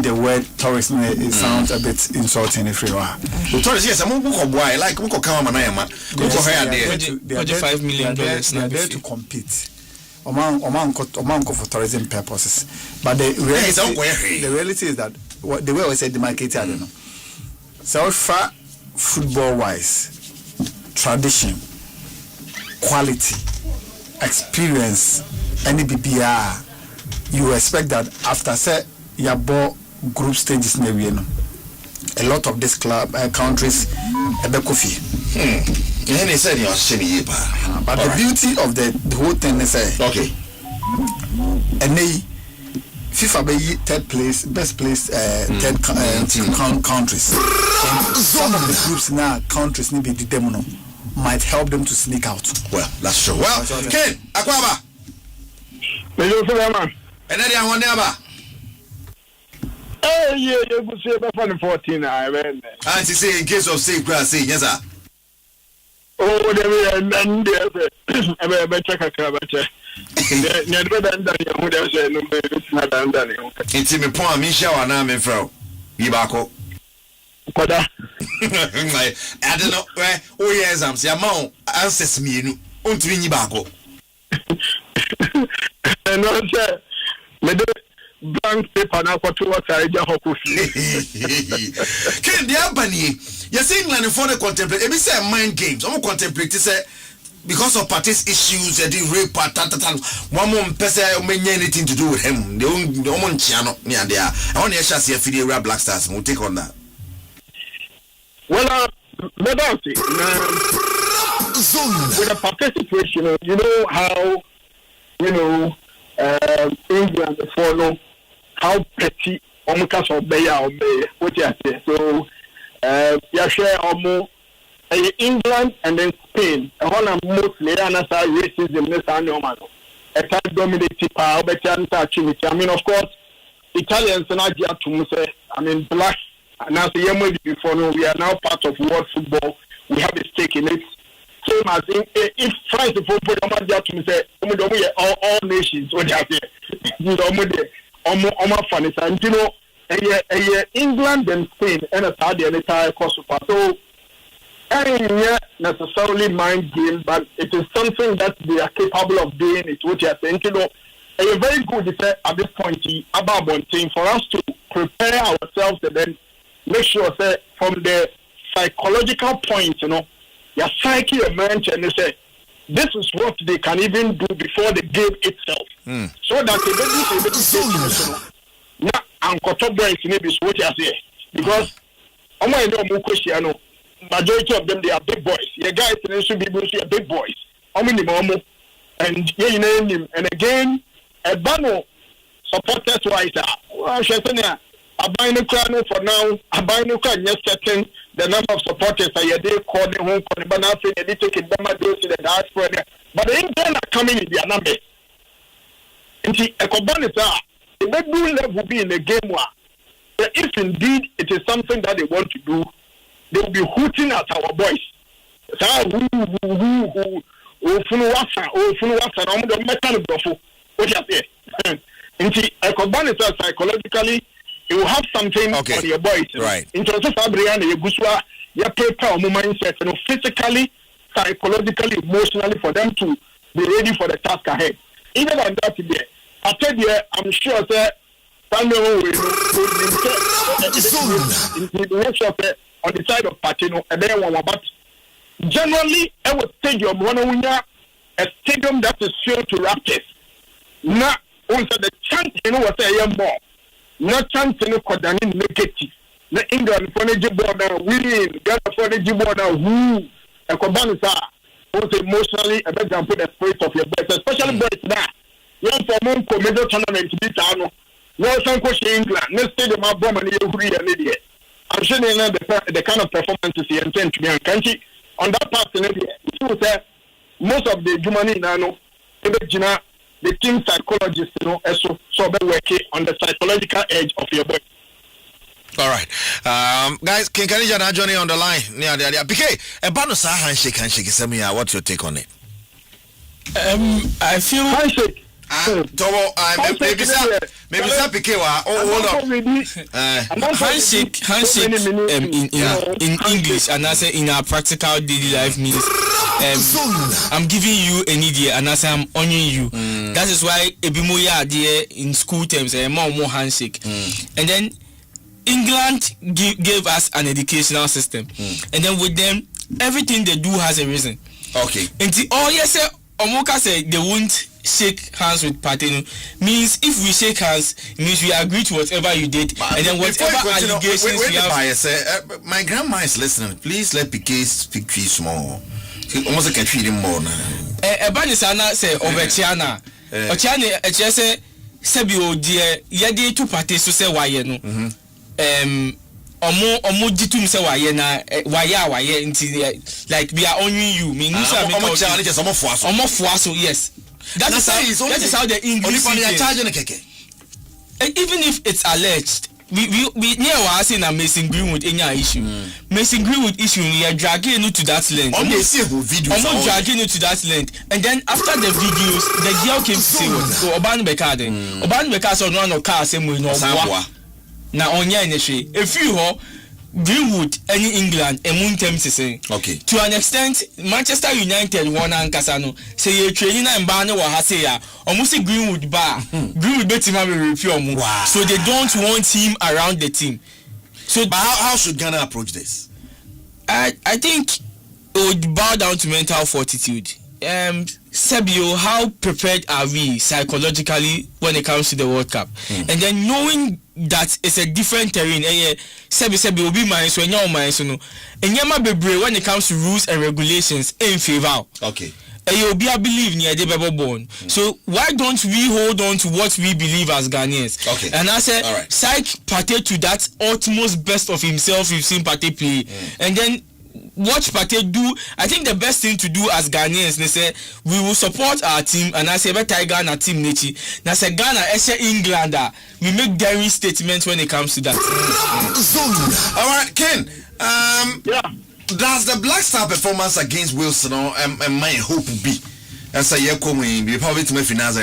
the word tourist it sounds a bit insulting if you are. The tourist yes, I'm go boy like we go come na yama. Go here there. $5 million now there to compete. Oman for tourism purposes. But the reality is that the way I said the market I don't know. So far, football-wise, tradition, quality, experience, any BBR, you expect that after say your group stages near a lot of these countries coffee. And they said But the beauty of the whole thing is okay. And they FIFA be third place, best place, third countries. Some of the groups now countries need be the might help them to sneak out. Well, that's true. Well, Ken, Akwaba. Hello, man. And then I want never. Yeah, you could say about 14. I mean, I say in case of safe grass, yes, sir. Oh, there and there's a better cabaret. Never done that. Who does say no, it's not done. It's in the poem, Misha, and I'm in Frau. Yibako. But I don't know where. Oh, yes, I'm saying, Mount, answers me, and to Yibako. And no, sir, blank paper now for 2 hours. I just hope Ken, the Albany, you're saying England for the contemplate. If it's mind games, I'm contemplate. Say because of parties issues, they rape, one more person may anything to do with him. The only channel near there. I want to see if the Black Stars will take on that. Well, Madam, with a party situation, you know how, England follow how petty almost obey what you say. So, you share almost England and then Spain. All are mostly racism. This normal. A type dominated power, but I mean, of course, Italians and I mean, black. And as the year before, we are now part of world football. We have a stake in it. Same as if France put say all nations what they are funny and England and Spain and a Saudi and entire Kosovo. So necessarily mind game, but it is something that they are capable of doing. It what you are saying, a very good at this point about one thing for us to prepare ourselves and then make sure that from the psychological point, your psyche emerge and they say this is what they can even do before the game itself. So that they don't Uncle Brains maybe is what you say. Because majority of them they are big boys. Your guys should be big boys. And you name him. And again, a banner supporters wise I buy no crown for now. I buy no crown. Yes, certain the number of supporters are they call the home for the banner. They take it down to the diaspora. But the England are coming in their numbers. And the Ecobanisa, the bedroom level will be in the game where if indeed it is something that they want to do, they will be hooting at our boys. Psychologically, you will have something for your boys. Right. In terms of Abriana, you prepare mindset, physically, psychologically, emotionally, for them to be ready for the task ahead. Even on that today, after the I'm sure that on the side of Patino, and then but generally, I would stadium a stadium that is filled to raptors. Now, also the chance, what I am more. Not chance to negative. The England for the border, winning, Ghana for the border, who a Kobanisa, also emotionally, and then put the spirit of your boys, especially boys now. You have for Monco major tournament to be town. No some question England, no stadium of Brahman, and idiot. I'm sure they know the kind of performances he intends to be on country. On that part, most of the Germany now, the team psychologists, so they working on the psychological edge of your body. All right, guys, can you join on the line? Yeah, PK, a bonus handshake. What's your take on it? I feel handshake. Tomo, maybe PK. Hold on. Handshake in English and I say in our practical daily life means I'm giving you an idea and I say I'm honoring you. That is why Ebimoya idea in school terms a more handshake. And then England gave us an educational system. And then with them everything they do has a reason. Okay. And yes, Omoka said they won't shake hands with Patino means if we shake hands, it means we agree to whatever you did, and then whatever allegations we have. My grandma is listening. Please let PK speak to you small. Almost can feed him more now. Banisana say Obechiana. Ochiane say Sebio dear Yadi two parties to say why no. Omo jitum say why na why like we are owning you. Meaning Omo yes. That is how the English even if it's alleged. We near was in a Mason Greenwood in your issue. Mason Greenwood issue, we are dragging you to that length. Almost dragging you to that length. And then after the videos, the girl came to say what? So Oban Bekade. Oban Bekade on one of cars same way no. Now on your initiative. If you ho Greenwood any England and Muntem to say. Okay. To an extent, Manchester United won and Casano say you're training and Barney or Hasea. Almost a Greenwood bar. Greenwood bet him review. Wow. So they don't want him around the team. So but how should Ghana approach this? I think it would bow down to mental fortitude. Sebio, how prepared are we psychologically when it comes to the World Cup? And then knowing that it's a different terrain, Sebi will be mine, so no mine, so no. And Yama Bebre when it comes to rules and regulations in favor. Okay. And you'll be a believe near the Bible born. So why don't we hold on to what we believe as Ghanaians? Okay. And I said, right. Psych Pate to that utmost best of himself, you've seen Pate play. And then watch Pate do. I think the best thing to do as Ghanaians, they say we will support our team, and I say better Ghana team Nechi. Now say Ghana Eshe Englander. We make daring statements when it comes to that. All right, Ken. Yeah. Does the Black Star performance against Wilson and my hope be? And say you're coming, be probably to my finance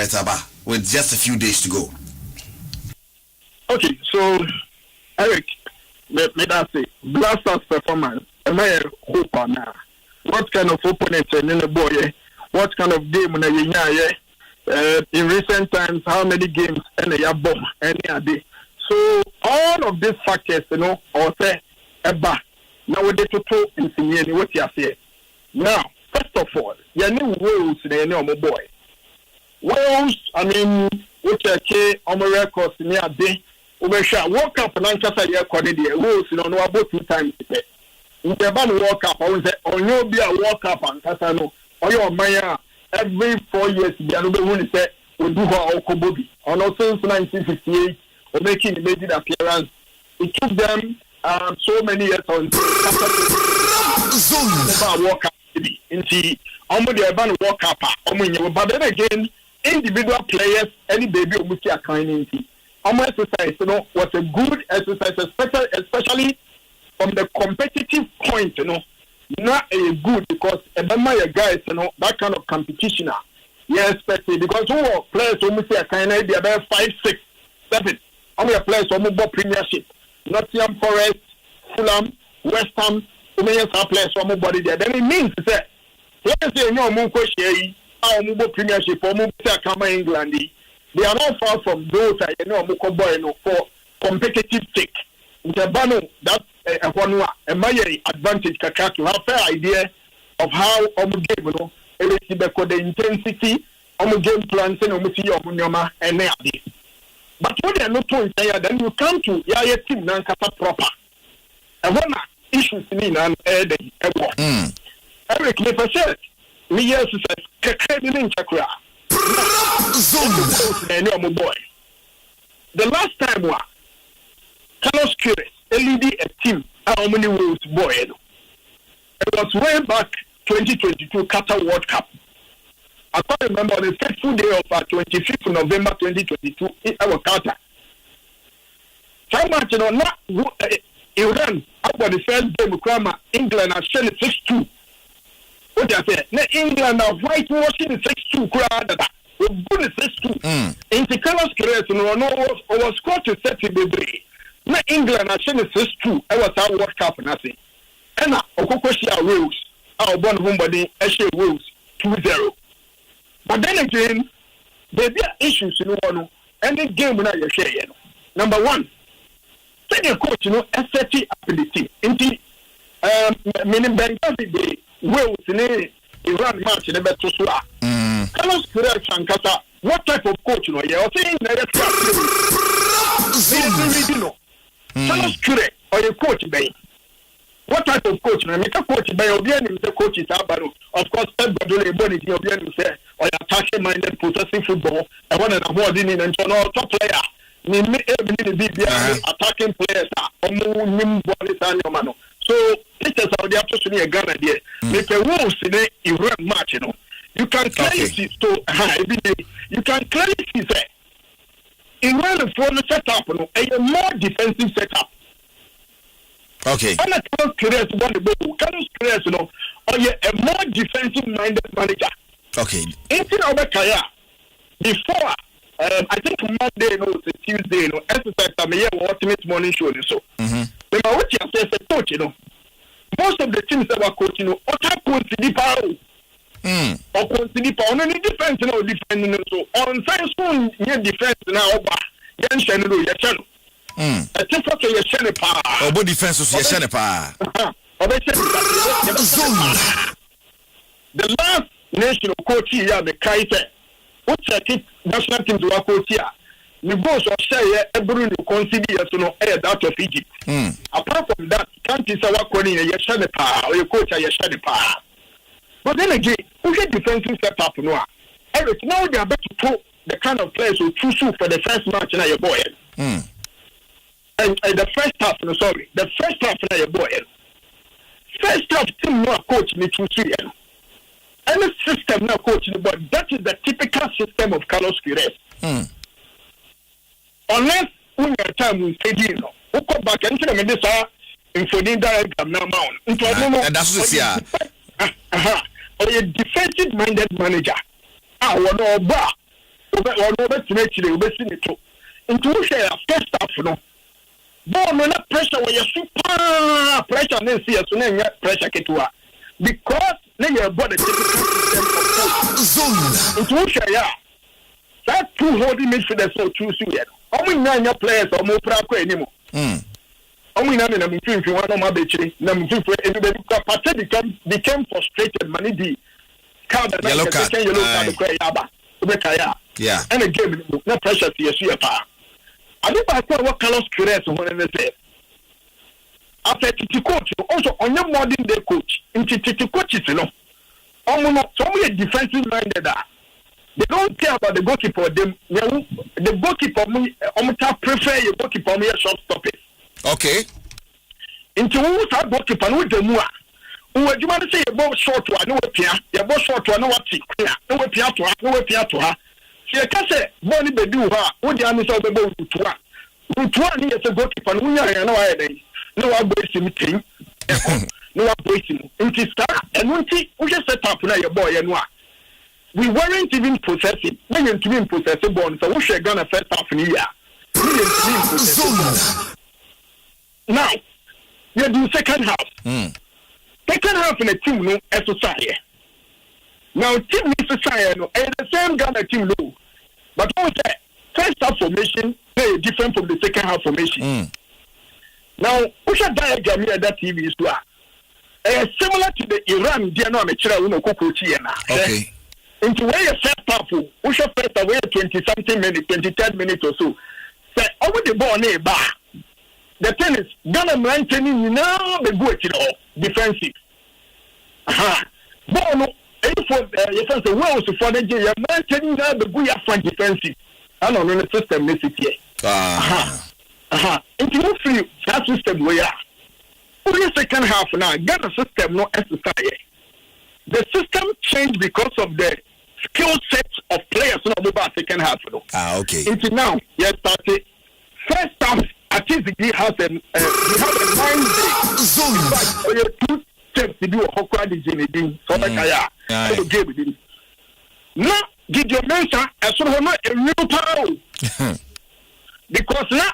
with just a few days to go. Okay, so Eric, let me say Black Star's performance. Am I hope now? What kind of opponent in the boy? What kind of game in recent times? How many games and a bomb any day? So all of these factors, or say eba. Now we dey to in senior what you say. Now, first of all, you know Wales they know my boy. Wales, I mean, which on my records near day. We shall walk up and answer your quality. Wales, no about 2 times. In the ban walk up, I was on you be a walk up and Casano or your Maya every 4 years. The other one said, we do her Okobobi. On since 1958, or making immediate appearance. It took them so many years on walk up into almost the urban walk up. But then again, individual players, any baby will be a kind of exercise, was a good exercise, especially from the competitive point, not a good because my guys, that kind of competition. Yes, especially because who players who say a kind of be about 5, 6, 7. How many players who move Premiership? Nottingham Forest, Fulham, West Ham, who may have players who move body there. Then it means that players say no move Koshi, how move Premiership or move England. They are not far from those for competitive sake. The Bano that a advantage to have fair idea of how game, the intensity, game plans and but when they are not doing then you come to your team Nankata proper. And one issues in an Eric never said, me yes, in Chakra. Boy. The last time Carlos Queiroz leading a team how many Wales boy? It was way back 2022 Qatar World Cup. I can't remember on the fateful day of 25th of November 2022 in our Qatar. How much not Iran after the first game England are showing 6-2. What I say? England are whitewashing the 6-2 crowd. We're good 6-2. In the Carlos Queiroz was scored to 30 baby. Now England are showing 6-2. I was our World Cup nothing. And now Okokoshia Wales. Our born homebody Eshe Wales 2-0. But then again, there are issues any game now you share. Number one, take a coach, assertive ability. Indeed, meaning Benghazi, the Wales in Iran match in the Betusua. Carlos Perez Sankasa, what type of coach you know? You're saying that Carlos Perez or your coach bay. What type of coach? I make a coach by Obian, the coach is Abaro. Of course, everybody Obian say, or attacking minded, possessing football, and one and a more in and top player. Attacking players so this is how they have to a Ghana there. Make a rules in a Iran match, you know. You can clearly see you can clearly see that Iran for the setup, you know, a more defensive setup. Okay. And Carlos Perez won the ball. Carlos Perez, you know, or a more defensive minded manager. Okay. Instead of Kaya before. I think Monday, Tuesday, exercise time, ultimate morning show. So, what you say, coach, you know, most of the teams that were coaching, or consider power, or consider power, only defense, you know, defending. So, on science, defense now, young channel, your channel. I think what your channel power, or defense was your channel power. The last national coach here, the Kaiser. What's a national team to work out here? The boss of share every consider that of Egypt. Apart from that, countries are working in a Yashanipa or your coach a Yashanipa. But then again, who get defensive setup no? Eric, now they are about to put the kind of players who choose for the first match in your boy. And the first half, the first half in your boy. First half team no coach me choose. Any system now coaching, but that is the typical system of Carlos Perez. Unless when your time will say, you know, who come back and tell me this infodin diagram now mount. And that's what you or a defensive minded manager. One over to make you into share first half, you know. But no pressure where you super pressure and then see as soon as pressure ketua. Because then you bought a system of zone. Into share, that two holding midfielders so choose you. Only 9 players or more proud anymore. Only 9 and I'm if you want on my bitch. Everybody became frustrated. Money the card yellow card. Yeah. And again, no pressure to your share. I think I thought what Carlos Perez when they say. After Titi coach, also on your modern day coach, in Titi coaches, you know, so many defensive minded. They don't care about the goalkeeper. The goalkeeper, prefer your goalkeeper, me a short stoppage. Okay. Into who's that goalkeeper, who the more. Who would you want to say about short one, no appear, your boss short one, no appear to her. She can say, Bonnie Bedu, who the answer of the boat to her. With 1 year a goalkeeper, no one boys in meeting. No one boys in and when we just set up now your boy and what. We weren't even possessing. We didn't even possess a bond, so we should gonna first half in the year. We didn't even possess. Now, we do second half. Second half in a team no society. Now, team is society no, and the same Ghana team no. But what say first half formation very different from the second half formation. Now, we should diagram here that TV is similar to the Iran Diano Mechira Kukuchi. Okay. Into where you first half, we should first away 20-something minutes, 23 minutes or so. Say, over the ball near bar. The thing is, Ghana maintaining now the good, defensive. But no, you can say, well, so for the J, you're maintaining now the good front defensive. I don't know the system, this is here. Into you feel that system we are. Only second half now, Ghana system no exercise. The system changed because of the skill set of players no about second half. Okay. Into now, yes, started. First half, I think he has a 9 day zone. In fact, 2 steps to do a Hokwa Dijin, so like game with him. Now, did your mention as soon as a new power? Because now,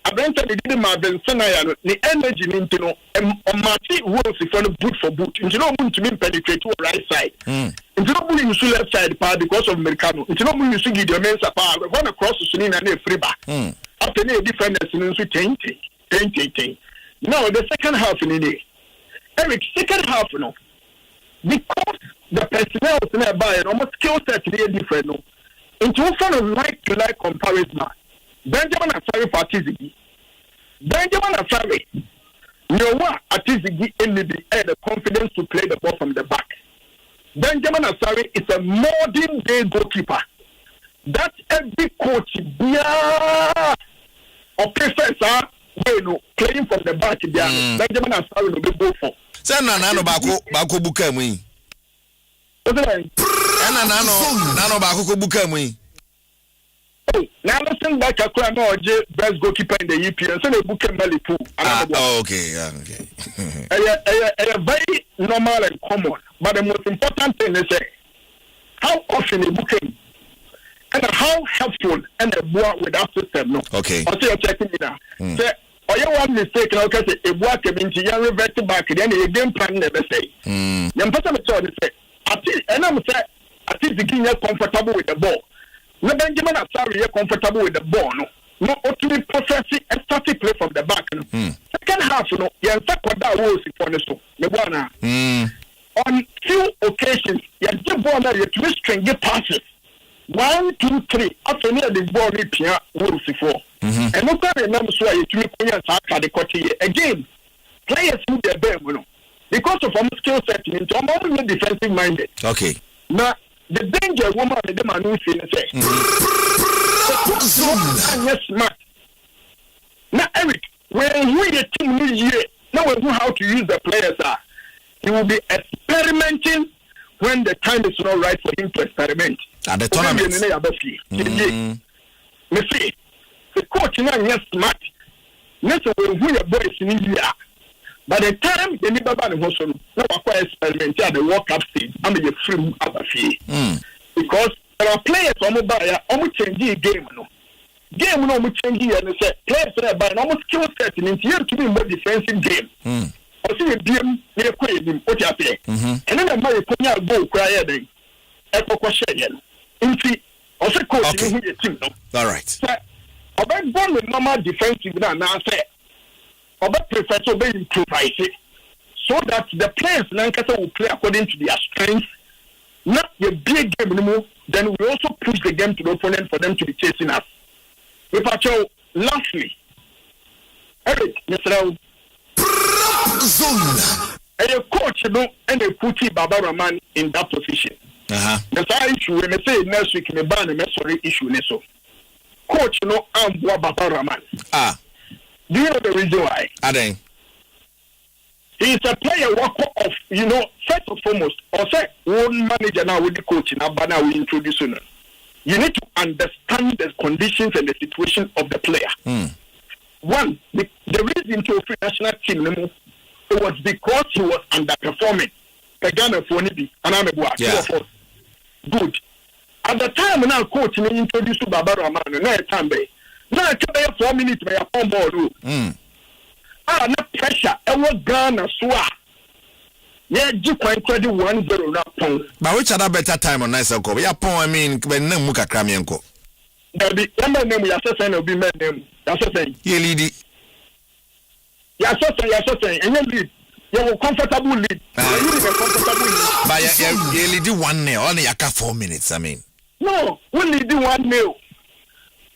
I went to the Marvin Senaya, the energy into no, and Marty was if on boot for boot. Into no moon to me penetrate to right side. Into no moon you left side power because of Mercano. Into no moon you see your mensa power, run across the Sunin and a free back. After any defenders in 10. Now, the second half in the day. Eric, second half, no. Because the personnel in a buy and almost skill set is different. No, into kind of like comparison. Benjamin Asari for Atizigi. Benjamin Asari, no one Atizigi had the confidence to play the ball from the back. Benjamin Asari is a modern day goalkeeper. That every coach, yeah, or professor, playing from the back, Benjamin Asari will be go for. Send Nano Bako Bukami. Nano Bako Bukami. Now listen back a crown or best goalkeeper in the EPL. So they book a Malipu. Okay. A very normal and common. But the most important thing is how often a booking and how helpful and a boy with that system. No. Okay. I'll say you're checking it out. Say, or you one mistake, and I'll say a boy came into your revert back again, a game plan never say. Young person say, and I'm saying, I think the king is comfortable with the ball. No Benjamin Asari is comfortable with the ball. No ultimate processing and starting play from the back. No. Second half, you that was for the on few occasions, you have ball that you twist string passes. 1, 2, 3. After near the ball, Pia Wolves for. And look at the numbers where you tweak the quarter again. Players move their bear, because of our skill set into a defensive minded. Okay. Now, the danger woman and the man who say, yes, smart. Now, Eric, when we the team this year, now we know how to use the players. He will be experimenting when the time is not right for him to experiment. At the tournament. Me see, the coach now yes smart. Next when who your boys in India. By the time the Nibaba and Hoson, now I experiment at the World Cup stage, I'm a free up because there are players on the almost changing game. Game no changing and say players that by almost skill set in here to be more defensive game. I see a game near Queen, what you say. And then I might put out go cry then. Echo question. Inti, also coach who your team. All right. About born with normal defensive now say. About prefer to be improvise it so that the players Lancaster will play according to their strengths. Not the big game anymore. Then we also push the game to the opponent for them to be chasing us. If I show lastly, Eric, Mr. Zone. And a coach, and they put Baba Rahman in that position. That's our issue. When I say next week, me ban a sorry issue. So, coach, I'm Baba Rahman. Do you know the reason why? He's a player of, first and foremost, or say, one manager now with the coach in Abana will introduce you. You need to understand the conditions and the situation of the player. One, the reason to a national team, it was because he was underperforming. The Ghana for Nibi, and I'm a Boadi. Good. At the time when our coach introduced to Baba Rahman, no time, now I can 4 minutes by a phone ball. No pressure. I was Ghana Swa. Yeah, you can credit 1-0 now. But which other better time on nice uncle? Yeah, I mean, when no muka kramienko. There be number name, your sister will be made name. That's the thing. You lead it. Your sister, and you lead. You're comfortable lead. But you lead 1-0, only 4 minutes, I mean. No, we lead 1-0.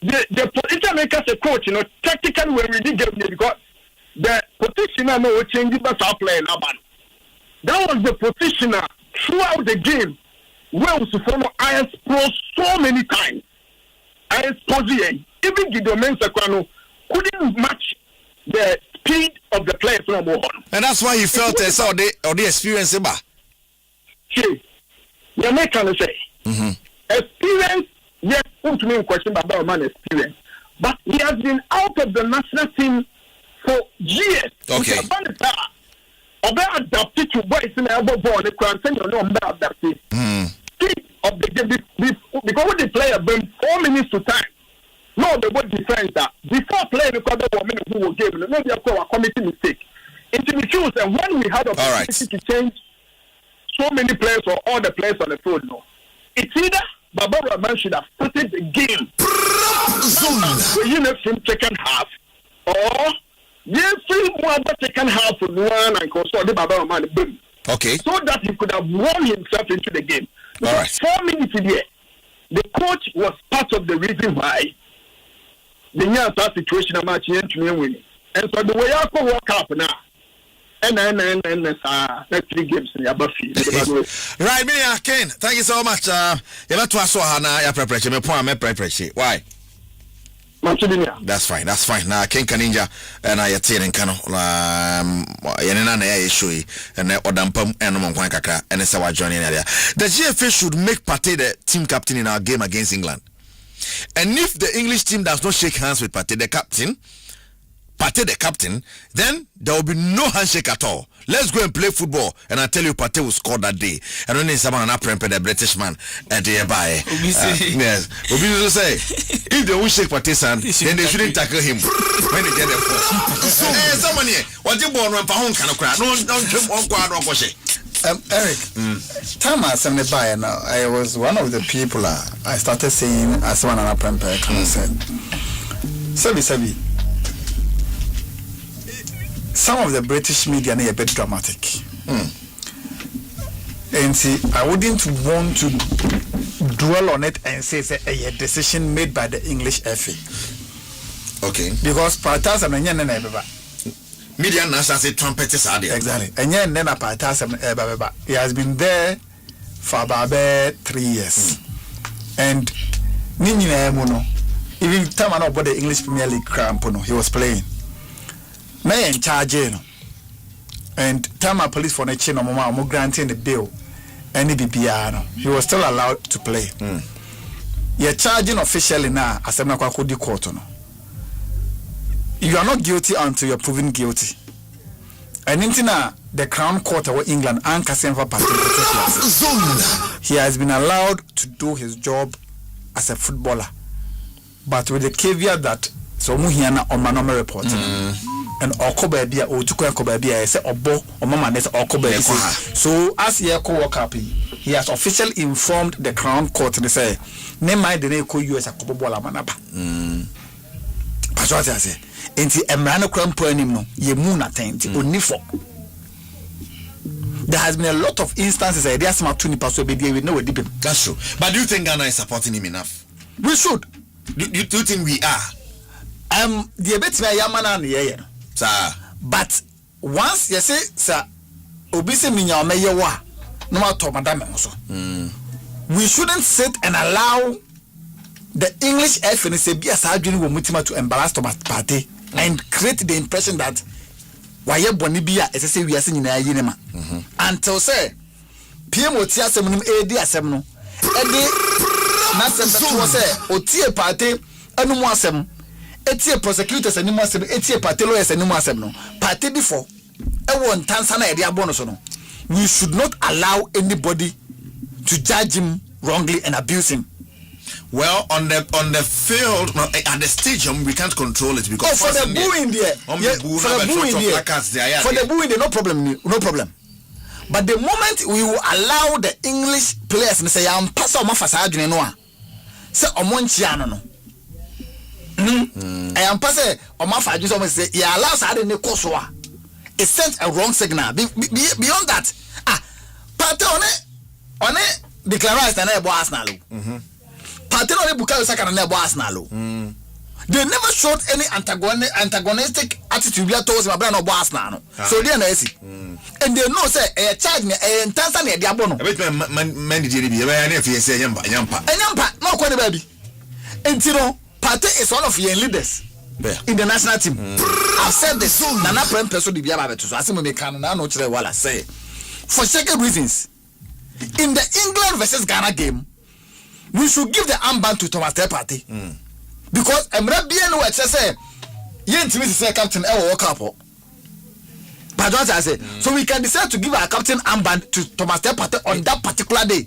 The position makers a coach, tactically when we did get because the positioner no changing but our player Laban. That was the positioner throughout the game. Where was to follow IS Pro so many times. IS Position, even Gideon Mensah couldn't match the speed of the players no more. And that's why he felt or the experience about. See, the man can say experience. Yes, put me in question about man experience, but he has been out of the national team for years. Okay. About adapted to boys in the elbow ball, the crown, and you know about adapted. Speed of the game because they play a 4 minutes to time. No, the word defense that before playing the quarter 1 minute who will give maybe a committee mistake. Into the shoes, and when we had opportunity to change so many players or all the players on the field, no, it's either Baba Rahman should have started the game from second half, or yes, more the second half of one and consult the Baba Rahman boom. Okay. So that he could have won himself into the game. All right. 4 minutes in there, the coach was part of the reason why the Nyasa situation I'm actually winning. And so the way I could walk up now. And next 3 games in Yabafi. Right, me Ken. Thank you so much. You let to us Hana ya preparation. Me point me preparation. Why? That's fine. Now Ken Kaninja and I attend in Kano. Yenena na issue and odampam and Monkwan Kaka and it's our journey area. The GFA should make Partey the team captain in our game against England. And if the English team does not shake hands with Partey the captain, then there will be no handshake at all. Let's go and play football, and I tell you, Partey will score that day. And when someone the British man at the by, yes, we say if they won't shake Partey's hand, then they shouldn't tackle him when they get the ball. Someone here, what you born for home kind of crowd? No, Eric, time I was one of the people I started saying as one and a premper kind of said, Sabi. Some of the British media are a bit dramatic. And see, I wouldn't want to dwell on it and say a decision made by the English FA. Okay. Because Partas and media national say trumpeters are there. Exactly. And then Partas and he has been there for about 3 years. And even time I know about the English Premier League cramp, he was playing. May in charge, and Tama police for the chain of Mama granting the bill, and he was still allowed to play. You're charging officially now, Asempa 94.7. You are not guilty until you're proven guilty. And in the Crown Court of England, and Asempa he has been allowed to do his job as a footballer, but with the caveat that so Muhiana on Manoma report. And Okobabia or Tukobabia say Obo or Mama Ness Okobabia. So as he walk up, he has officially informed the Crown Court and say, name my the call you as a Kobola Manaba. That's what I say. And the Emrano Crown Pernimo, ye moon attent, Unifo. There has been a lot of instances where there's some 20% baby with no deep. That's true. But do you think Ghana is supporting him enough? We should. Do you think we are? The bit where Yamana and Sir. But once you say, sir, Obisi Minya Meyewa, no matter Madame also. We shouldn't sit and allow the English FNC be as arguing with Mutima to embarrass Thomas Partey and create the impression that why Bonibia is a say we are singing in a unima. Until say, PM Otia Seminum AD Asemno, Eddie Nasem say, Otia Partey, and no more sem. Etie prosecutors and Nimasem, Etie Partey lawyers and Nimasem no. Partey before, everyone Tanzania idea bonus no. We should not allow anybody to judge him wrongly and abuse him. Well, on the field, at the stadium, we can't control it because for the booing there, for the booing there, no problem. But the moment we will allow the English players and say, "I'm passing my facade," you know, say, "Omonchiano no." I am passing on my facade. You say, "Yeah, allows I didn't know." It sent a wrong signal. Beyond that, Partey on it declares and I Arsenal. Partey on it Bukayo Saka and I Arsenal. They never showed any antagonistic attitude towards my brand of Arsenal. So they are nice. And they know say a charge me and Tanzania diabono. Yampa, no quite baby. And you know, Partey is one of your leaders in the national team. I've said this. Nana Prem person di biaba beto. So I say me can na no chere wala say. For second reasons. In the England versus Ghana game, we should give the armband to Thomas Partey. Because Emre bien no say yentimi say captain e work up. But what I say, so we can decide to give our captain armband to Thomas Partey on that particular day.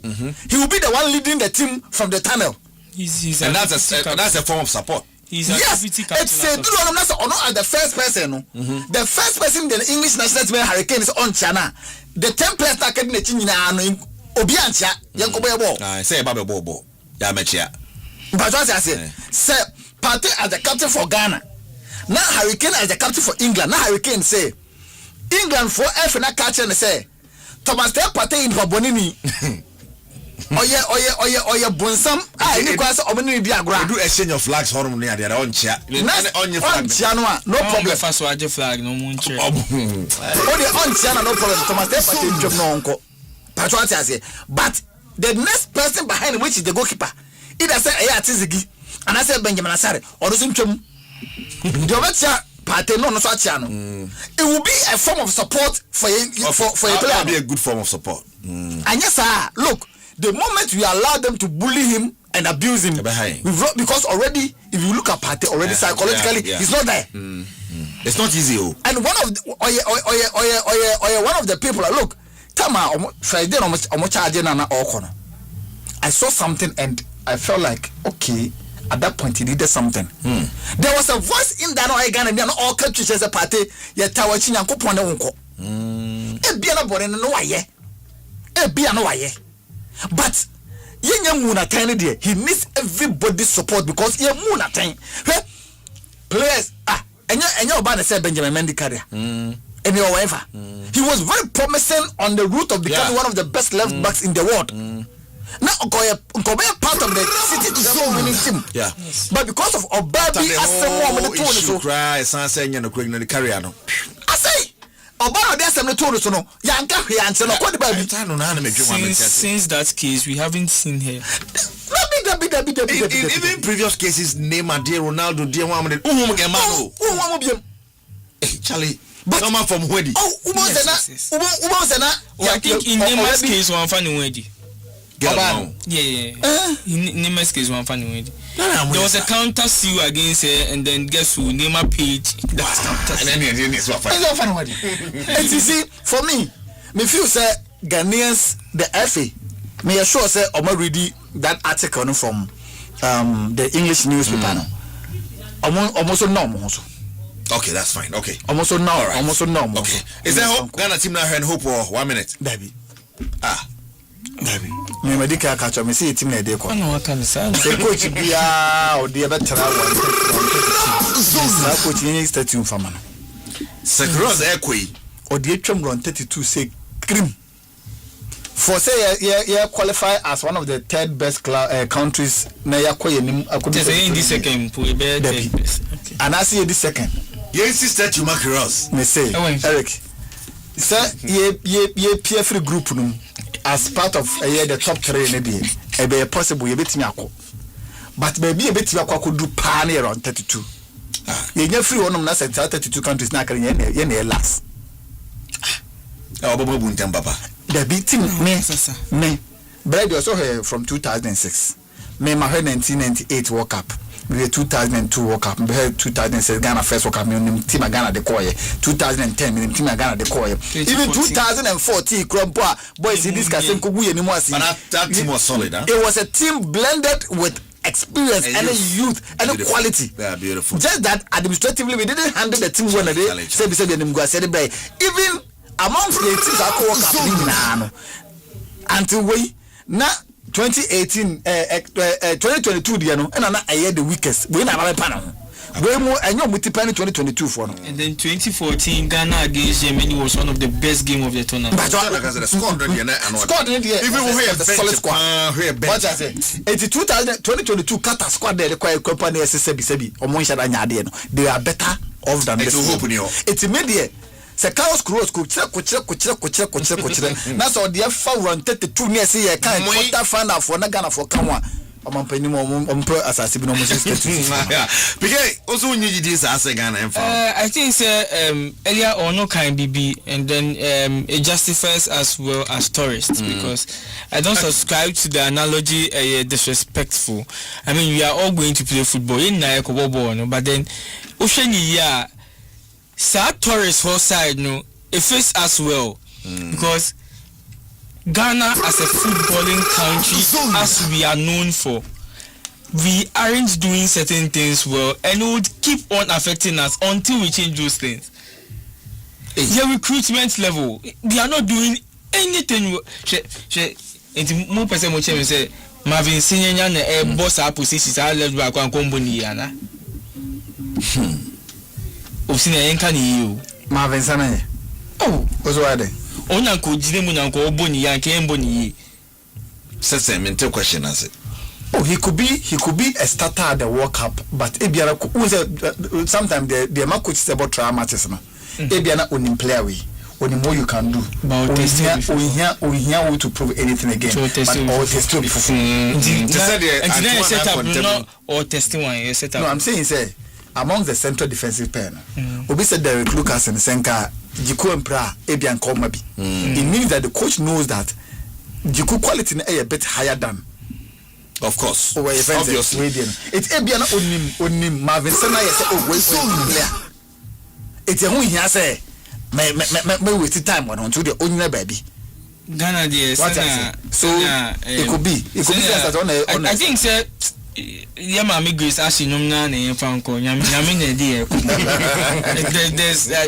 He will be the one leading the team from the tunnel. And that's a form of support. Yes, it's a the first person. The first person in the English national team Hurricane is on China. The 10 players that can Obiancha, Yankobo ball. Say about Bobo. Yamechia. But what I say, Sir Partey as the captain for Ghana. Now Hurricane as the captain for England. Now Hurricane say England for F and catch and say Thomas Partey in Bonini. Oye bonsam any class of many diagram. Do exchange of flags for me at on chat. On your flag, no problem. First watch flag, no moon. Only on China, no problem. Thomas Partey job no uncle. Patriots, but the next person behind which is the goalkeeper. Either say Ayatizigi and I said Benjamin Asare or the symptom. The Partey no channel. It will be a form of support for a player. Be a good form of support. And yes, sir, look. The moment we allow them to bully him and abuse him, because already, if you look at Partey, already psychologically, he's not there. It's not easy. And one of the people, look, Tama, Friday, I saw something and I felt like, okay, at that point he needed something. There was a voice in that Ghana and all countries as a party, yet Tawachin and Kupone Unko. Ebiana Boren no waye. Ebiana waye. But he needs everybody's support because he players and your band said Benjamin Mendy career. And however, he was very promising on the route of becoming one of the best left backs in the world. Now Okoye part of the city winning team. Yeah. But because of Obabi I say since that case, we haven't seen her. Even previous cases, Neymar, Ronaldo, Charlie, but no man from Wedi. I think in Neymar's case, one funny Wedi. Yeah. In Neymar's case, one funny Wedi. There was a counter sue against her, and then guess who? Neymar paid that counter. And then it's what funny. And you see, for me feel say Ghanaians, the FA, me sure say Omo read that article from the English newspaper. Almost normal. Okay, that's fine. Okay. Almost normal. Right. Almost normal. Okay. Is there hope? Ghana team now and hope for 1 minute. Dabi. Dabi. Me medical catch me see team na dey ko. No can say. The coach bia o dey better one. Na coach yin statue for man. Secros Ekwe O dey twam run 32 say cream. For say yeah qualify as one of the third best countries na yakoye nim akodi say in this second we be third best. Okay. And I see this second. You insist you mark Ross. Me say Eric. Sir, ye peer free group no as part of the top 3 maybe e be possible ye betimi akọ. But maybe ye betimi akọ do pa na around 32. Ye nya free one na 32 countries na kare ye na last. Obobo buntem papa. The big team me Brady also here from 2006. Me my 1998 World Cup. We 2002 World Cup. We 2006 Ghana first World Cup. Me team Ghana the koye. 2010 me team Ghana the koye. Even 2014 Krompoa boys in this case kugu ye ni mo asi. But that team was solid, huh? It was a team blended with experience and youth and quality. Yeah, beautiful. Just that administratively we didn't handle the team when they say even amongst the teams that World Cup until we na 2018 2022 dia no and na aye the weakest we na ba panel we mo enyo multiple 2022 for no. And then 2014 Ghana against Germany was one of the best game of the tournament. But the squad even we have the solid squad. What I say 2022 Qatar squad there the company SSB omo nshada nya ade no they are better off than this. It's immediate. Se chaos cross kuchira. That's all the fa run 32 near see ya kan quarter final for na Ghana for Kanwa. Omampani mo asasi bi no mo because also when you this as Ghana I think earlier on no kind BB and then it justifies as well as tourists because I don't subscribe to the analogy disrespectful. I mean we are all going to play football in na ekobobo but then osheni ya sa tourist whole side no it fits as well because Ghana as a footballing country as we are known for, we aren't doing certain things well and it would keep on affecting us until we change those things. The recruitment level, we are not doing anything. More person will say Marvin Senior and boss our positions are left back on company yana. Marvin Senior. Oh, what's why then? Onyanko jine mu nyanko oboni yanke emboni. Sese mente question as it. Oh, he could be a starter at the World Cup, but Ebiana sometimes the man coaches about traumatism. Ebiana on player way. Only more you can do. We here to prove anything again. But all testing before. Set up no or testing one. Set up. No, I'm saying say among the central defensive pair. Obi said Derek Lucas and Senka Jiku and Pra Ebian Komabi. It means that the coach knows that Jiku quality is a bit higher than. Of course. Obviously. It's Ebiana onim Marvin Senna say oh wait. It's a who he say me wait time on to the only baby. Ghana dear. So it could be that on I think sir Yama Grace actually nomina na Franco Yamine dear.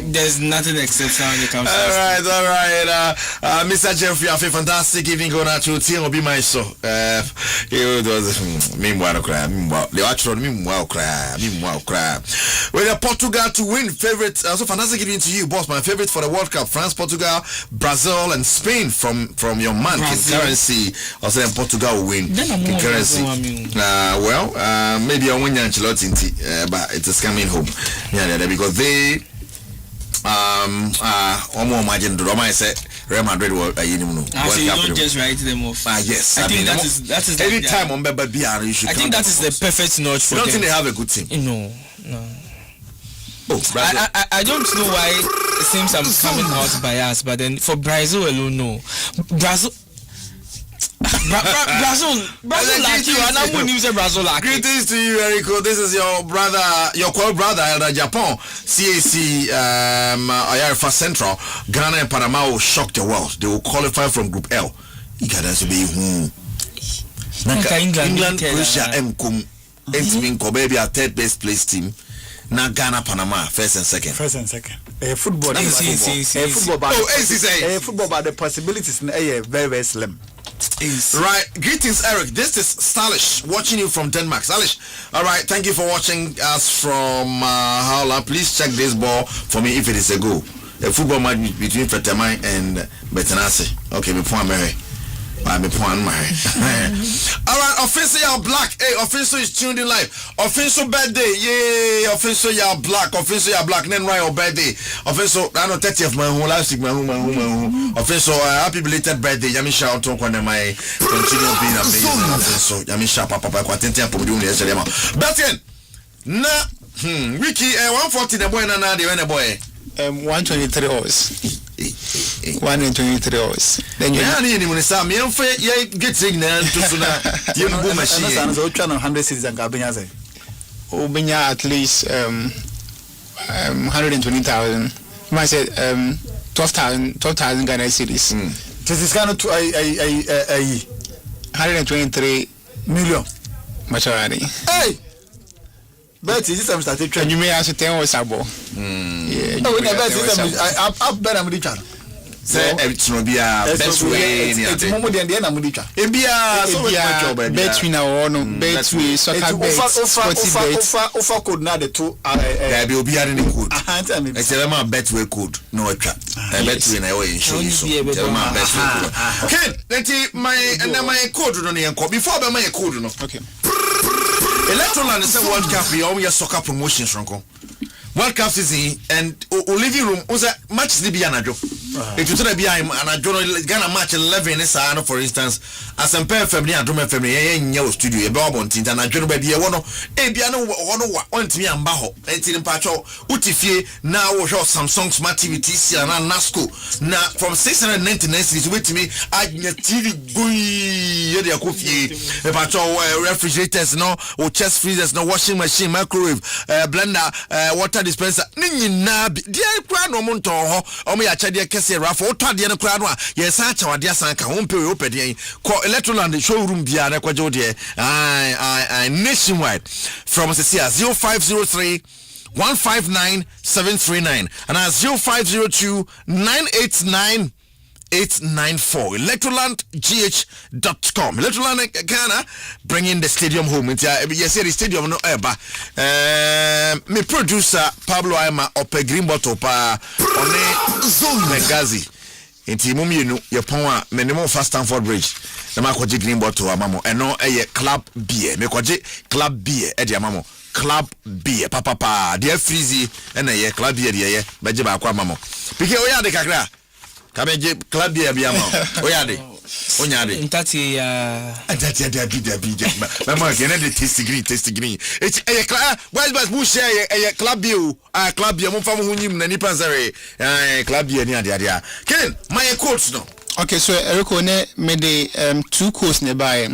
There's nothing exceptional when it comes to all right. Mr. Jeffrey, I feel fantastic evening going out to team will be my so it was meanwhile cry. Well, Portugal to win favorite so fantastic evening to you, boss. My favorite for the World Cup: France, Portugal, Brazil, and Spain from your man Currency. Also then Portugal will win Currency. Maybe I win Ancelotti, but it is coming home. Yeah, because they imagine Roma said Real Madrid will so you don't just write them off. Yes, I think that is every time on BR you should. I think that is the perfect notch for them. You don't think they have a good team? No. Oh, I don't know why it seems I'm coming out biased, but then for Brazil alone, no. Brazil like you, and I'm going to use Brazil like. Greetings to you, Erico. This is your brother, your co-brother, Japan. CAC, Ayarfa Central, Ghana and Panama will shock the world. They will qualify from Group L. You got to be England, Croatia, M. Entering Kobe, a third best place team. Now Ghana, Panama, first and second. Football. Football, but the possibilities are very, very slim. Right, greetings, Eric. This is Stalish watching you from Denmark. Stalish, all right, thank you for watching us from Howland. Please check this ball for me if it is a goal. A football match between Fetamai and Betanasi. Okay, me point Mary. I'm a point Mary. All right, Offensive Y'all Black. Hey, Offensive is tuned in live. Offensive birthday. Yay, Offensive Y'all Black. Offensive Y'all Black. Then right on birthday. Offensive, I know 30th my home last week, my home. Offensive, happy belated birthday. Yami shout out to one of my continue being amazing. Offensive, Yami shout papa kwatenti hapo mdiuni ya shalema. Betting. Na, wiki 140 the boy na the when boy. 123 hours. 123 hours. Then you need to say, me and you get signal to Suna. You know, machine. 100 cities and Gabinas. Obenya at least 120,000. I said 12,000 Ghana cities. This is kind of 123 million. Machorani. Hey! But this time started training. You may also tell us about. Yeah. Oh, I've been a medical. Say it's no be a best way. It's more than the end of medical. It be a so bet we now on bet we soccer bet sporty bet. Offer code now the two. There will be a code. It's a man bet we code. No extra. Bet we now insurance. Tell man bet we code. Okay, let's see my code on the code before I my code no. Okay. Electroland is a World Cup. We all soccer promotions, Ranko. World Cup season and living room was a match the Bianajo. It was a behind and a Ghana match 11 is for instance. Asempa family and Drum family in your studio, a bob on Tint and a general baby. One Biano one to me and Baho, and Tin Pacho, Utifie, now show some songs, smart TV, TC and Nasco. Now from 699 cities with me, I get TV Gui, the Akufi, Pacho refrigerators, no, or chest freezers, no washing machine, microwave, blender, water dispenser ninyi na dia kra no monto ho o me ya chade kese rafo o to de no kra no a ye san cha wade san ka ho mpe we opede ko Electroland showroom bia na kwaje de I nationwide from Cecia 0503 159 739 and 0502 989 894 electrolandgh.com. Electroland Ghana bringing the stadium home. Yes, the stadium no eba. Me producer Pablo Aima ope green bottle pa one Zone Megazi. Inti mumienu ye pon a minimum fast Stanford Bridge. Na makoje green bottle amamo. Eno eye club beer. Me kwaje club beer e di amamo. Club beer papa de freezy ena ye club beer de ye beje ba kwa amamo. Pike oya de kakra. Ka beje club beer bi amamo. Oya de. Onya de. Ntati Ntati de bi de. Mama ke na de taste green. It's eye club boys mu share eye club beer o. Club beer mo fa mo hunyim na nipa nsare. Club beer ni ade a. Ken my coach no. Okay, so Eriko ne me the 2 course nearby.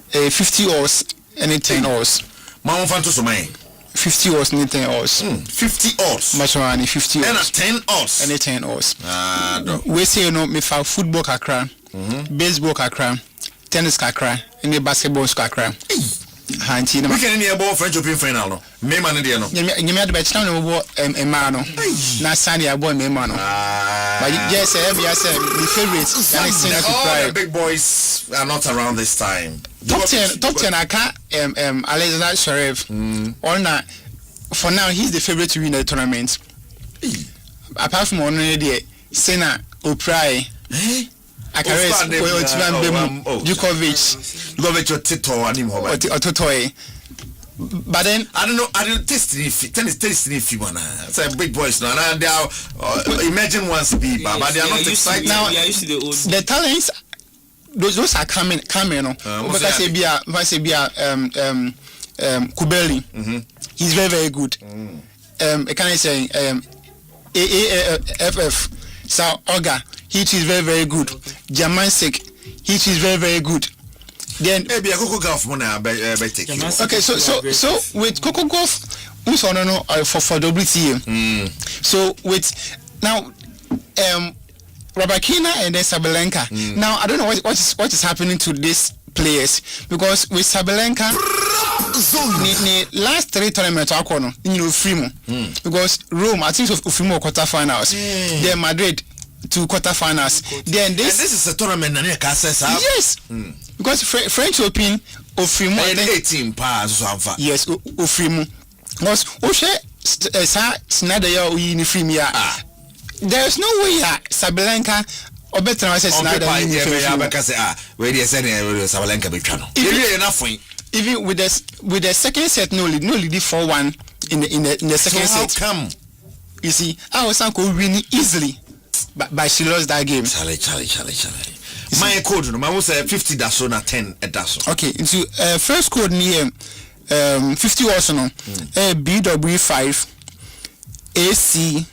50 hours and 10 hours. Mama fan to so my 50 hours and 10 hours. 50 hours. Machwani 50 hours. And 10 hours. And 10 hours. No. We say you know me for football kakra, baseball kakra, tennis kakra, and the basketball kakra. Hanti na. We can in ball French Open final no. Me man dey no. Nyame ade ba china no bo man no. Na sani abo me man no. But yes, every say the favorite that is all the big boys are not around this time. Top 10 aka Alexander Sheriff. On for now he's the favorite to win the tournament. Apart from one there Sena Oprai. Akares Djokovic Tito anim ho ba Ototoy. But then I don't taste if you wanna say big boys now they are imagine once be but they are not excited now. The talents those are coming no because Kubeli he's very good. Can I say AAFF so Oga he is very good. Jamansik he is very good. Then maybe a Coco Golf money take. Okay, so with Coco Golf also no for WTA. So with now Rabakina and then Sabalenka. Now I don't know what is happening to these players because with Sabalenka the last 3 tournaments akono in Ufimo because Rome I think Ufimo quarterfinals then Madrid to quarterfinals then this is a tournament na near Casas. Yes. Because French Open Ufimo 18 pass so amfa. Yes, Ufimo because Oshe Snada ya in Ufimo ya. There's no way Sabalenka or better I say Snada where they say Sabalenka be twa no. Even with the second set no lead 4-1 in the second set. So how come? You see, I was winning easily, but she lost that game. Charlie. My code no, my was 50 daso na 10 daso. Okay, into first code near 50 also no. BW5 AC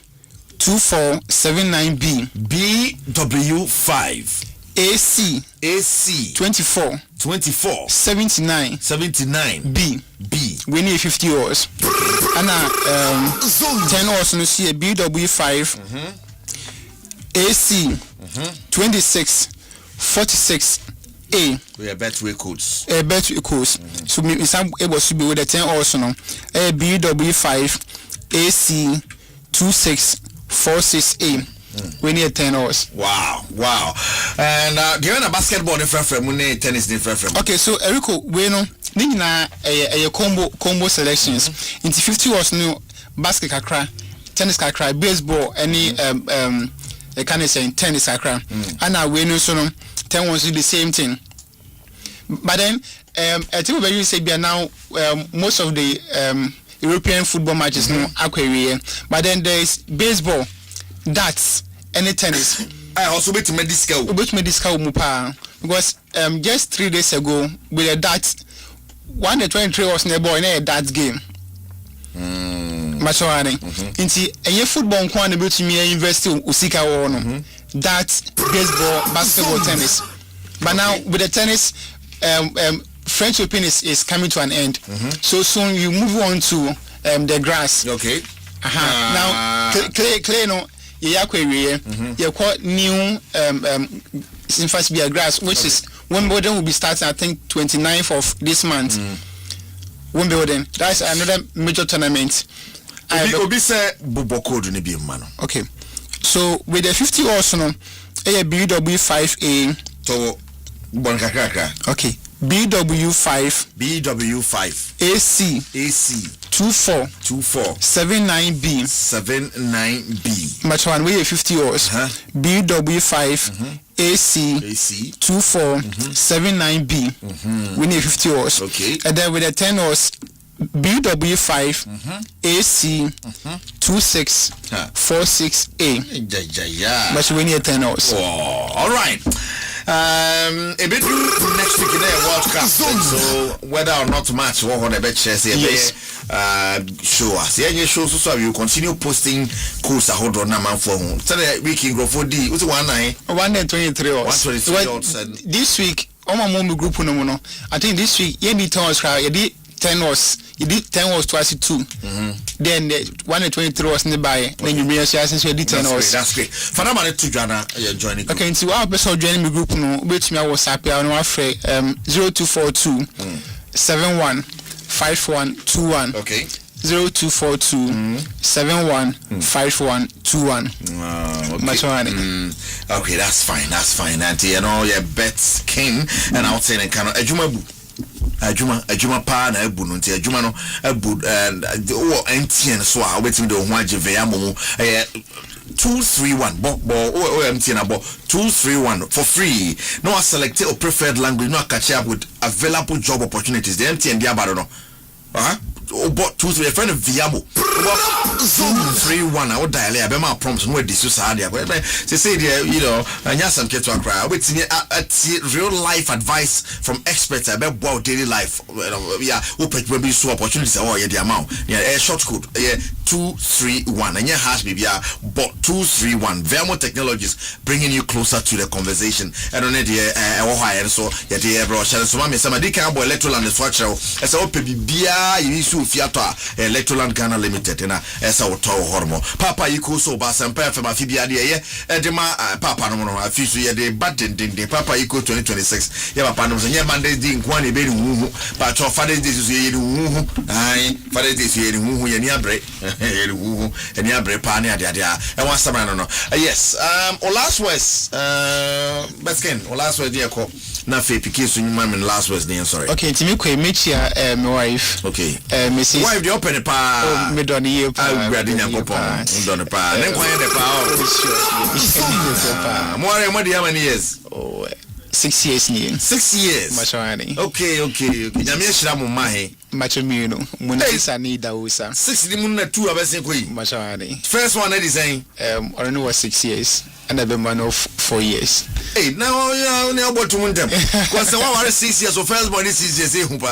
2479B. BW5 AC 24 79 B. We need 50 hours. And 10 hours no see BW5 AC 26 46 A. We are Betway codes. Betway codes. So me some able to be with the 10 also no. BW5 AC 2646 A. We need 10 hours. Wow. And given a basketball different from we tennis different from. Okay, so Eriko, we know nina a combo selections into 50 hours no basket kakra, tennis kakra, baseball any can I say tennis kakra. And now we know so no 10 ones do the same thing. But then I think we say be now most of the European football matches no aquarium. But then there is baseball, darts, and tennis. I also bet medical. Because just 3 days ago with a darts, 123 was in the boy in a darts game. Machoane. Inti a football kwan be to me university usika wono. Darts, baseball, basketball, tennis. But now with the tennis French Open is coming to an end. So soon you move on to the grass. Okay. Now clay no you call new first be a grass which is Wimbledon will be starting I think 29th of this month. Wimbledon. That's another major tournament. Obi say Boboko do be man. Okay. So with the 50 also no BW5A so okay BW5 AC 24 79B 79B. Match one we 50 hours. BW5 AC 24 79B. We need 50 hours. Okay. And then with the 10 hours BW5 AC 26 46A. But we need 10 hours. Oh, all right. A bit next week in the World Cup. So whether or not match, what on the bet chess, show us. Yeah, show so you continue posting course a hold on number for home. So the week in Grofo D, what's 123 hours. 123 hours. This week, all my mom group no. I think this week, you need 10 hours. You did 10 hours twice 2. Then 123 hours nearby. Then you realize you did 10 hours. That's great. For now, to Jana, you're joining. Okay, so our person joining the group no, which me I was happy on our 0242 71 5121. Okay. 0242 71 5121. Okay, that's fine. Auntie, you know your bets king and I'll say kind of Ajuma pa na ebu no nti ajuma no ebu MTN so a wetimi de ho ageve amomo 231 bo MTN abo 231 for free. No, I select your preferred language. No, I catch up with available job opportunities. The MTN diabado no. But 2-3 friend of Viabo 231 I would dial a bema prompts no this society say you know and yes some kids to cry with real life advice from experts about daily life. Yeah, open maybe so opportunities or the amount a short code 231 and your hash baby but 231 Vermo Technologies bringing you closer to the conversation. I don't know so yeah the bro so mama somebody can boy electroland structure as a bia you Fiata Electroland Ghana Limited na esa woto hormo papa yiko so ba Asempa FM afibia de ye edema papa no no afisu ye de baden papa yiko 2026 ye papa no ye Monday di nkwan e be ni huhu pa cho Father's Day so ye ni huhu ai Father's Day so ye ni huhu ye ni abre ye ni huhu ye ni abre pa ne ade e wan sama no yes last words Basken last words dey ko na fe pikin so nyuma men last words dey sorry okay timi ko emechia my wife okay Mrs. Why the open pa? Oh, me done here pa. I read in your papa. Done pa. Then why the pa? More than how many years? Oh, 6 years ni. 6 years. Machani. Okay. Nyame shira mo mahe. Macho no. Munisa ni dausa. 6 di munna 2 abesen koyi. Machani. First one is saying already was 6 years. And I've been man of 4 years. Hey, now you know what to them. Because the one 6 years of first born is 6 years. Second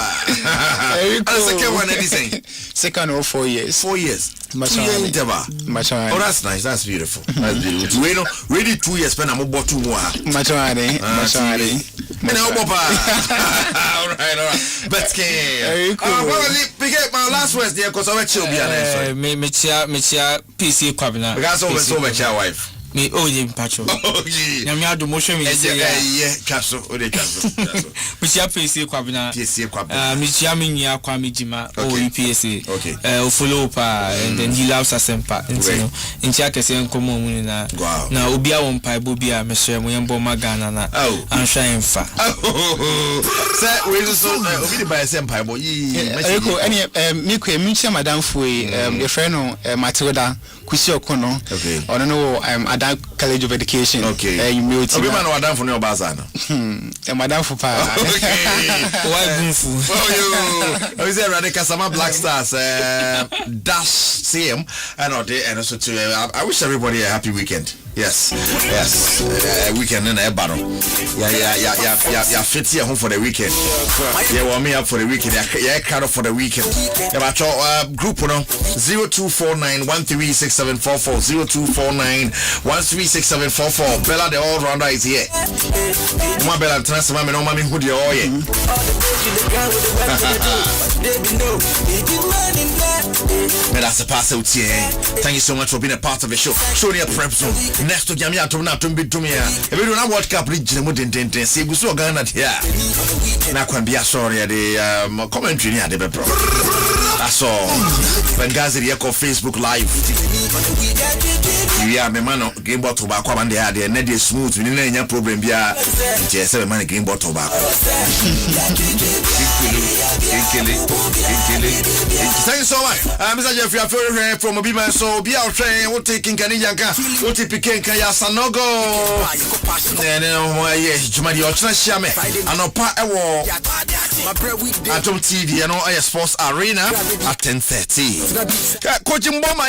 one is saying second or 4 years. 4 years. Much oh, that's nice. That's beautiful. That's beautiful. We know really 2 years spend I'm about 2 more. Machari. All right. But very cool. Pick up my last words there because I will chill be an me PC kwabna. Because always so much your wife. Me oye mpacho. Nyame ado mo hwe me say yeah chaso o de chaso. Me chia PC kwabna. Me chia me nya kwa me jima PSA. Okay. Follow pa and then he loves Asempa. Ntino. Ntia kese nkomo mu na. Na obi a won pa obi a me hwe mo yembo magana na. Anhwa emfa. Say we so obi de buy Asempa bo yi. Eko any me kwa me chia madam fo your friend no Matilda Kusi Okono. Okay. Ono no Adam College of Education. Okay. You meet obi man Adam for no bazana. Madam for pa. Okay. Why gunfu? Oh you. We say Radika Sama Black Stars dash CM and also to I wish everybody a happy weekend. Yes. Weekend in a battle. Yeah, fit here home for the weekend. Yeah, warm me up for the weekend. Yeah, crowd for the weekend. Yeah, but your group no 0249136744 0249136744. Bella the all rounder is here. Uma Bella transfer me no mami who the all yeah. That's a pass out here. Thank you so much for being a part of the show. Show me a Prepzone. Next to Jamia to not to be to me. If we do not World Cup, reach the Mudin Tente, see, we saw Ghana here. Now, can be a sorry, the commentary near the That's all. Benghazi the Echo Facebook Live. Yeah, my man, game bottle back and they had the smooth. We didn't have problem. Yeah, just 7 man game bottle back. Thank you so much. Mr. Jeffrey, I'm very from a beamer. So be out train. We'll take in Canadian car. We'll take Piken Kaya Sanogo. And yes, Jumadi Ochna Shame. And no part Atom TV and all Sports Arena at 10:30. Coaching Bomber.